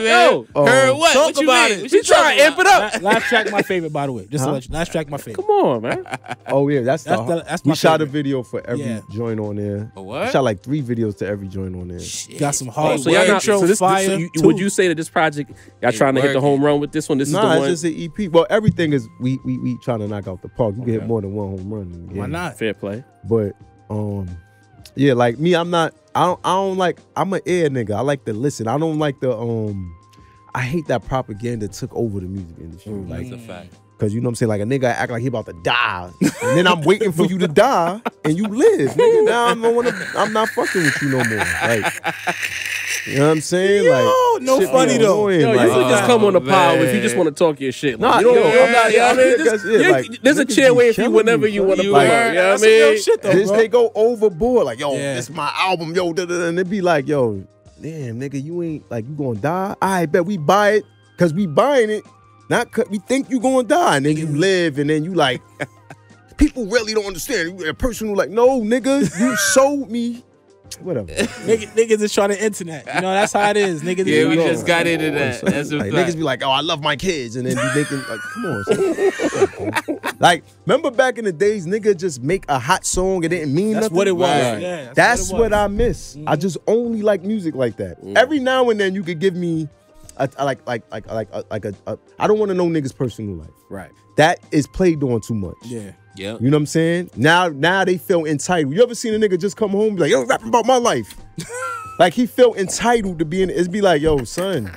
yo. Heard what? Talk What you about mean? it. What She you trying to amp it up. Last track, my favorite, by the way. Just to let you, last track, my favorite. Come on, man. Oh yeah, that's That's my we shot a favorite. video for every joint on there. A what? We shot like 3 videos to every joint on there. Got some hard So y'all not, intro so this, fire. would you say that this project, y'all trying to hit the home run with this one? This is Nah, the one. it's just an EP. Well, everything is we trying to knock out the park. You can hit more than one home run. In the Why game. not? Fair play. But yeah, like me, I don't like. I'm an air nigga. I like to listen. I don't like the I hate that propaganda took over the music industry. Like, That's a fact. cause you know what I'm saying. Like a nigga act like he about to die, and then I'm waiting for you to die, and you live, nigga. Now I'm not fucking with you no more. Like, you know what I'm saying? Yo, like, no shit funny be though. annoying, Yo, you like, could just come on the pod if you man. just want to talk your shit. Nah, Like, you yo, don't, I'm not- you know what I mean? that's it, like, There's a niggas chair be waiting for you killing whenever me, you son. want to You play. are. You know what I That's some real mean? shit though, This bro. they go overboard, like, yo, Yeah. this my album, yo, and it be like, yo, damn, nigga, you ain't like you gonna die. I bet we buy it because we buying it, not cause we think you gonna die. And then you live, and then you like, people really don't understand. A person who like, no, nigga, you sold me. Whatever. Niggas is trying to internet. You know, that's how it is. Niggas Yeah, we is just got into that. That's a like, fact. niggas be like, oh, I love my kids, and then be making like, come on, son. Like, remember back in the days, nigga just make a hot song, it didn't mean That's nothing. what it was. Right. Yeah, That's it what was. I miss. I just only like music like that. Every now and then you could give me I don't want to know niggas' personal life. Right. That is played on too much. Yeah. Yep. You know what I'm saying? Now they feel entitled. You ever seen a nigga just come home and be like, yo, rapping about my life? Like he felt entitled to be in it. It's be like, yo, son.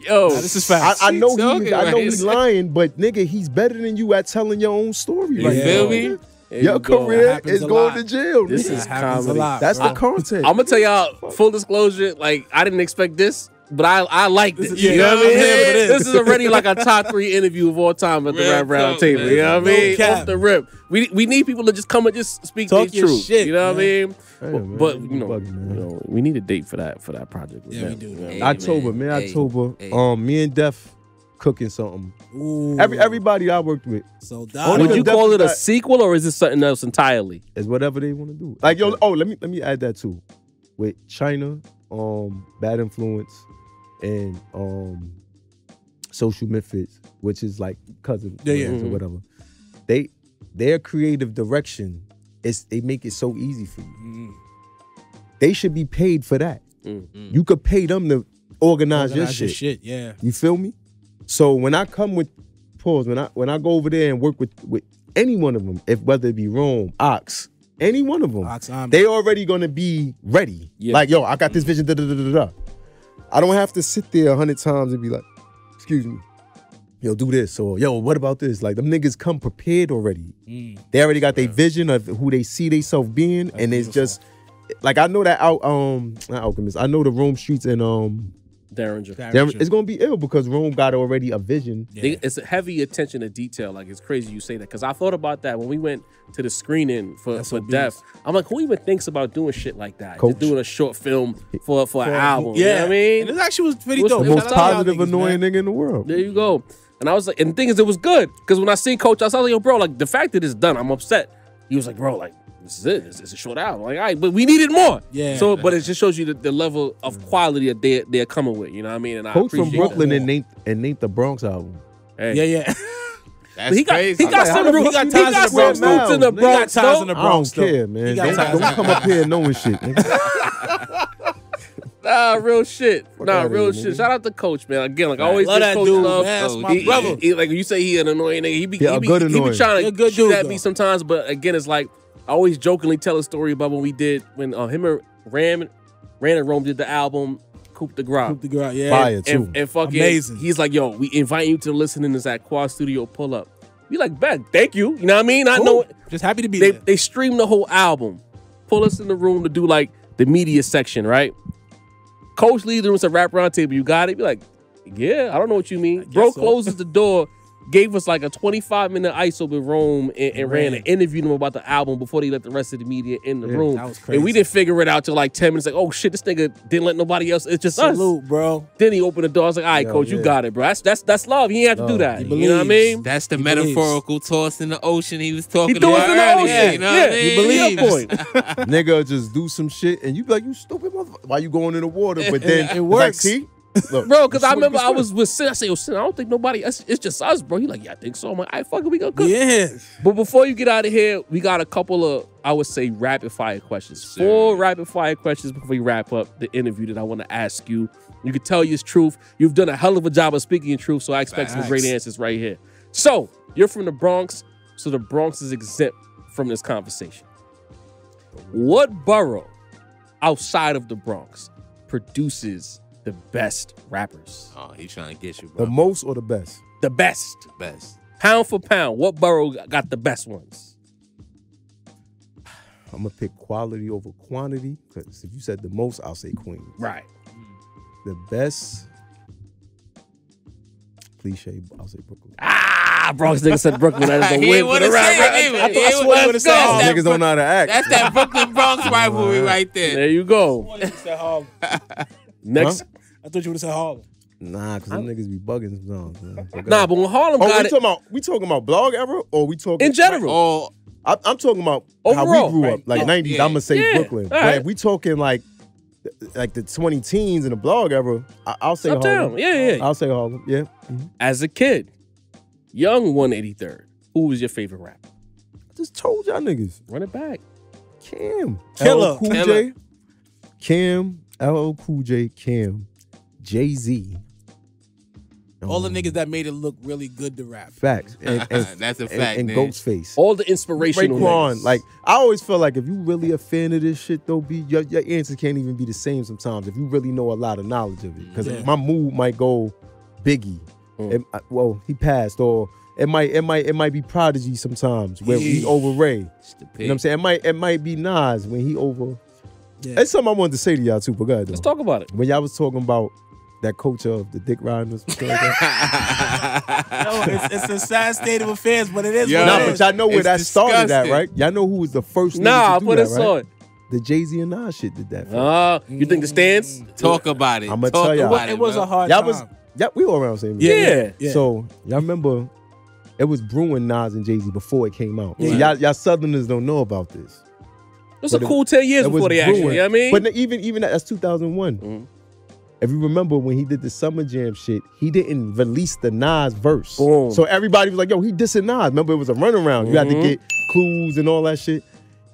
Yo, This is facts. I know talking he's lying, but nigga, he's better than you at telling your own story. You right feel now. me? there Your you go. career happens is a going lot. to jail. This nigga. is That happens comedy. a lot. That's bro. the content. I'm gonna tell y'all full disclosure. Like I didn't expect this, but I liked it. Yeah, You know what I I'm mean? here for this. This is already like a top 3 interview of all time at the Real Rap Round talk, Table. man. You know what I No mean? cap. Off the rip. We need people to just come and just speak Talk their your truth. shit, you know what I man. mean? Hey, man, But you you know, bugging, man. you know, we need a date for that project. with Yeah, them. we do. You know? Hey, October, man. Hey, October. hey. Me and Def cooking something. Ooh. Everybody I worked with So Only Donald. Would the you def call is it a not- sequel or is it something else entirely? is whatever they want to do. Like yo, let me add that too. With China, Bad Influence, and Social Misfits, which is like cousin Yeah. or whatever. Their creative direction is they make it so easy for you. They should be paid for that. You could pay them to organize your shit. Yeah. You feel me? So when I come with when I go over there and work with any one of them, if whether it be Rome, Ox, any one of them, Ox, I'm- they already gonna be ready. Yeah. Like, yo, I got this vision. Da, da, da, da, da. I don't have to sit there 100 times and be like, excuse me, yo, do this, or yo, what about this? Like, them niggas come prepared already. They already got their vision of who they see themselves being, and it's just like I know that not Alchemist. I know the Rome Streets and Derringer. it's gonna be ill because Rome got already a vision. It's a heavy attention to detail. Like it's crazy you say that because I thought about that when we went to the screening for Def. I'm like, who even thinks about doing shit like that? Coach. Just doing a short film for an album. Yeah. You know what I mean? And it actually was pretty It was dope. the The most Shout out to y'all positive, niggas, annoying man. nigga in the world. There you go. And I was like, and the thing is, it was good because when I seen Coach, I was like, yo, bro, like the fact that it's done, I'm upset. He was like, bro, like this is it. It's a short album. Like, all right, but we needed more. Yeah. So, but it just shows you the level of quality that they're coming with. You know what I mean? And I Coach from appreciate Brooklyn that. and Nate the Bronx album. Hey. Yeah. That's He got crazy. he got Like, some how the roots. fuck He you ties got in the some Bronx roots in the now? He got Bronx. ties in though. the I don't Bronx, though. care, man. He got Don't, ties. don't come up here knowing shit. Nigga. Nah, real shit. Fuck Nah, outta real here, shit. nigga. Shout out to Coach, man. Again, like I always Love give that Coach dude, love. man. That's my He- brother. like you say, he an annoying nigga. He be Yeah, good he be annoying. trying He a to good shoot dude, at though. me sometimes, but again, it's like I always jokingly tell a story about when him and Ran and Rome did the album Coupe de Gras. Coupe de Gras, yeah. Fire too. And fucking, Amazing. he's like, yo, we invite you to listening to that Quad Studio pull up. We like, bet, thank you. You know what I mean? I know Just happy to be they there. they streamed the whole album, pull us in the room to do like the media section, right? Coach leads the room, said, Rap Round Table, you got it? Be like, yeah, I don't know what you mean. Bro so. closes the door, gave us like a 25-minute ISO with Rome and ran and interviewed him about the album before they let the rest of the media in the room. that was And we crazy. didn't figure it out till like 10 minutes. Like, oh shit, this nigga didn't let nobody else. It's just us. Salute, bro. Then he opened the door. I was like, all right, Yo, Coach, you yeah. got it, bro. That's love. He ain't have to do that. He You know what I believes. mean? That's the He believes. metaphorical toss in the ocean he was talking He threw us about in the earlier. ocean. You know what I He mean? believes. Nigga just do some shit and you be like, you stupid motherfucker. Why you going in the water? But then It works. Like, see? Look, Bro, because I you remember I swim. was with Sin. I said, yo, Sin, I don't think nobody, it's just us, bro. He like, yeah, I think so. I'm like, all right, fuck it, we gonna cook. Yeah. But before you get out of here, we got a couple of, I would say, rapid fire questions. 4 rapid fire questions before we wrap up the interview that I want to ask you. You can tell your truth. You've done a hell of a job of speaking your truth, so I expect some great answers right here. So, you're from the Bronx, so the Bronx is exempt from this conversation. What borough outside of the Bronx produces the best rappers? Oh, he's trying to get you, bro. The most or the best? The best. Best. Pound for pound, what borough got the best ones? I'm gonna pick quality over quantity. Because if you said the most, I'll say Queens. Right. The best, cliche, I'll say Brooklyn. Ah, Bronx nigga said Brooklyn. That is a He win ain't for wanna the say rap. it either. Right? He ain't Let's wanna go. say it. Niggas don't know how to act. That's that Brooklyn Bronx rivalry right there. There you go. Next. I thought you would have said Harlem. Nah, because them niggas be bugging sometimes. Man. Nah, but when Harlem got it. We talking about blog era or we talking In general. Oh, I'm talking about Overall, how we grew up, like 90s. Yeah. I'm gonna say Brooklyn. All But right. if we talking like the 20 teens in the blog era, I'll say Uptown. Harlem. Yeah. I'll say Harlem. Yeah. Mhm. As a kid, young 183rd, who was your favorite rapper? I just told y'all niggas. Run it back. Cam, Killer. LL Cool J, Cam, LL Cool J, Cam, Jay-Z. All the niggas that made it look really good to rap. Facts. And that's a fact. And man. Ghostface. All the inspirational Raekwon, niggas. like I always feel like if you really a fan of this shit though, your answers can't even be the same sometimes if you really know a lot of knowledge of it. Because my mood might go Biggie. Well, he passed, or it might be Prodigy sometimes when he over Ray. You know what I'm saying? It might be Nas when he over. Yeah. That's something I wanted to say to y'all too, but go ahead, though. Let's talk about it. When y'all was talking about that culture of the dick riding or something like that. It's a sad state of affairs, but it is Yo, what Nah, it but is. y'all know where It's that started at, disgusting. right? Y'all know who was the first Nah, nigga I to do put that, it right? on. The Jay-Z and Nas shit did that. You think the stands? Talk about it. I'ma Talk tell y'all. about It was bro. a hard Y'all time. was we all around the same. Yeah. Yeah. So y'all remember it was brewing Nas and Jay-Z before it came out. So Yeah. y'all Southerners don't know about this. It's a But cool 10 years It was before they actually, brewing. you know what I mean? But even that's 2001. If you remember when he did the Summer Jam shit, he didn't release the Nas verse. Boom. So everybody was like, yo, he dissing Nas. Remember, it was a runaround. You had to get clues and all that shit.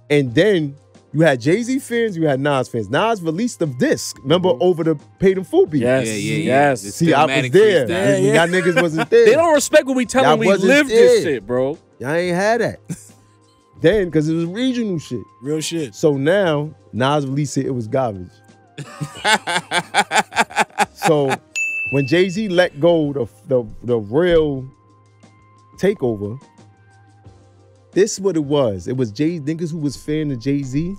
And then you had Jay-Z fans, you had Nas fans. Nas released the disc, remember, over the Paid in Full beat. Yes. Yeah. Yes. The See, I was Stillmatic there. freestyle. When y'all niggas wasn't there. They don't respect when we tell Y'all them we wasn't lived this there. shit, bro. Y'all ain't had that. Then, because it was regional shit. Real shit. So now, Nas released it, it was garbage. So when Jay-Z let go the real takeover, this is what it was. It was niggas who was fan of Jay-Z.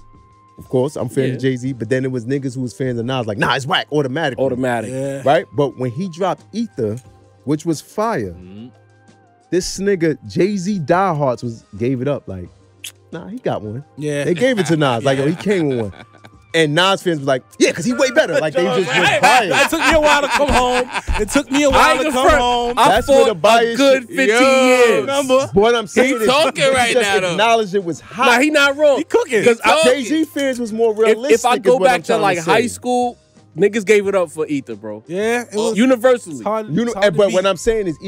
Of course, I'm fan of Jay-Z, but then it was niggas who was fans of Nas, like, nah, it's whack, automatically. Automatic. Yeah. Right? But when he dropped Ether, which was fire, this nigga, Jay-Z diehards gave it up, like, nah, he got one. Yeah. They gave it to Nas, like, yo, he came with one. And Nas fans was like, yeah, because he way better. Like, they just went by It took me a while to come home. It took me a I while ain't to gonna come front. home. I That's where fought the bias a good shit- 15 Yo, years. remember? But what I'm saying is, talking he right just now, though. acknowledged it was hot. Nah, he not wrong. He cooking. Because Jay-Z fans was more realistic. if I is go what I'm back to trying like say. high school, niggas gave it up for Ether, bro. Yeah. It was Universally. hard. You know, it's hard to but beat. what I'm saying is,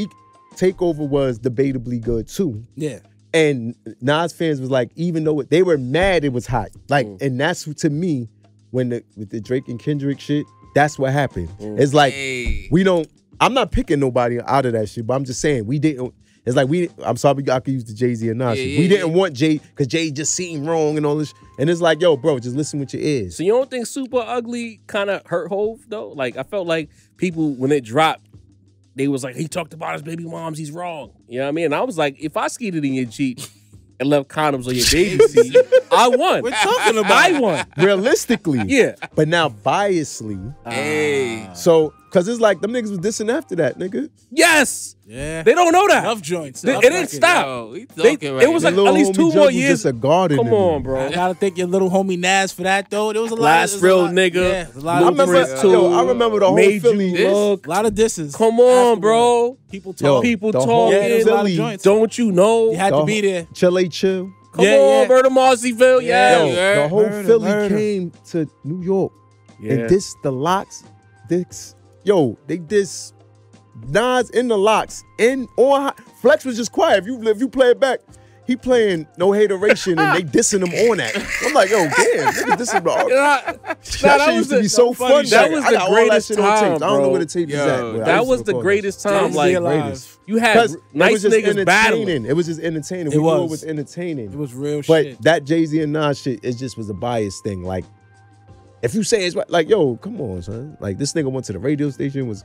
Takeover was debatably good too. Yeah. And Nas fans was like, even though they were mad, it was hot. Like, and that's to me, when with the Drake and Kendrick shit, that's what happened. It's like Hey. we don't. I'm not picking nobody out of that shit, but I'm just saying we didn't. It's like I'm sorry, I could use the Jay-Z and Nas shit. We didn't want Jay because Jay just seemed wrong and all this. And it's like, yo, bro, just listen with your ears. So you don't think Super Ugly kind of hurt Hove though? Like I felt like people when it dropped, they was like, he talked about his baby moms, he's wrong. You know what I mean? And I was like, if I skeeted in your Jeep and left condoms on your baby seat, I won. We're talking about I won. Realistically, Yeah. But now biasly, Hey. so because it's like them niggas was dissing after that, nigga. Yes. Yeah. They don't know that. Enough joints. It Enough didn't records. stop. Yo, we They- talking it right was now. like Little at least homie 2 Jug more was years. just a garden. Come to me. on, bro. I gotta thank your little homie Nas for that though. There was a lot. Last there was a real lot- nigga. Yeah, there's a lot I of remember, Prince too. I remember the whole Made Philly. you look. a lot of disses. Come on, bro. People Yo, talk. People the whole talking. Yeah, there was a lot of Philly, joints. Don't you know? You had the to be there. Chill. Come Yeah, on, yeah. Murder Marcyville. Yeah. Yo, Yeah. the whole Murder, Philly murder. came to New York Yeah. and dissed the Locks. They diss Nas in the Locks and on Flex was just quiet. If you play it back, he playing No Hateration and they dissing him on that. I'm like, yo, damn, niggas dissing bro. That shit used to be so fun. That was I the got all that greatest shit on time, tapes. I don't know bro. where the tape is Yo, at. but I That used to was the record greatest that. time. Jay-Z Like alive. you had 'Cause nice it was just niggas battling. entertaining. It was just entertaining. It We knew was. it was entertaining. It was real But shit. that Jay-Z and Nas shit, it just was a biased thing. Like, if you say it's right, like, yo, come on, son. Like, this nigga went to the radio station, was.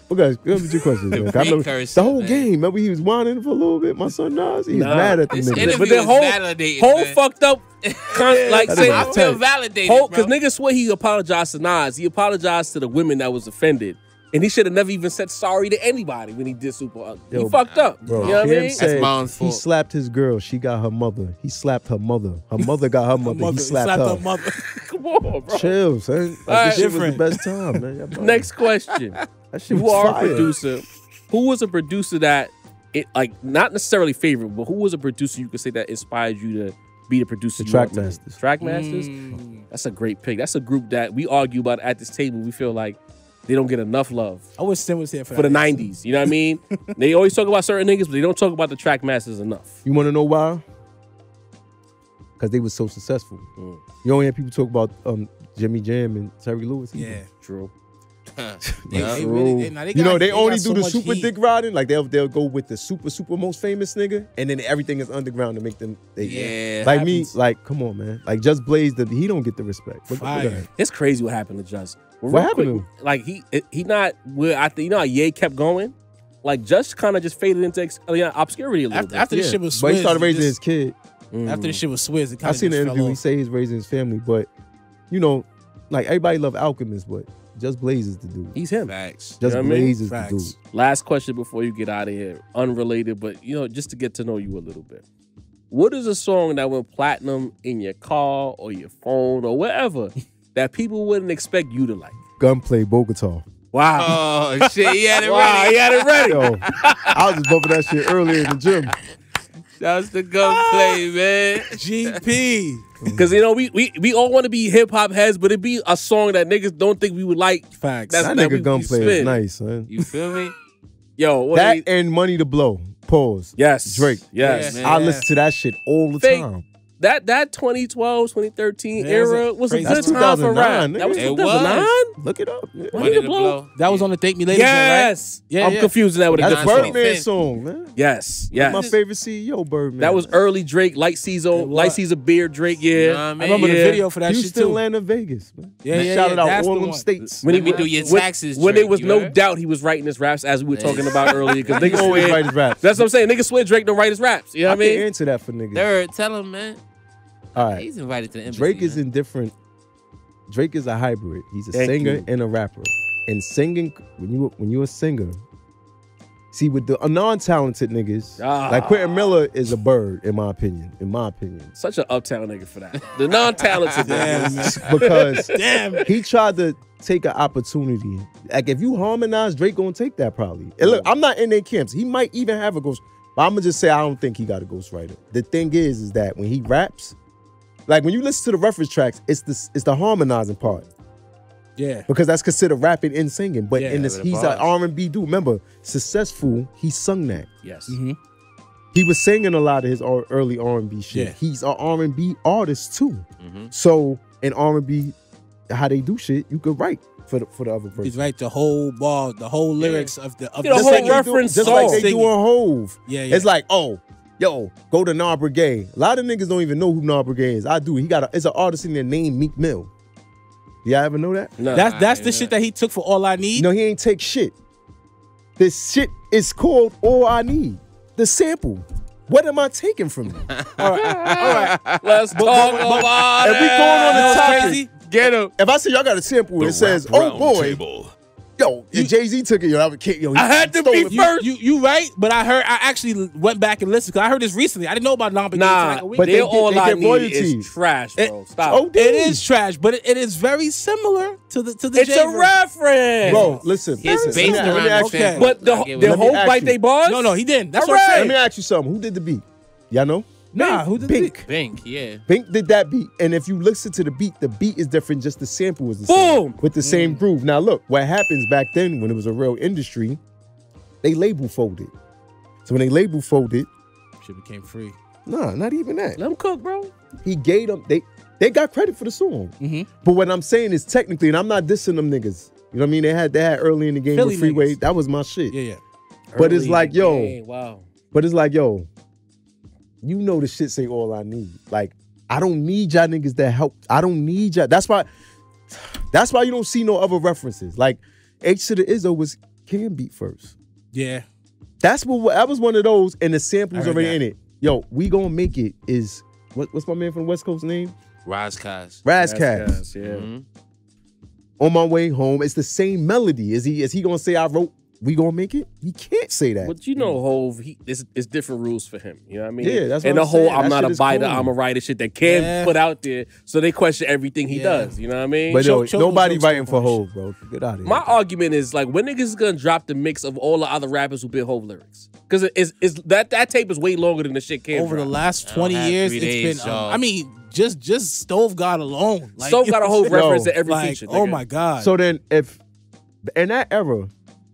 Well, guys, what was your question? Man? I remember precursor, the whole man. game. Remember he was whining for a little bit. My son Nas, he was Nah. mad at the This nigga. interview But then is Hov validated, Hov man. fucked up. Like That say, is I feel tight. validated, because bro. niggas swear he apologized to Nas. He apologized to the women that was offended. And he should have never even said sorry to anybody when he did Super Ugly. Yo, He fucked up. Bro, You know what I Kim mean? said That's mom's he fault. slapped his girl. She got her mother. He slapped her mother. Her mother got her mother. He slapped her. her mother. Come on, bro. Chill, son. Like, All this shit right. was the best time, man. Y'all bugging. Next question. That shit You was are a fire. producer. Who was a producer that, not necessarily favorite, but who was a producer you could say that inspired you to be the producer? The you are today? Trackmasters. Trackmasters? That's a great pick. That's a group that we argue about at this table. We feel like they don't get enough love I wish Tim was here for for the that. 90s. You know what I mean? They always talk about certain niggas, but they don't talk about the Trackmasters enough. You want to know why? Because they were so successful. You don't hear people talk about Jimmy Jam and Terry Lewis either. Yeah. True. They really, now they You know, got- they only got do so the much super heat. dick riding. Like they'll go with the super most famous nigga, and then everything is underground to make them. Yeah. Like me, happens. like come on, man. Like Just Blaze, he don't get the respect. Look at Fire. that. It's crazy what happened to Just. Well, What real happened quick, to him? Like he not where I think, you know how Ye kept going? Like Just kind of just faded into obscurity a little bit. After the shit was But he Swizz, started raising his just- kid. After the shit was Swizz, it kind I of seen the fell interview. He off. say he's raising his family, but you know, like everybody love Alchemist, but Just Blaze is the dude. He's him. Facts. Just You know what I mean? Blaze is the Facts. dude. Last question before you get out of here. Unrelated, but just to get to know you a little bit. What is a song that went platinum in your car or your phone or wherever that people wouldn't expect you to like? Gunplay Bogota. Wow. Oh shit, he had it Wow, ready. he had it ready. Yo, I was just bumping that shit earlier in the gym. That was the gunplay, man. GP. Because we all want to be hip hop heads, but it be a song that niggas don't think we would like. Facts. That's That that nigga we Gunplay spin. is nice, son. You feel me? Yo, what That and Money to Blow. Pause. yes, Drake. Yes, Yeah, I man. listen to that shit all the Fake. time. That 2012, 2013 Yeah, era was a crazy. good That's time for 2009, rap. That was nigga. It 2009. Look it up. Yeah. Money to Blow. That was on the Thank Me Later joint, right? Yes. Yeah, I'm yeah. confusing that with a That's different song. Birdman's song, man. Yes, That's my yes. favorite CEO, Birdman. That was early Drake, Light Caesar beer Drake, yeah. You know what I I mean? remember the Yeah. video for that shit Houston, too. Atlanta, Vegas, man. Yeah, Man, yeah, shouted yeah. out That's all the them one. states. When Let me do your taxes, when there Drake, was you no heard? doubt he was writing his raps, as we were talking about earlier, because He niggas always swear. write his raps. That's what I'm saying. Niggas swear Drake don't write his raps. You know I what I can't mean? answer that for niggas. Third, tell him, man. All right. He's invited to the embassy. Drake is man. in different. Drake is a hybrid. He's a Thank singer you. and a rapper. And singing, when you're a singer, see with the non-talented niggas, like Quentin Miller is a bird, in my opinion. In my opinion, Such an uptown nigga for that. The non-talented niggas. because Damn. he tried to take an opportunity. Like if you harmonize, Drake gonna take that probably. And look, I'm not in their camps. He might even have a ghost, but I'm gonna just say I don't think he got a ghostwriter. The thing is that when he raps, like when you listen to the reference tracks, it's the harmonizing part. Yeah. Because that's considered rapping and singing. But Yeah, in this, with the he's an bars. R&B dude. Remember, Successful, he sung that. Yes. He was singing a lot of his early R&B shit. Yeah. He's an R&B artist too. Mm-hmm. So in R&B, how they do shit, you could write for the other person. He's right. The whole ball, the whole lyrics of the You know, the whole singing. reference Just song. like they Singing. do on Hove. Yeah, yeah. It's like, oh, yo, go to Nah Brigade. A lot of niggas don't even know who Nah Brigade is. I do. It's an artist in there named Meek Mill. Y'all ever know that? No. That's the shit that he took for All I Need. No, he ain't take shit. This shit is called All I Need. The sample. What am I taking from you? All right. Let's talk about If we going on You know the what's topic, crazy? Get him. if I say y'all got a sample and The it says, Rap oh Round boy, Table. yo, Jay-Z took it, yo, I would kick, yo. I had to stole be it. first. You right, but I actually went back and listened because I heard this recently. I didn't know about non Nah, like a week but they they all get I need royalties. is trash, bro. Stop. Oh, it dude. is trash, but it is very similar to the It's J a verse. reference. Bro, listen. His listen. based Let me around ask the you- okay. sample. But the I get the what me whole ask bite you. they bars? No, he didn't. That's All what I'm right. Let me saying. ask you something. Who did the beat? Y'all know? Nah, who did Bink. the Bink, yeah. Bink did that beat. And if you listen to the beat is different, just the sample is the same. Boom. With the same groove. Now look, what happens back then when it was a real industry, they label folded. So when they label folded, shit became free. nah, not even that. Let them cook, bro. He gave them, they got credit for the song. Mm-hmm. But what I'm saying is technically, and I'm not dissing them niggas. You know what I mean? They had early in the game Philly with Freeway. niggas. That was my shit. Yeah, yeah. But it's Early like, yo, game. Wow. But it's like, yo, you know the shit say all I need. Like, I don't need y'all niggas that help. I don't need y'all. That's why you don't see no other references. Like, H to the Izzo can beat first. Yeah. That was one of those, and the samples I heard already that. in it. Yo, we gonna make it is, what's my man from the West Coast name? Razkaz. Razzcast. Yeah. Mhm. On My Way Home. It's the same melody. Is he gonna say I wrote We Gonna Make It? He can't say that. But you know, Hov, it's different rules for him. You know what I mean? Yeah, that's what and the I'm whole saying. I'm That not shit a is biter, corny. I'm a writer shit that can put out there. So they question everything he does. You know what I mean? But yo, Choke nobody jokes writing don't for punish Hov, bro. Get out of here. My argument is like when niggas is gonna drop the mix of all the other rappers who bit Hov lyrics. Because that tape is way longer than the shit came Over the drop. last 20 have years, 3 it's days, been. y'all. I mean, just Stove God alone. Like, Stove got a whole Yo, reference to every like, feature. oh nigga. my god. So then, if in that era,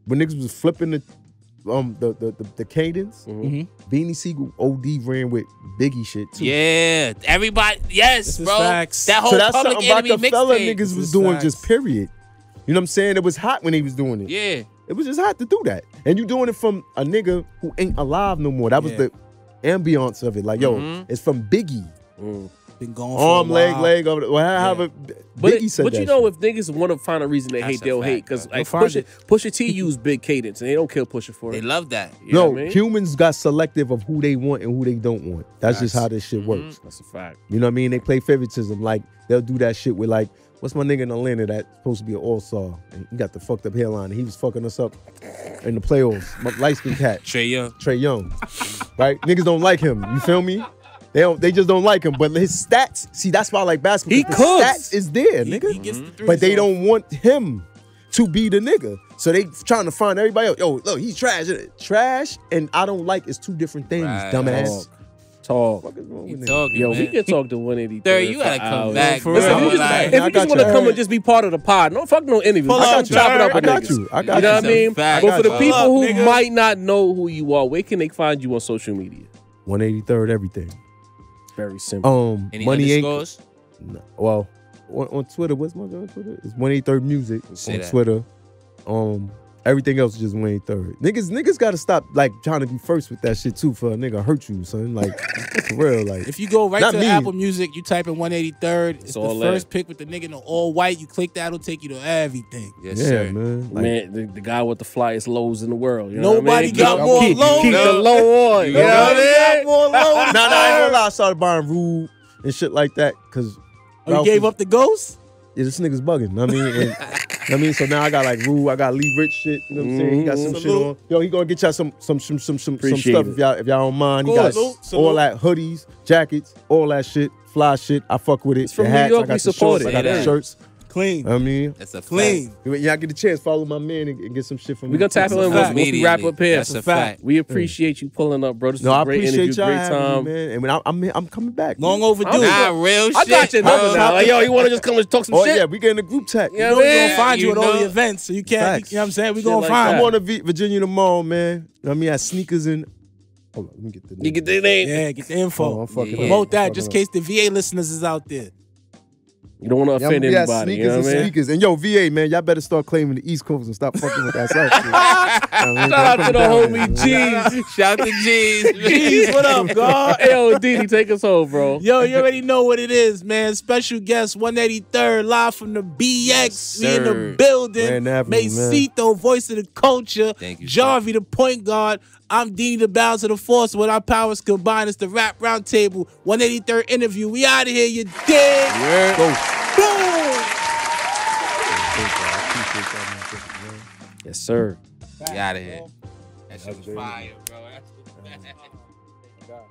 when niggas was flipping the cadence, Beanie Siegel OD ran with Biggie shit too. Yeah, everybody. Yes, This is bro. facts. That whole So that's Public something Enemy Rockefeller mixtape. niggas This was is doing facts. just period. You know what I'm saying? It was hot when he was doing it. Yeah. It was just hot to do that. And you doing it from a nigga who ain't alive no more. That was the ambiance of it. Like, yo, it's from Biggie. Been gone for Arm, a while. leg, over the, well, however Biggie said but that you know, shit. if niggas want to find a reason to That's hate, a they'll fact, hate. Because bro. like They'll find Pusha T used big cadence, and they don't kill Pusha for They it. love that. You know No, what I mean? humans got selective of who they want and who they don't want. That's just how this shit works. That's a fact. You know what I mean? They play favoritism. Like, they'll do that shit with, like, what's my nigga in Atlanta that's supposed to be an all-star? And he got the fucked up hairline. And he was fucking us up in the playoffs. My light-skinned cat. Trey Young. Trey Young. Right? Niggas don't like him. You feel me? They just don't like him. But his stats, see, that's why I like basketball. He The cooks. stats is there, nigga. He gets the threes But they off. don't want him to be the nigga. So they trying to find everybody else. Yo, look, he's trash. Trash and I don't like is two different things, Right. dumbass. Talk. What is wrong You with niggas? talking, Yo, man. we can talk to 183. Third, you gotta come back, For bro. real. Listen, I if you like- just, if I you got just want to you. come and just be part of the pod, no fuck no interview. Pull I up, got chop it up Jarv. with I got niggas. you. I got You know what I you. mean? Fact. But for the I got people you. who Pull up, nigga. might not know who you are, where can they find you on social media? 183rd everything. Very simple. Any Money Inc. underscores? No, well, on Twitter, what's my on Twitter? It's 183rd Music Say on that. Twitter. Everything else is just 183rd. Niggas gotta stop like trying to be first with that shit too for a nigga hurt you, son. Like for real, like If you go right Not to me. Apple Music, you type in 183rd. It's the all first that. pick with the nigga in the all white. You click that, it'll take you to everything. Yes, yeah, sir. man. Like, Man, the guy with the flyest lows in the world. You know Nobody what I mean? got more keep, lows. Keep the low on. You know what I mean? More low. nah, I ain't gonna lie. I started buying Rule and shit like that because Oh, you gave up the ghost? Yeah, this nigga's bugging. I mean, so now I got like Rule, I got Lee Rich shit. You know what I'm saying? He got some shit on. Yo, he gonna get y'all some Appreciate stuff it. if y'all don't mind. He got all that hoodies, jackets, all that shit, fly shit. I fuck with it. It's from The New hats, York, I got we the support shorts, it. I got Yeah. the shirts. Clean. I mean, That's a fact. Clean. y'all get a chance, follow my man and get some shit from We're me. going to tap too. in fact. once we wrap up here. That's a fact. We appreciate you pulling up, bro. This No, was I a great appreciate interview, y'all great having time. me, man. And when I'm coming back. Long man. overdue. Nah, real I shit. got your number bro. now. Like, yo, you want to just come and talk some Oh shit? yeah, we getting a group chat. Yeah, You know we man. gonna find you You at all the know. events, so you can't. Facts. You know what I'm saying? We Shit gonna like find that. I'm you. on to Virginia tomorrow, man. I mean, at Sneakers and hold on, let me get the name. You get their name. Yeah, get the Oh, info. I'm fucking Yeah. up. Promote I'm that fucking just up. in case the VA listeners is out there. You don't want to Yeah, offend I'm gonna be at anybody. You Sneakers know and what I mean? Sneakers. And yo, VA, man, y'all better start claiming the East Coast and stop fucking with that South shit. Shout out to the homie G's. Shout out to G's. Jeez, what up, God? Yo, Diddy, take us home, bro. Yo, you already know what it is, man. Special guest 183rd, live from the BX. Yes, we in the sir. building. Grand Avenue, Macito, voice of the culture. Thank you, Jarvie, the point guard. I'm Diddy, the balance of the force. When our powers combine, it's the rap round table. 183rd interview. We out of here, you dig? Go. Boom! Yes, sir. Get out of here. That shit was fire, bro. That shit was bad.